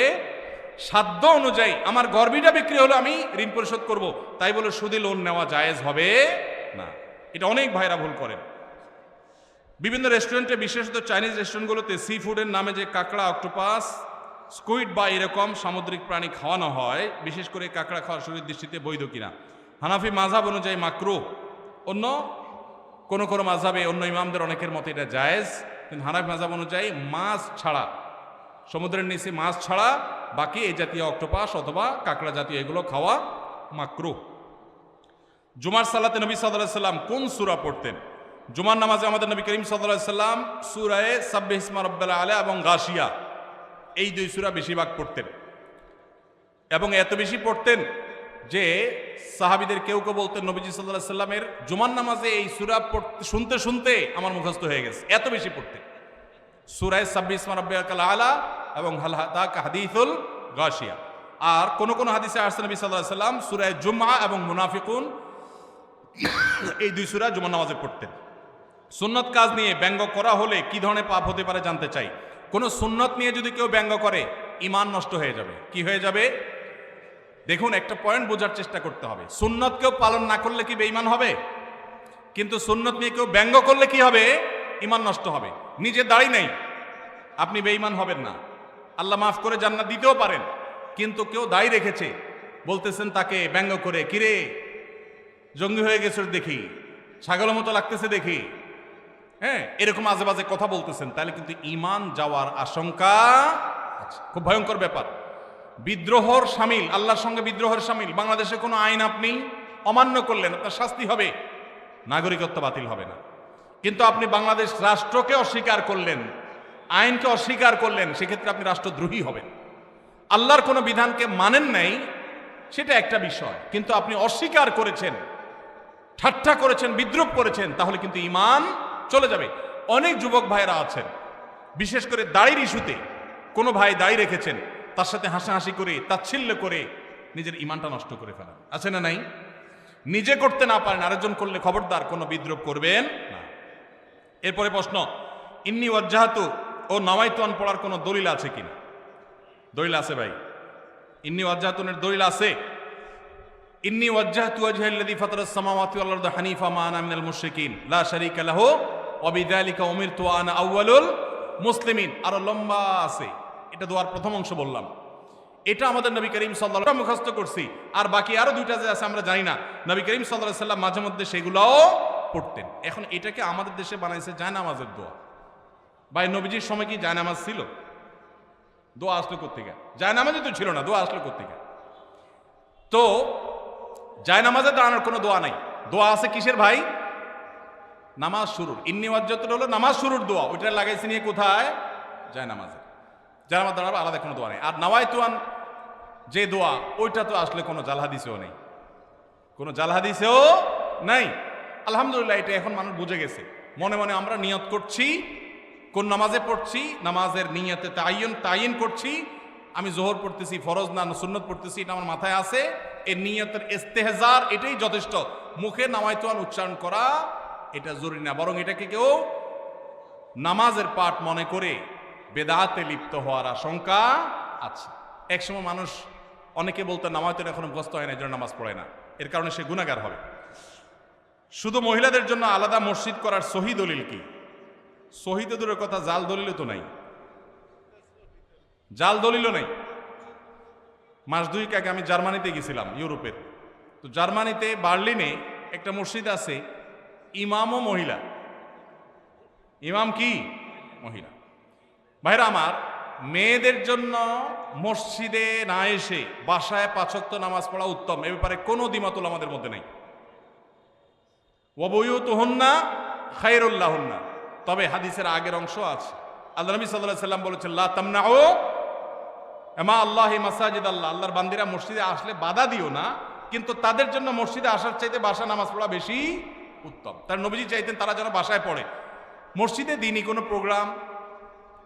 সাধ্য অনুযায়ী আমার গর্বিটা বিক্রি হলো, আমি ঋণ পরিশোধ করব, তাই বলে সুদে লোন নেওয়া জায়েজ হবে না। এটা অনেক ভাইরা ভুল করেন। বিভিন্ন রেস্টুরেন্টে, বিশেষত চাইনিজ রেস্টুরেন্টগুলোতে সি ফুডের নামে যে কাঁকড়া, অক্টোপাস, স্কুইড বা এরকম সামুদ্রিক প্রাণী খাওয়ানো হয়, বিশেষ করে কাঁকড়া খাওয়া শরীর দৃষ্টিতে বৈধ কিনা? হানাফি মাযহাব অনুযায়ী মাকরুহ, অন্য কোন মাযহাবে, অন্য ইমামদের অনেকের মতে এটা জায়েজ, কিন্তু হানাফি মাযহাব অনুযায়ী মাছ ছাড়া, সমুদ্রের নিচে মাছ ছাড়া বাকি এই জাতীয় অক্টোপাস অথবা কাঁকড়া জাতীয় এগুলো খাওয়া মাকরুহ। জুমার সালাতে নবী সাল্লাল্লাহু আলাইহি সাল্লাম কোন সূরা পড়তেন? জুমার নামাজে আমাদের নবী করিম সাল্লাল্লাহু আলাইহি সাল্লাম সূরায়ে সাব্বিহ ইসমা রাব্বিল আলা এবং গাশিয়া, এই 2 সূরা বেশিরভাগ পড়তেন, এবং এত বেশি পড়তেন যে সাহাবীদের কেউ কেউ বলতেন নবীজি সাল্লাল্লাহু আলাইহি সাল্লামের জুমার নামাজে এই সূরা শুনতে শুনতে আমার মুখস্থ হয়ে গেছে, এত বেশি পড়তেন। সূরায়ে সাব্বিহ ইসমা রাব্বিল আলা এবং হাল হাদাকা হাদিসুল গাশিয়া। আর কোন হাদিসে আসছে নবী সাল্লাল্লাহু আলাইহি সাল্লাম সূরায়ে জুমআ এবং মুনাফিকুন, এই 2 সূরা জুমার নামাজে পড়তেন। সুন্নত কাজ নিয়ে ব্যঙ্গ করা হলে কি ধরনের পাপ হতে পারে জানতে চাই। কোন সুন্নত নিয়ে যদি কেউ ব্যঙ্গ করে, ঈমান নষ্ট হয়ে যাবে। কি হয়ে যাবে? দেখুন, একটা পয়েন্ট বোঝার চেষ্টা করতে হবে। সুন্নত কেউ পালন না করলে কি বেঈমান হবে? কিন্তু সুন্নত নিয়ে কেউ ব্যঙ্গ করলে কি হবে? ঈমান নষ্ট হবে। নিজে দাড়ি নেই, আপনি বেঈমান হবেন না, আল্লাহ মাফ করে জান্নাত দিতেও পারেন। কিন্তু কেউ দাড়ি রেখেছে, বলতেছেন তাকে ব্যঙ্গ করে, কিরে জঙ্গি হয়ে গেছে দেখি, ছাগলের মতো লাগতেছে দেখি, হ্যাঁ, এরকম আজে বাজে কথা বলতেছেন, তাহলে কিন্তু ঈমান যাওয়ার আশঙ্কা আছে। খুব ভয়ঙ্কর ব্যাপার। বিদ্রোহর শামিল, আল্লাহর সঙ্গে বিদ্রোহের শামিল। বাংলাদেশে কোনো আইন আপনি অমান্য করলেন, আপনার শাস্তি হবে, নাগরিকত্ব বাতিল হবে না। কিন্তু আপনি বাংলাদেশ রাষ্ট্রকে অস্বীকার করলেন, আইনকে অস্বীকার করলেন, সেক্ষেত্রে আপনি রাষ্ট্রদ্রোহী হবেন। আল্লাহর কোনো বিধানকে মানেন নাই, সেটা একটা বিষয়, কিন্তু আপনি অস্বীকার করেছেন, ঠাট্টা করেছেন, বিদ্রুপ করেছেন, তাহলে কিন্তু ঈমান চলে যাবে। অনেক যুবক ভাইরা আছেন, বিশেষ করে দাড়ির ইস্যুতে, কোনো ভাই দাড়ি রেখেছেন, তার সাথে হাসাহাসি করে, তাচ্ছিল্য করে নিজের ঈমানটা নষ্ট করে ফেলেন। আছে না নাই? নিজে করতে না পারেন, আরেকজন করলে খবরদার কোনো বিদ্রুপ করবেন না। এরপরে প্রশ্ন, ইন্নী ওয়াজ্জাহাতু ও নাওয়াইতুন পড়ার কোনো দলিল আছে কিনা? দলিল আছে ভাই, ইন্নী ওয়াজ্জাহাতুনের দলিল আছে। ইন্নী ওয়াজ্জাহতু ওয়াজহাল্লাযী ফাতারাস সামাওয়াতি ওয়াল আরদা হানিফা মা আনা মিনাল মুশরিকিন লা শারীকা লাহু ওয়া বিযালিকা উমিরতু ওয়া আনা আউয়ালুল মুসলিমিন। আরো লম্বা আছে, এটা দোয়ার প্রথম অংশ বললাম। এটা আমাদের নবী করিম সাল্লাল্লাহু আলাইহি ওয়াসাল্লাম মুখস্থ করছি, আর বাকি আরো 2টা যে আছে আমরা জানি না। নবী করিম সাল্লাল্লাহু আলাইহি ওয়াসাল্লাম মাঝে মধ্যে সেগুলোও পড়তেন। এখন এটাকে আমাদের দেশে বানাইছে জায়নামাজের দোয়া। ভাই, নবীজির সময় কি জায়নামাজ ছিল? দোয়া আসলো কোত্থেকে? জায়নামাজই তো ছিল না, দোয়া আসলো কোত্থেকে? তো জায়নামাজে দাঁড়ানোর কোনো দোয়া নাই। দোয়া আছে কিসের ভাই? নামাজ শুরুর। ইন্নী ওয়াজ্জাহতু হলো নামাজ শুরুর দোয়া, ওইটা লাগাইছে নিয়ে কোথায়? জায়নামাজে। জায়নামাজ দাঁড়াবে, আলাদা কোনো দোয়া নেই। আর নাওয়াইতুন যে দোয়া, ওইটা তো আসলে কোনো জাল হাদিসেও নেই, কোনো জাল হাদিসেও নাই। আলহামদুলিল্লাহ, এটা এখন মানুষ বুঝে গেছে। মনে মনে আমরা নিয়ত করছি, কোন নামাজে পড়ছি, নামাজের নিয়তে তাইন করছি, আমি জোহর পড়তেছি, ফরজ না সুন্নত পড়তেছি, এটা আমার মাথায় আছে। এই নিয়তের ইস্তেহজার, এটাই যথেষ্ট। মুখে নাওয়াইতুন উচ্চারণ করা এটা জরুরি না, বরং এটাকে কেউ নামাজের পাঠ মনে করে বেদাতে লিপ্ত হওয়ার আশঙ্কা আছে। একসময় মানুষ অনেকে বলতো নাওয়াইতুন এখনো মুখস্থ হয় না, এই জন্য নামাজ পড়ে না, এর কারণে সে গুনাহগার হবে। শুধু মহিলাদের জন্য আলাদা মসজিদ করার সহি দলিল কি? সহি তো দূরের কথা, জাল দলিলও তো নাই, জাল দলিলও নাই। মাস 2 আগে আমি জার্মানিতে গেছিলাম, ইউরোপের। তো জার্মানিতে বার্লিনে একটা মসজিদ আছে, ইমামও মহিলা। ইমাম কি? মহিলা। ভাইরা আমার, মেয়েদের জন্য মসজিদে না এসে বাসায় 5 ওয়াক্ত নামাজ পড়া উত্তম, এ ব্যাপারে কোনো দ্বিমত আমাদের মধ্যে নেই। ওয়া বুয়ুতুহুন্না খায়রুল লাহুন্না। তবে হাদিসের আগের অংশ আছে, আল্লাহ নবী সাল্লাল্লাহু আলাইহি ওয়াসাল্লাম বলেছেন, লা তামনাউ মা আল্লাহি মাসাজিদ আল্লাহ, আল্লাহর বান্দিরা মসজিদে আসলে বাধা দিও না, কিন্তু তাদের জন্য মসজিদে আসার চাইতে বাসায় নামাজ পড়া বেশি উত্তম। তার নবীজি চাইতেন তারা যেন বাসায় পড়ে। মসজিদে দিনই কোনো প্রোগ্রাম,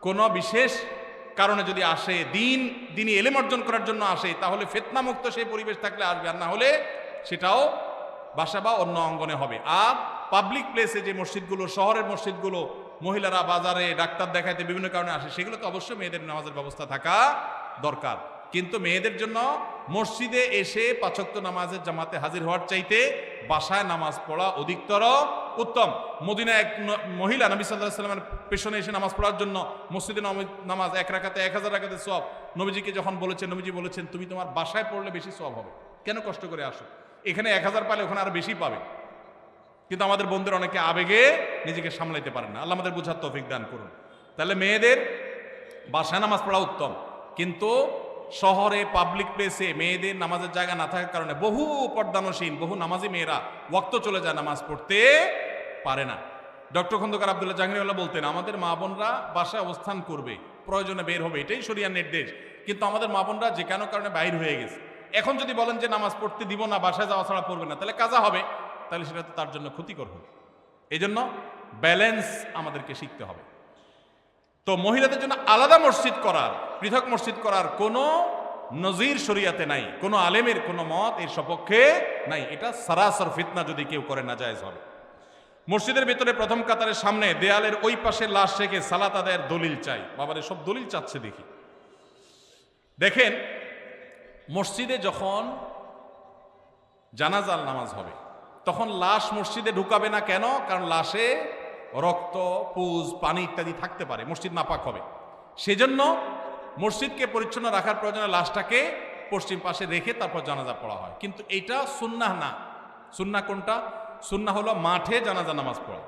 কোনো বিশেষ কারণে যদি আসে, দিনই এলেম অর্জন করার জন্য আসে, তাহলে ফিতনামুক্ত সেই পরিবেশ থাকলে আসবে, আর না হলে সেটাও বাসা বা অন্য অঙ্গনে হবে। আর পাবলিক প্লেসে যে মসজিদগুলো, শহরের মসজিদগুলো, মহিলারা বাজারে ডাক্তার দেখাইতে বিভিন্ন কারণে আসে, সেগুলো তো অবশ্যই মেয়েদের নামাজের ব্যবস্থা থাকা দরকার। কিন্তু মেয়েদের জন্য মসজিদে এসে 5 ওয়াক্ত নামাজের জামাতে হাজির হওয়ার চাইতে বাসায় নামাজ পড়া অধিকতর উত্তম। মদিনায় এক মহিলা নবী সাল্লাল্লাহু আলাইহি ওয়াসাল্লামের পেছনে এসে নামাজ পড়ার জন্য মসজিদে নামাজ 1 রাকাতে 1000 রাকাতের সওয়াব নবীজিকে যখন বলেছেন, নবীজি বলেছেন তুমি তোমার বাসায় পড়লে বেশি সওয়াব হবে, কেন কষ্ট করে আসো? এখানে 1000 পালে ওখানে আরো বেশি পাবে। কিন্তু আমাদের বন্ধুরা অনেকে আবেগে নিজেকে সামলাইতে পারেন না। আল্লাহ আমাদের বুঝার তৌফিক দান করুন। তাহলে মেয়েদের বাসায় নামাজ পড়া উত্তম, কিন্তু শহরে পাবলিক প্লেসে মেয়েদের নামাজের জায়গা না থাকার কারণে বহু পর্দানসীন, বহু নামাজি মেয়েরা ওয়াক্ত চলে যায়, নামাজ পড়তে পারে না। ডক্টর খন্দকার আব্দুল্লাহ জাহাঙ্গীরউল্লাহ বলতেন, আমাদের মা বোনরা বাসায় অবস্থান করবে, প্রয়োজনে বের হবে, এটাই শরিয়ার নির্দেশ। কিন্তু আমাদের মা বোনরা যে কোনো কারণে বাইর হয়ে গেছে, এখন যদি বলেন যে নামাজ পড়তে দিব না, বাসায় যাওয়া ছাড়া পড়বে না, তাহলে কাজা হবে, তাহলে সেটা তো তার জন্য ক্ষতিকর হবে। এই জন্য ব্যালেন্স আমাদেরকে শিখতে হবে। তো মহিলাদের জন্য আলাদা মসজিদ করার, পৃথক মসজিদ করার কোনো নজির শরিয়াতে নাই, কোনো আলেমের কোনো মত এর সপক্ষে নাই। এটা সারাসর ফিতনা, যদি কেউ করে না জায়েজ হবে। মসজিদের ভিতরে প্রথম কাতারের সামনে দেয়ালের ওই পাশে লাশ রেখে সালাত আদায়ের দলিল চাই। বাবারে সব দলিল চাচ্ছে দেখি। দেখেন, মসজিদে যখন জানাজার নামাজ হবে তখন লাশ মসজিদে ঢুকাবে না, কেন? কারণ লাশে রক্ত, পুজ, পানি ইত্যাদি থাকতে পারে, মসজিদ নাপাক হবে। সেজন্য মসজিদকে পরিচ্ছন্ন রাখার প্রয়োজনে লাশটাকে পশ্চিম পাশে রেখে তারপর জানাজা পড়া হয়। কিন্তু এটা সুন্নাহ না। সুন্নাহ কোনটা? সুন্নাহ হলো মাঠে জানাজা নামাজ পড়া।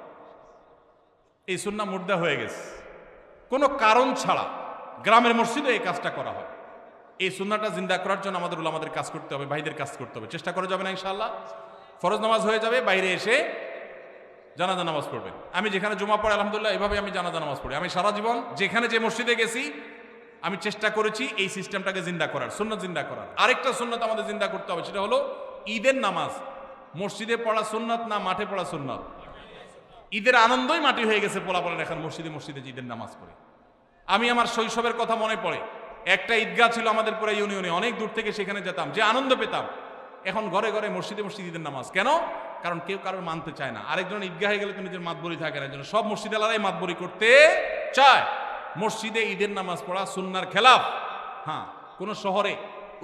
এই সুন্নাহ মুর্দা হয়ে গেছে। কোনো কারণ ছাড়া গ্রামের মসজিদে এই কাজটা করা হয়। এই সুন্নাহটা জিন্দা করার জন্য আমাদের উলামাদের কাজ করতে হবে, ভাইদের কাজ করতে হবে। চেষ্টা করা যাবে না ইনশাআল্লাহ? ফরজ নামাজ হয়ে যাবে, বাইরে এসে জানাজা নামাজ পড়বেন। আমি যেখানে জুমা পড়ে আলহামদুলিল্লাহ এভাবে আমি জানাজা নামাজ পড়ি। আমি সারা জীবন যেখানে যে মসজিদে গেছি আমি চেষ্টা করেছি এই সিস্টেমটাকে জিন্দা করার, সুন্নাত জিন্দা করার। আরেকটা সুন্নাত আমাদের জিন্দা করতে হবে, সেটা হলো ঈদের নামাজ মসজিদে পড়া সুন্নাত না মাঠে পড়া সুন্নাত? ঈদের আনন্দই মাটি হয়ে গেছে, পোলা বলেন এখন মসজিদে মসজিদে ঈদের নামাজ পড়ে। আমি আমার শৈশবের কথা মনে পড়ে, একটা ঈদগাহ ছিল আমাদের পুরো ইউনিয়নে, অনেক দূর থেকে সেখানে যেতাম, যে আনন্দ পেতাম। এখন ঘরে ঘরে মসজিদে মসজিদ ঈদের নামাজ, কেন? কারণ কেউ কারোর মানতে চায় না। আরেকজন ঈদগাহে গেলে তো নিজের মাতবরি থাকে না, জন্য সব মসজিদ আলাদাই মাতবরি করতে চায়। মসজিদে ঈদের নামাজ পড়া সুন্নার খেলাফ। হ্যাঁ, কোন শহরে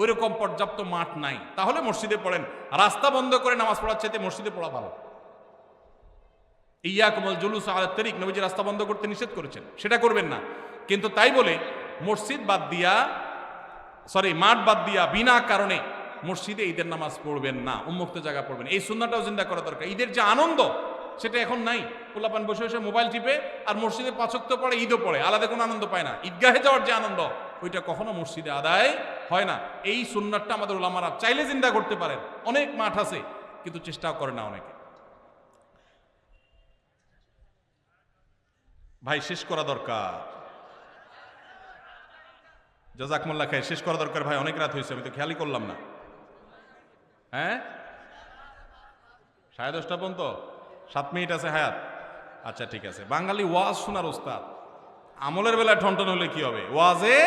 ওইরকম পর্যাপ্ত মাঠ নাই, তাহলে মসজিদে পড়েন। রাস্তা বন্ধ করে নামাজ পড়ার চাইতে মসজিদে পড়া ভালো। ইয়াকুমুল জুলুস আলা তারিক, নবীজি রাস্তা বন্ধ করতে নিষেধ করেছেন, সেটা করবেন না। কিন্তু তাই বলে মসজিদ বাদ দিয়া, মাঠ বাদ দিয়া বিনা কারণে মসজিদে ঈদের নামাজ পড়বেন না, উন্মুক্ত জায়গা পড়বেন। এই সুন্নাহটাও জিন্দা করা দরকার। ঈদের যে আনন্দ সেটা এখন নাই। পোলাপান বসে বসে মোবাইল টিপে আর মসজিদে 5 ওয়াক্ত পড়ে, ঈদও পড়ে, আলাদা কোনো আনন্দ পায় না। ঈদগাহে যাওয়ার যে আনন্দ ওইটা কখনো মসজিদে আদায় হয় না। এই সুন্নাহটা আমাদের উলামারা চাইলে জিন্দা করতে পারেন। অনেক মাঠ আছে কিন্তু চেষ্টাও করে না অনেকে। ভাই শেষ করা দরকার, জাযাকুমুল্লাহ খাইর, শেষ করা দরকার ভাই, অনেক রাত হয়েছে, আমি তো খেয়ালই করলাম না। হ্যাঁ, 10:30 পর্যন্ত 7 মিনিট আছে হায়াত। আচ্ছা ঠিক আছে। বাঙালি ওয়াজ শোনার ওস্তাদ, আমলের বেলায় ঠনঠন হলে কি হবে? ওয়াজে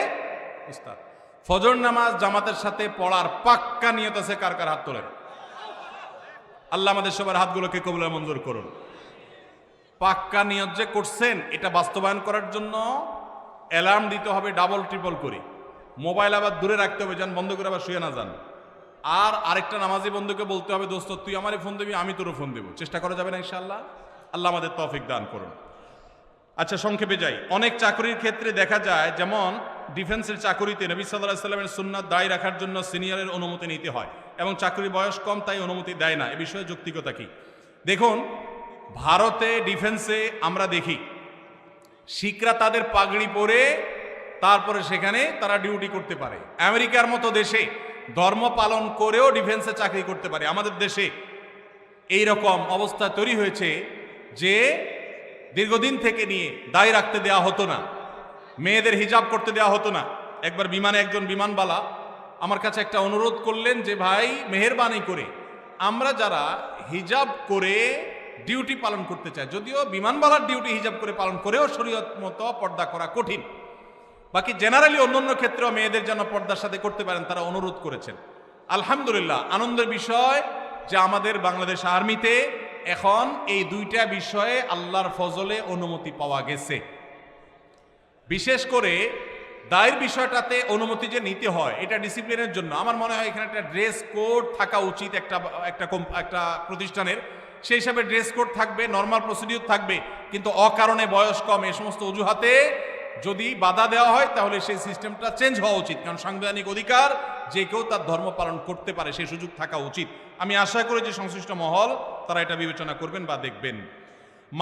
ওস্তাদ। ফজর নামাজ জামাতের সাথে পড়ার পাক্কা নিয়ত আছে কার কার? হাত তোলেন। আল্লাহ আমাদের সবার হাতগুলোকে কবুল মঞ্জুর করুন। পাক্কা নিয়ত যে করছেন, এটা বাস্তবায়ন করার জন্য অ্যালার্ম দিতে হবে ডাবল ট্রিপল করে। মোবাইল আবার দূরে রাখতে হবে, যেন বন্ধ করে আবার শুয়ে না যান। আর আরেকটা নামাজি বন্ধুকে বলতে হবে, দোস্ত তুই আমারে ফোন দিবি, আমি তোরও ফোন দেবো। চেষ্টা করা যাবে না ইনশাআল্লাহ? আল্লাহ আমাদের তৌফিক দান করুন। আচ্ছা, সংক্ষেপে যাই। অনেক চাকরির ক্ষেত্রে দেখা যায়, যেমন ডিফেন্সের চাকরিতে নবী সাল্লাল্লাহু আলাইহি ওয়াসাল্লামের সুন্নাত দায়ী রাখার জন্য সিনিয়রের অনুমতি নিতে হয়, এবং চাকরির বয়স কম তাই অনুমতি দেয় না। এ বিষয়ে যৌক্তিকতা কি? দেখুন, ভারতে ডিফেন্সে আমরা দেখি শিখরা তাদের পাগড়ি পরে তারপরে সেখানে তারা ডিউটি করতে পারে। আমেরিকার মতো দেশে ধর্ম পালন করেও ডিফেন্সে চাকরি করতে পারে। আমাদের দেশে এই রকম অবস্থা তৈরি হয়েছে যে দীর্ঘদিন থেকে নিয়ে দায় রাখতে দেওয়া হতো না, মেয়েদের হিজাব করতে দেওয়া হতো না। একবার বিমানে একজন বিমানবালা আমার কাছে একটা অনুরোধ করলেন যে ভাই মেহেরবানি করে আমরা যারা হিজাব করে ডিউটি পালন করতে চাই, যদিও বিমানবালার ডিউটি হিজাব করে পালন করেও শরীয়ত মতো পর্দা করা কঠিন, বাকি জেনারেলি অন্যান্য ক্ষেত্রেও মেয়েদের যেন পর্দার সাথে করতে পারেন, তারা অনুরোধ করেছেন। আলহামদুলিল্লাহ, আনন্দের বিষয় যে আমাদের বাংলাদেশ আর্মিতে এখন এই দুইটা বিষয়ে আল্লাহর ফজলে অনুমতি পাওয়া গেছে। বিশেষ করে দায়ের বিষয়টাতে অনুমতি যে নিতে হয় এটা ডিসিপ্লিনের জন্য আমার মনে হয় এখানে একটা ড্রেস কোড থাকা উচিত একটা প্রতিষ্ঠানের। সেই হিসাবে ড্রেস কোড থাকবে, নর্মাল প্রসিডিউর থাকবে, কিন্তু অকারণে বয়স কম এই সমস্ত অজুহাতে যদি বাধা দেওয়া হয় তাহলে সেই সিস্টেমটা চেঞ্জ হওয়া উচিত। কারণ সাংবিধানিক অধিকার যে কেউ তার ধর্ম পালন করতে পারে, সেই সুযোগ থাকা উচিত। আমি আশা করি যে সংশ্লিষ্ট মহল তারা এটা বিবেচনা করবেন বা দেখবেন।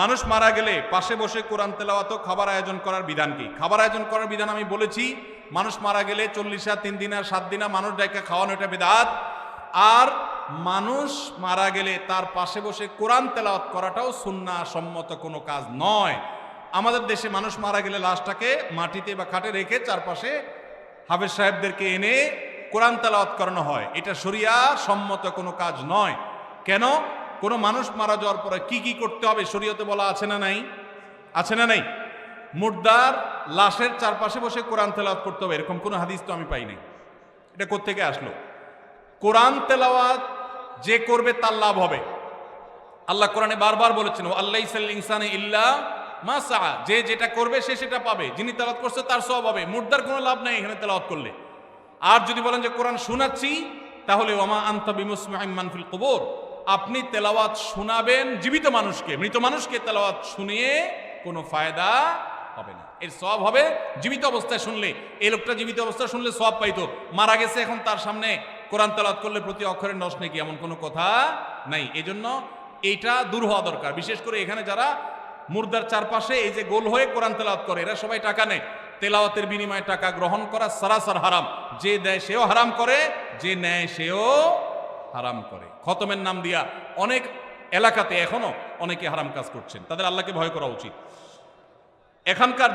মানুষ মারা গেলে পাশে বসে কোরআন তেলাওয়াত ও খাবার আয়োজন করার বিধান কি? খাবার আয়োজন করার বিধান আমি বলেছি, মানুষ মারা গেলে 40 3 দিন 7 দিন মানুষ ডাইকা খাওয়ানো এটা বিদআত। আর মানুষ মারা গেলে তার পাশে বসে কোরআন তেলাওয়াত করাটাও সুন্নাহ সম্মত কোনো কাজ নয়। আমাদের দেশে মানুষ মারা গেলে লাশটাকে মাটিতে বা খাটে রেখে চারপাশে হাফেজ সাহেবদেরকে এনে কোরআন তেলাওয়াত করানো হয়। এটা শরিয়া সম্মত কোনো কাজ নয়। কেন? কোনো মানুষ মারা যাওয়ার পরে কি কি করতে হবে শরীয়তে বলা আছে না নাই? আছে না নাই? মুর্দার লাশের চারপাশে বসে কোরআন তেলাওয়াত করতে হবে এরকম কোনো হাদিস তো আমি পাই নাই। এটা কোত্থেকে আসলো? কোরআন তেলাওয়াত যে করবে তার লাভ হবে। আল্লাহ কোরআনে বারবার বলেছেন, আল্লাইসাল ইনসানে ইল্লা মা সাআ, যে যেটা করবে সে সেটা পাবে। যিনি তেলাওয়াত করছে তার সওয়াব হবে। মুর্দার কোনো লাভ নাই এখানে তেলাওয়াত করলে। আর যদি বলেন যে কোরআন শোনাচ্ছি, তাহলে ওমা আনতা বিমুসমিউম মান ফিল কুবুর, আপনি তেলাওয়াত শোনাবেন জীবিত মানুষকে, মৃত মানুষকে তেলাওয়াত শুনিয়ে কোনো ফায়দা হবে না। এর সওয়াব হবে জীবিত অবস্থায় শুনলে। এই লোকটা জীবিত অবস্থায় শুনলে সওয়াব পাইতো, মারা গেছে এখন তার সামনে কোরআন তেলাওয়াত করলে প্রতি অক্ষরের নষ্ট নাকি এমন কোনো কথা নাই। এজন্য এইটা দূর হওয়া দরকার। বিশেষ করে এখানে যারা মুর্দার চারপাশে এই যে গোল হয়ে কোরআন তেলাওয়াত করে, এরা সবাই টাকা নেয়। তেলাওয়াতের বিনিময়ে টাকা গ্রহণ করা সারাসার হারাম। যে দেয় সেও হারাম করে, যে নেয় সেও হারাম করে। খতমের নাম দিয়া অনেক এলাকাতে এখনো অনেকে হারাম কাজ করছেন, তাদের আল্লাহকে ভয় করা উচিত। এখানকার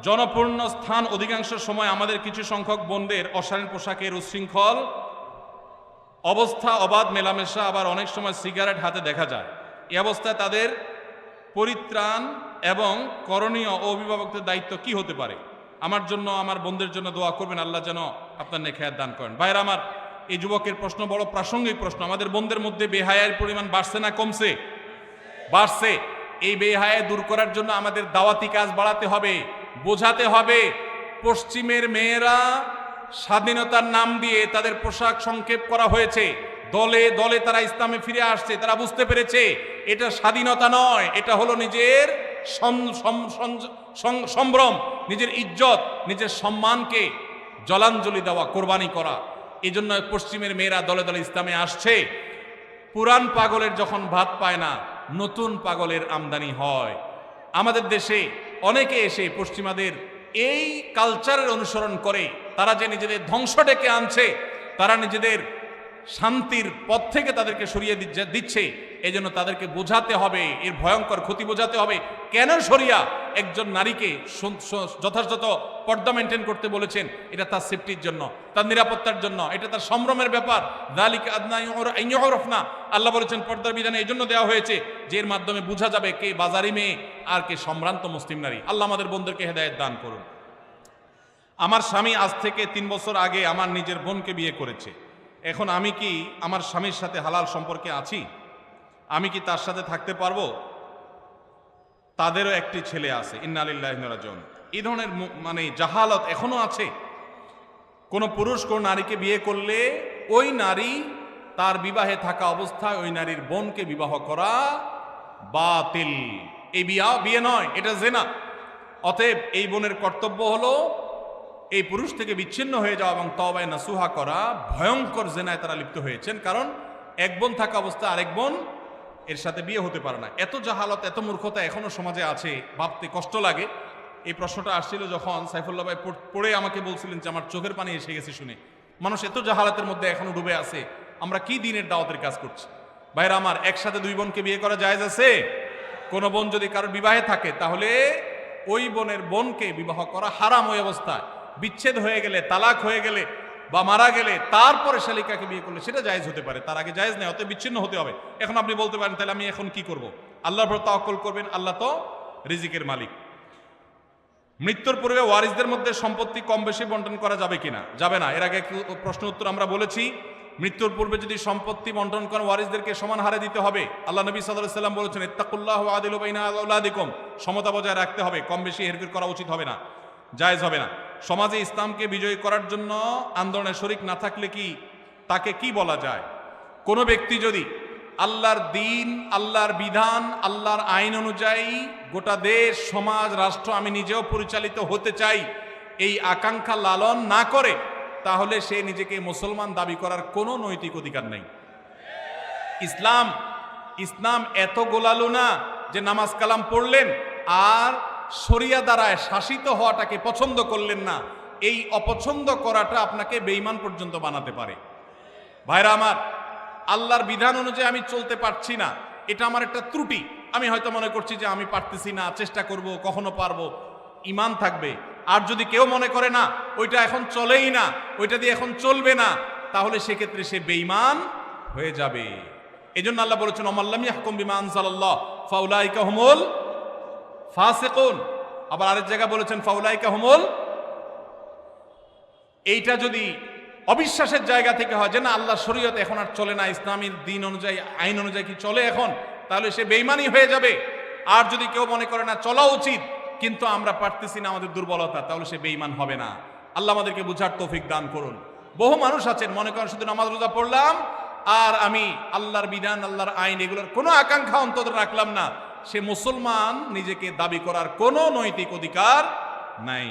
জনপূর্ণ স্থান অধিকাংশ সময় আমাদের কিছু সংখ্যক বোনদের অশালীন পোশাকের উচ্ছৃঙ্খল অবস্থা, অবাধ মেলামেশা, আবার অনেক সময় সিগারেট হাতে দেখা যায়। এই অবস্থায় তাদের পরিত্রাণ এবং করণীয় ও অভিভাবকদের দায়িত্ব কি হতে পারে? আমার জন্য, আমার বোনদের জন্য দোয়া করবেন, আল্লাহ যেন আপনার নেক হায়াত দান করেন। ভাইরা আমার, এই যুবকের প্রশ্ন বড় প্রাসঙ্গিক প্রশ্ন। আমাদের বোনদের মধ্যে বেহায়ার পরিমাণ বাড়ছে না কমছে? বাড়ছে। এই বেহায়া দূর করার জন্য আমাদের দাওয়াতি কাজ বাড়াতে হবে, বোঝাতে হবে। পশ্চিমের মেয়েরা স্বাধীনতার নাম দিয়ে তাদের পোশাক সংক্ষেপ করা হয়েছে, দলে দলে তারা ইসলামে ফিরে আসছে। তারা বুঝতে পেরেছে এটা স্বাধীনতা নয়, এটা হলো নিজের সম্ভ্রম, নিজের ইজ্জত, নিজের সম্মানকে জলাঞ্জলি দেওয়া, কোরবানি করা। এই জন্য পশ্চিমের মেয়েরা দলে দলে ইসলামে আসছে। পুরান পাগলের যখন ভাত পায় না, নতুন পাগলের আমদানি হয়। আমাদের দেশে অনেকে এসে পশ্চিমাদের এই কালচারের অনুসরণ করে তারা যে নিজেদের ধ্বংস ডেকে আনছে, তারা নিজেদের শান্তির পথ থেকে তাদেরকে সরিয়ে দিচ্ছে। এই জন্য তাদেরকে বোঝাতে হবে, এর ভয়ঙ্কর ক্ষতি বোঝাতে হবে। কেন শরিয়া একজন নারীকে যথাযথ পর্দা মেনটেন করতে বলেছেন? এটা তার সেফটির জন্য, তার নিরাপত্তার জন্য, এটা তার সম্ভ্রমের ব্যাপার। যালিকা আদনা আন ইউরাফনা, আল্লাহ বলেছেন পর্দার বিধান এই জন্য দেওয়া হয়েছে যে এর মাধ্যমে বোঝা যাবে কে বাজারি মেয়ে আর কে সম্ভ্রান্ত মুসলিম নারী। আল্লাহ আমাদের বন্ধুদেরকে হেদায়েত দান করুন। আমার স্বামী আজ থেকে 3 বছর আগে আমার নিজের বোনকে বিয়ে করেছে। এখন আমি কি আমার স্বামীর সাথে হালাল সম্পর্কে আছি? আমি কি তার সাথে থাকতে পারবো? তাদেরও একটি ছেলে আছে। ইন্না লিল্লাহি ওয়া ইন্না ইলাইহি রাজিউন। এই ধরনের জাহালত এখনো আছে। কোন পুরুষ কোন নারীকে বিয়ে করলে ওই নারী তার বিবাহে থাকা অবস্থায় ওই নারীর বোনকে বিবাহ করা বাতিল। এই বিয়ে নয়, এটা জিনা। অতএব এই বোনের কর্তব্য হলো এই পুরুষ থেকে বিচ্ছিন্ন হয়ে যাওয়া এবং তওবায়ে নাসুহা করা। ভয়ঙ্কর জিনায় তারা লিপ্ত হয়েছেন, কারণ এক বোন থাকা অবস্থায় আরেক বোন এর সাথে বিয়ে হতে পারে না। এত জাহালত, এত মূর্খতা এখনো সমাজে আছে, ভাবতে কষ্ট লাগে। এই প্রশ্নটা আসছিল যখন সাইফুল্লাহ ভাই পড়ে আমাকে বলছিলেন যে আমার চোখের পানি এসে গেছে শুনে। মানুষ এত জাহালাতের মধ্যে এখনো ডুবে আছে। আমরা কি দিনের দাওয়াতের কাজ করছি? ভাইরা আমার, একসাথে 2 বোনকে বিয়ে করা জায়েজ আছে? কোন বোন যদি কারোর বিবাহে থাকে তাহলে ওই বোনের বোনকে বিবাহ করা হারাম। ওই অবস্থায় বিচ্ছেদ হয়ে গেলে, তালাক হয়ে গেলে বা মারা গেলে তারপরে শালিকাকে বিয়ে করলে সেটা জায়েজ হতে পারে, তার আগে জায়েজ নেই। অতএব বিচ্ছিন্ন হতে হবে। এখন আপনি বলতে পারেন তাহলে আমি এখন কি করব? আল্লাহর উপর তাওয়াক্কুল করবেন, আল্লাহ তো রিজিকের মালিক। মৃত্যুর পূর্বে ওয়ারিসদের মধ্যে সম্পত্তি কম বেশি বন্টন করা যাবে কিনা? যাবে না। এর আগে প্রশ্ন উত্তর আমরা বলেছি, মৃত্যুর পূর্বে যদি সম্পত্তি বন্টন করেন ওয়ারিসদেরকে সমান হারে দিতে হবে। আল্লাহ নবী সাল্লাল্লাহু আলাইহি ওয়াসাল্লাম বলেছেন ইত্তাকুল্লাহ ওয়া আদিলু বাইনা আওলাদিকুম, সমতা বজায় রাখতে হবে, কম বেশি হেরফের করা উচিত হবে না, জায়েজ হবে না। সমাজে ইসলামকে বিজয়ী করার জন্য আন্দোলনে শরিক না থাকলে কি তাকে কি বলা যায়? কোনো ব্যক্তি যদি আল্লাহর দিন, আল্লাহর বিধান, আল্লাহর আইন অনুযায়ী গোটা দেশ, সমাজ, রাষ্ট্র আমি নিজেও পরিচালিত হতে চাই, এই আকাঙ্ক্ষা লালন না করে, তাহলে সে নিজেকে মুসলমান দাবি করার কোনো নৈতিক অধিকার নেই। ইসলাম এত গোলালো না যে নামাজ কালাম পড়লেন আর শরিয়া দ্বারায় শাসিত হওয়াটাকে পছন্দ করলেন না। এই অপছন্দ করাটা আপনাকে বেঈমান পর্যন্ত বানাতে পারে। ভাইরা আমার, আল্লাহর বিধান অনুযায়ী আমি চলতে পারছি না, এটা আমার একটা ত্রুটি। আমি হয়তো মনে করছি যে আমি পারতেছি না, চেষ্টা করব, কখনো পারবো, ঈমান থাকবে। আর যদি কেউ মনে করে না ওইটা এখন চলেই না, ওইটা দিয়ে এখন চলবে না, তাহলে সেক্ষেত্রে সে বেঈমান হয়ে যাবে। এজন্য আল্লাহ বলেছেন ওমাল্লাম ইয়াহকুম বিমা আনজালাল্লাহ ফাউলাইকা হুমুল ফাসিকুন। আবার আরেক জায়গায় বলেছেন ফাউলাইকা হুমুল। এইটা যদি অবিশ্বাসের জায়গা থেকে হয় যে না আল্লাহর শরীয়ত এখন আর চলে না, ইসলামের দিন অনুযায়ী, আইন অনুযায়ী কি চলে এখন, তাহলে সে বেঈমানই হয়ে যাবে। আর যদি কেউ মনে করে না চলা উচিত কিন্তু আমরা পারতেছি না, আমাদের দুর্বলতা, তাহলে সে বেঈমান হবে না। আল্লাহ আমাদেরকে বুঝার তৌফিক দান করুন। বহু মানুষ আছেন মনে করেন শুধু নামাজ রোজা পড়লাম আর আমি আল্লাহর বিধান, আল্লাহর আইন এগুলোর কোনো আকাঙ্ক্ষা অন্তত রাখলাম না, সে মুসলমান নিজেকে দাবি করার কোনো নৈতিক অধিকার নাই।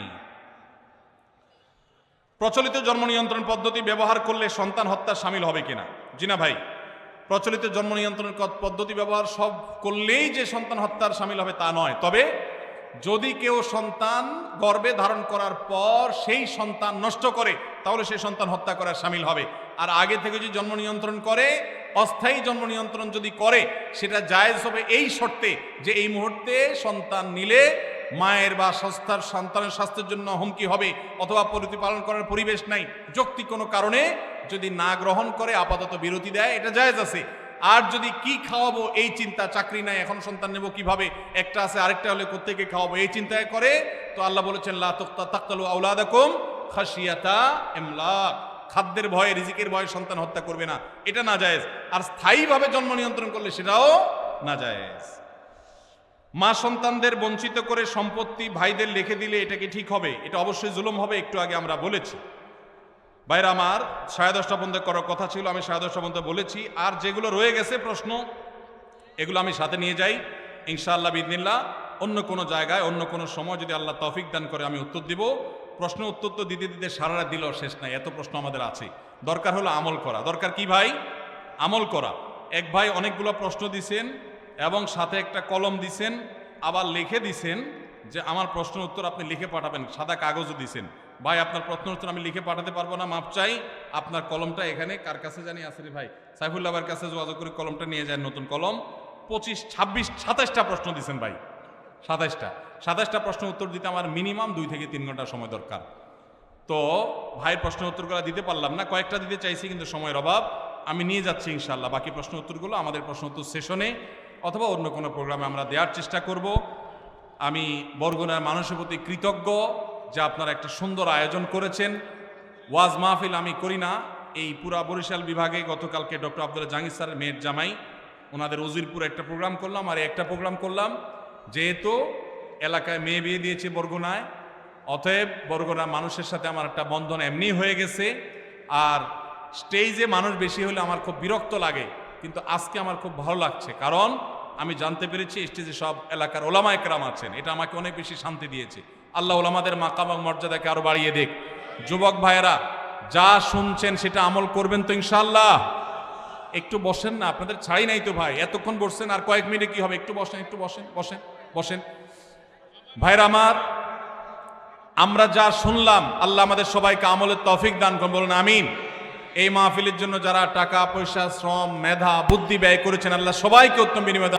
প্রচলিত জন্ম নিয়ন্ত্রণ পদ্ধতি ব্যবহার করলে সন্তান হত্যা শামিল হবে কিনা? জি না ভাই, প্রচলিত জন্ম নিয়ন্ত্রণ পদ্ধতি ব্যবহার সব করলেই যে সন্তান হত্যার শামিল হবে তা নয়। তবে যদি কেউ সন্তান গর্ভে ধারণ করার পর সেই সন্তান নষ্ট করে, তাহলে সেই সন্তান হত্যা করার শামিল হবে। আর আগে থেকে যদি জন্ম নিয়ন্ত্রণ করে, অস্থায়ী জন্ম নিয়ন্ত্রণ যদি করে, সেটা জায়েজ হবে এই শর্তে যে এই মুহূর্তে সন্তান নিলে মায়ের বা সন্তানের স্বাস্থ্যের জন্য হুমকি হবে, অথবা প্রতিপালন করার পরিবেশ নাই, যৌক্তিক কোনো কারণে যদি না গ্রহণ করে আপাতত বিরতি দেয়, এটা জায়েজ আছে। আর যদি কি খাওয়াবো এই চিন্তা, চাকরি নাই, এখন সন্তান নেব কিভাবে, একটা আছে আরেকটা হলে কোত্থেকে খাওয়াবো, এই চিন্তায় করে, তো আল্লাহ বলেছেন লা তাকতালু আওলাদাকুম খাশিয়াতা ইমলাক, খাদ্যের ভয়ে, রিজিকের ভয়ে সন্তান হত্যা করবে না, এটা না জায়েজ। আর স্থায়ীভাবে জন্ম নিয়ন্ত্রণ করলে সেটাও না জায়েজ। মা সন্তানদের বঞ্চিত করে সম্পত্তি ভাইদের লিখে দিলে এটা কি ঠিক হবে? এটা অবশ্যই জুলুম হবে, একটু আগে আমরা বলেছি। ভাইরা আমার, 10:30 পর্যন্ত করার কথা ছিল, আমি 10:30 পর্যন্ত বলেছি। আর যেগুলো রয়ে গেছে প্রশ্ন, এগুলো আমি সাথে নিয়ে যাই ইনশাআল্লাহ বিইذনিল্লাহ। অন্য কোনো জায়গায়, অন্য কোনো সময় যদি আল্লাহ তৌফিক দান করে আমি উত্তর দিব। প্রশ্ন উত্তর তো দিতে দিতে সারা রাত দিলেও শেষ নাই, এত প্রশ্ন আমাদের আছে। দরকার হলো আমল করা। দরকার কি ভাই? আমল করা। এক ভাই অনেকগুলো প্রশ্ন দিছেন এবং সাথে একটা কলম দিছেন, আবার লিখে দিছেন যে আমার প্রশ্ন উত্তর আপনি লিখে পাঠাবেন, সাদা কাগজও দিছেন। ভাই আপনার প্রশ্ন উত্তর আমি লিখে পাঠাতে পারবো না, মাপ চাই। আপনার কলমটা এখানে কার কাছে জানি আছে রে ভাই, সাইফুল্লাহ ভাইয়ের কাছে যোগাযোগ করে কলমটা নিয়ে যায়, নতুন কলম। 25, 26, 27টা প্রশ্ন দিছেন ভাই, 27টা প্রশ্ন উত্তর দিতে আমার মিনিমাম 2 থেকে 3 ঘন্টা সময় দরকার। তো ভাইয়ের প্রশ্ন উত্তরগুলো দিতে পারলাম না, কয়েকটা দিতে চাইছি কিন্তু সময়ের অভাব। আমি নিয়ে যাচ্ছি ইনশাআল্লাহ বাকি প্রশ্ন উত্তরগুলো আমাদের প্রশ্ন উত্তর সেশনে অথবা অন্য কোনো প্রোগ্রামে আমরা দেওয়ার চেষ্টা করব। আমি বরগুনার মানুষের প্রতি কৃতজ্ঞ যে আপনারা একটা সুন্দর আয়োজন করেছেন। ওয়াজ মাহফিল আমি করি না, এই পুরা বরিশাল বিভাগে গতকালকে ডক্টর আব্দুল্লাহ জাহাঙ্গীর স্যারের মেয়ের জামাই, ওনাদের উজিরপুরে একটা প্রোগ্রাম করলাম আর একটা প্রোগ্রাম করলাম। যেহেতু এলাকায় মেয়ে বিয়ে দিয়েছে বরগুনায়, অতএব বরগুনার মানুষের সাথে আমার একটা বন্ধন এমনি হয়ে গেছে। আর স্টেজে মানুষ বেশি হলে আমার খুব বিরক্ত লাগে, কিন্তু আজকে আমার খুব ভালো লাগছে, কারণ আমি জানতে পেরেছি স্টেজে সব এলাকার ওলামা একরাম আছেন। এটা আমাকে অনেক বেশি শান্তি দিয়েছে। আল্লাহ ওলামাদের মাকাম এবং মর্যাদাকে আরো বাড়িয়ে দেখ। যুবক ভাইয়েরা, যা শুনছেন সেটা আমল করবেন তো ইনশাআল্লাহ? একটু বসেন না, আপনাদের ছাড়ি নাই তো ভাই, এতক্ষণ বসছেন, আর কয়েক মিনিটে কি হবে? একটু বসেন, একটু বসেন বসেন বসেন। ভাইরা আমার, আমরা যা শুনলাম আল্লাহ আমাদের সবাইকে আমলের তৌফিক দান করুন, বলুন আমিন। এই মাহফিলের জন্য যারা টাকা পয়সা, শ্রম, মেধা, বুদ্ধি ব্যয় করেছেন, আল্লাহ সবাইকে উত্তম বিনিময়